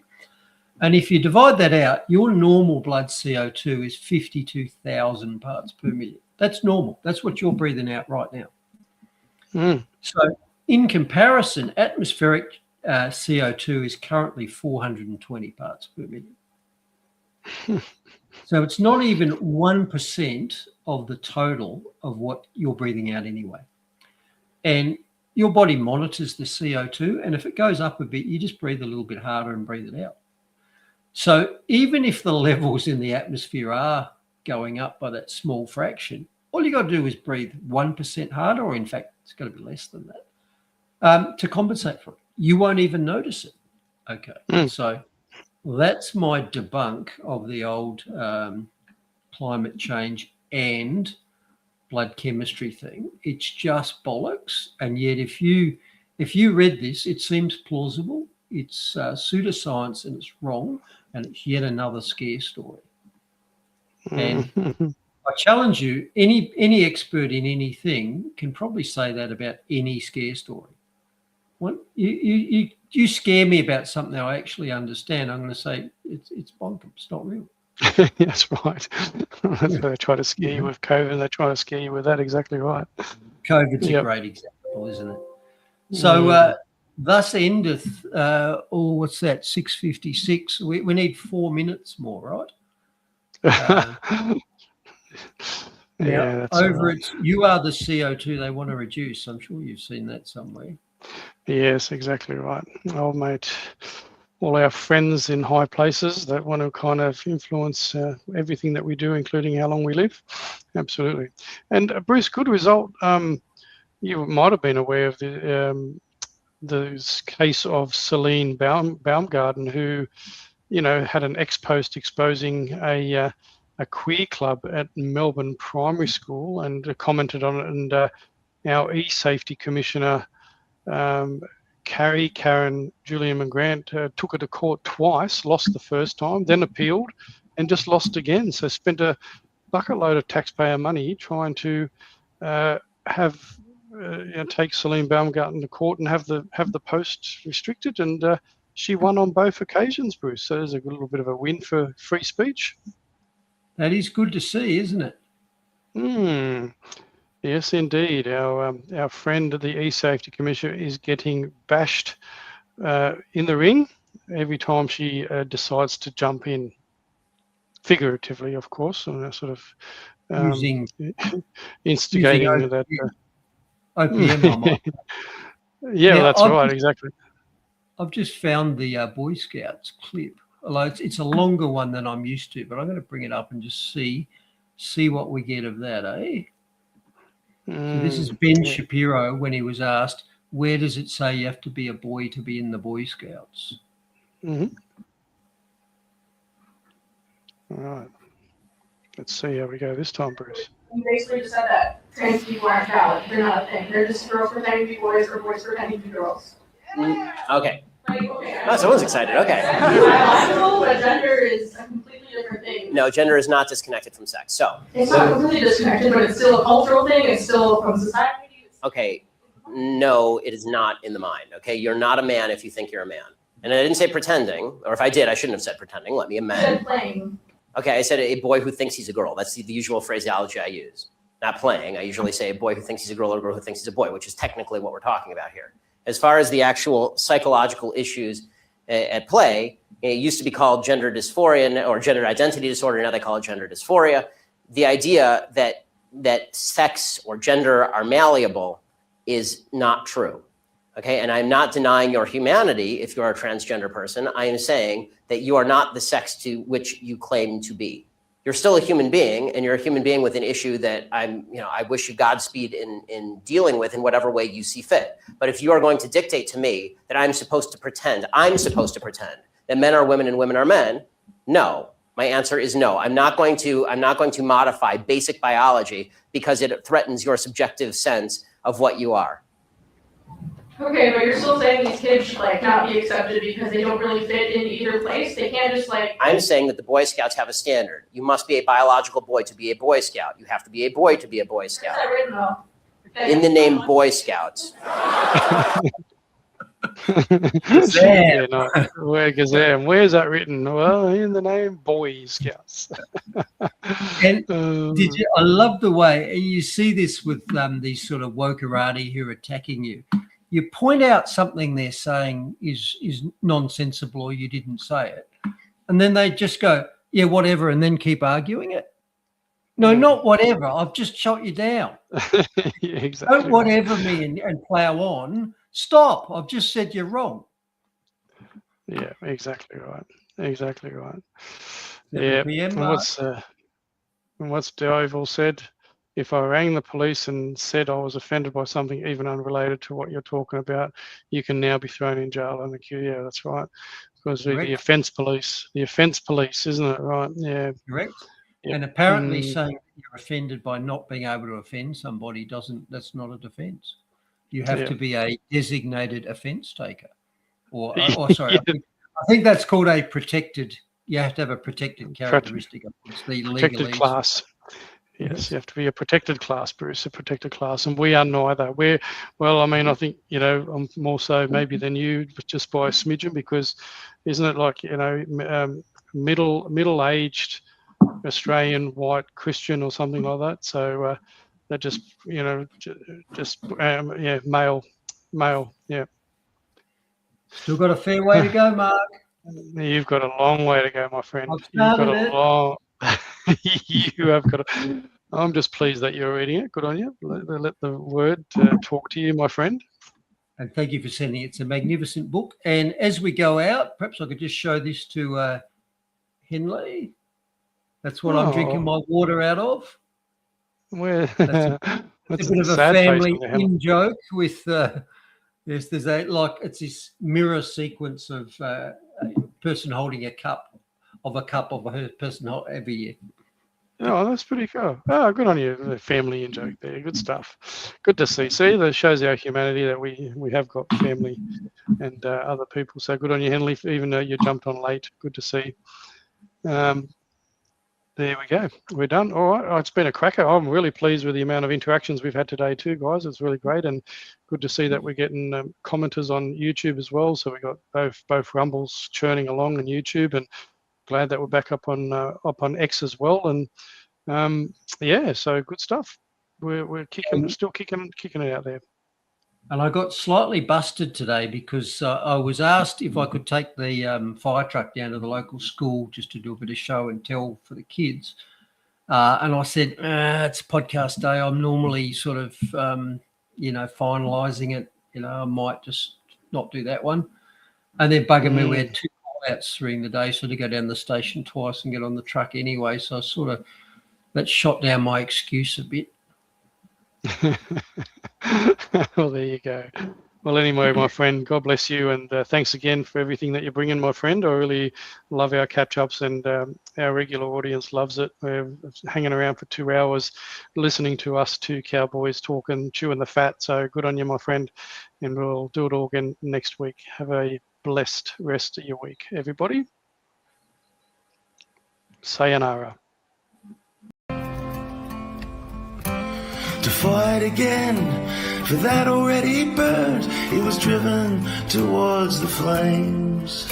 Speaker 3: And if you divide that out, your normal blood CO2 is 52,000 parts per million. That's normal. That's what you're breathing out right now. So in comparison, atmospheric CO2 is currently 420 parts per million. So it's not even 1% of the total of what you're breathing out anyway. And your body monitors the CO2, and if it goes up a bit, you just breathe a little bit harder and breathe it out. So even if the levels in the atmosphere are going up by that small fraction, all you got to do is breathe 1% harder, or in fact, it's got to be less than that, to compensate for it. You won't even notice it. Okay, so that's my debunk of the old climate change and blood chemistry thing. It's just bollocks. And yet if you read this, it seems plausible. It's pseudoscience and it's wrong, and it's yet another scare story. And I challenge you, any expert in anything can probably say that about any scare story. What you scare me about something I actually understand, I'm going to say it's bonkers, it's not real.
Speaker 2: That's right. They try to scare you with COVID, they try to scare you with that. Exactly right.
Speaker 3: COVID's a great example, isn't it? So thus endeth, what's that, 6:56. We need 4 minutes more, right?
Speaker 2: That's
Speaker 3: over
Speaker 2: right.
Speaker 3: it, you are the CO2 they want to reduce. I'm sure you've seen that somewhere.
Speaker 2: Yes, exactly right. Oh, mate, all our friends in high places that want to kind of influence everything that we do, including how long we live. Absolutely. And Bruce, good result. You might have been aware of the case of Celine Baumgarten, who, had an ex post exposing a queer club at Melbourne Primary School, and commented on it. And our e-safety commissioner, Karen Julian Grant, took it to court twice, lost the first time, then appealed, and just lost again. So spent a bucket load of taxpayer money trying to take Celine Baumgarten to court and have the post restricted, and she won on both occasions, Bruce. So there's a little bit of a win for free speech.
Speaker 3: That is good to see, isn't it?
Speaker 2: Yes, indeed. Our friend, the e-safety commissioner, is getting bashed in the ring every time she decides to jump in, figuratively, of course, and sort of instigating
Speaker 3: using
Speaker 2: that.
Speaker 3: OPM.
Speaker 2: Yeah, well, that's right, exactly.
Speaker 3: I've just found the Boy Scouts clip. Although it's a longer one than I'm used to, but I'm going to bring it up and just see what we get of that, eh? So this is Ben Shapiro when he was asked, where does it say you have to be a boy to be in the Boy Scouts?
Speaker 2: All right. Let's see how we go this time, Bruce.
Speaker 12: You basically just said that trans people aren't valid. They're not a thing. They're just girls pretending to be boys or boys pretending to be girls.
Speaker 13: Okay. Oh, someone's excited. Okay.
Speaker 12: Biological, but gender is a completely different thing.
Speaker 13: No, gender is not disconnected from sex. So
Speaker 12: it's not completely disconnected, but it's still a cultural thing. It's still from society.
Speaker 13: Okay. No, it is not in the mind. Okay. You're not a man if you think you're a man. And I didn't say pretending, or if I did, I shouldn't have said pretending. Let me amend.
Speaker 12: You said playing.
Speaker 13: Okay. I said a boy who thinks he's a girl. That's the usual phraseology I use. Not playing. I usually say a boy who thinks he's a girl or a girl who thinks he's a boy, which is technically what we're talking about here. As far as the actual psychological issues at play, it used to be called gender dysphoria or gender identity disorder. Now they call it gender dysphoria. The idea that sex or gender are malleable is not true. Okay, and I'm not denying your humanity if you're a transgender person. I am saying that you are not the sex to which you claim to be. You're still a human being, and you're a human being with an issue that I wish you Godspeed in dealing with in whatever way you see fit. But if you are going to dictate to me that I'm supposed to pretend that men are women and women are men, no. My answer is no. I'm not going to modify basic biology because it threatens your subjective sense of what you are.
Speaker 12: Okay, but you're still saying these kids should like not be accepted because they don't really fit in either place. They can't just like.
Speaker 13: I'm saying that the Boy Scouts have a standard. You must be a biological boy to be a Boy Scout. You have to be a boy to be a Boy Scout.
Speaker 12: Where's that written though?
Speaker 13: In the name Boy Scouts.
Speaker 2: Yeah, no, where's that written? Well, in the name Boy Scouts.
Speaker 3: And I love the way you see this with these sort of wokerati who are attacking you. You point out something they're saying is nonsensible or you didn't say it, and then they just go, yeah, whatever, and then keep arguing it. No, not whatever. I've just shot you down.
Speaker 2: Yeah, exactly.
Speaker 3: Don't whatever me and plow on. Stop. I've just said you're wrong.
Speaker 2: Yeah, exactly right. Exactly right. Yeah. And what's Dovell said? If I rang the police and said I was offended by something even unrelated to what you're talking about, you can now be thrown in jail on the queue. Yeah, that's right. Because the offence police, isn't it? Right. Yeah.
Speaker 3: Correct. Yep. And apparently saying you're offended by not being able to offend somebody that's not a defence. You have to be a designated offence taker. Sorry, I think that's called a protected, you have to have a protected characteristic. It's the
Speaker 2: protected class. Yes, you have to be a protected class, Bruce, a protected class. And we are neither. I think, I'm more so maybe than you, just by a smidgen, because isn't it like, middle-aged Australian white Christian or something like that? So they're just, male, yeah.
Speaker 3: Still got a fair way to go, Mark.
Speaker 2: You've got a long way to go, my friend. You have got a. I'm just pleased that you're reading it. Good on you. Let the word talk to you, my friend.
Speaker 3: And thank you for sending it. It's a magnificent book. And as we go out, perhaps I could just show this to Henley. That's what I'm drinking my water out of.
Speaker 2: That's
Speaker 3: a bit of a family in joke with there's it's this mirror sequence of a person holding a cup of her person every year.
Speaker 2: Oh, that's pretty cool. Oh, good on you. The family in joke there. Good stuff. Good to see. See, that shows our humanity that we have got family and other people. So good on you, Henley, even though you jumped on late. Good to see. There we go. We're done. All right. Oh, it's been a cracker. I'm really pleased with the amount of interactions we've had today too, guys. It's really great, and good to see that we're getting commenters on YouTube as well. So we got both Rumbles churning along on YouTube, and glad that we're back up on X as well. And so good stuff. We're still kicking it out there.
Speaker 3: And I got slightly busted today because I was asked if I could take the fire truck down to the local school just to do a bit of show and tell for the kids. And I said, it's podcast day. I'm normally sort of, finalising it. I might just not do that one. And they're bugging me. We had 2 call-outs during the day, so to go down the station twice and get on the truck anyway. So I that shot down my excuse a bit.
Speaker 2: Well, there you go. Well, anyway, my friend, God bless you, and thanks again for everything that you bring in, my friend. I really love our catch-ups, and our regular audience loves it. We're hanging around for 2 hours listening to us two cowboys talking, chewing the fat. So good on you, my friend, and we'll do it all again next week. Have a blessed rest of your week, everybody. Sayonara.
Speaker 1: To fight again for that already burned, it was driven towards the flames.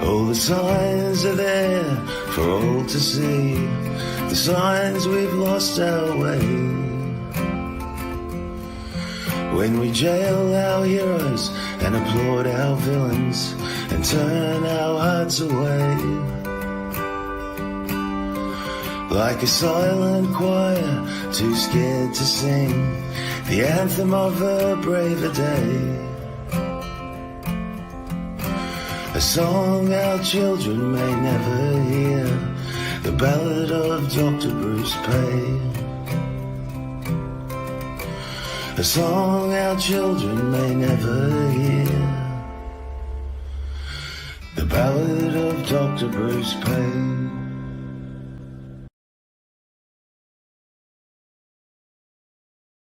Speaker 1: All the signs are there for all to see, the signs we've lost our way. When we jail our heroes and applaud our villains and turn our hearts away, like a silent choir, too scared to sing the anthem of a braver day. A song our children may never hear, the ballad of Dr. Bruce Paix. A song our children may never hear, the ballad ballad of Dr. Bruce Paix.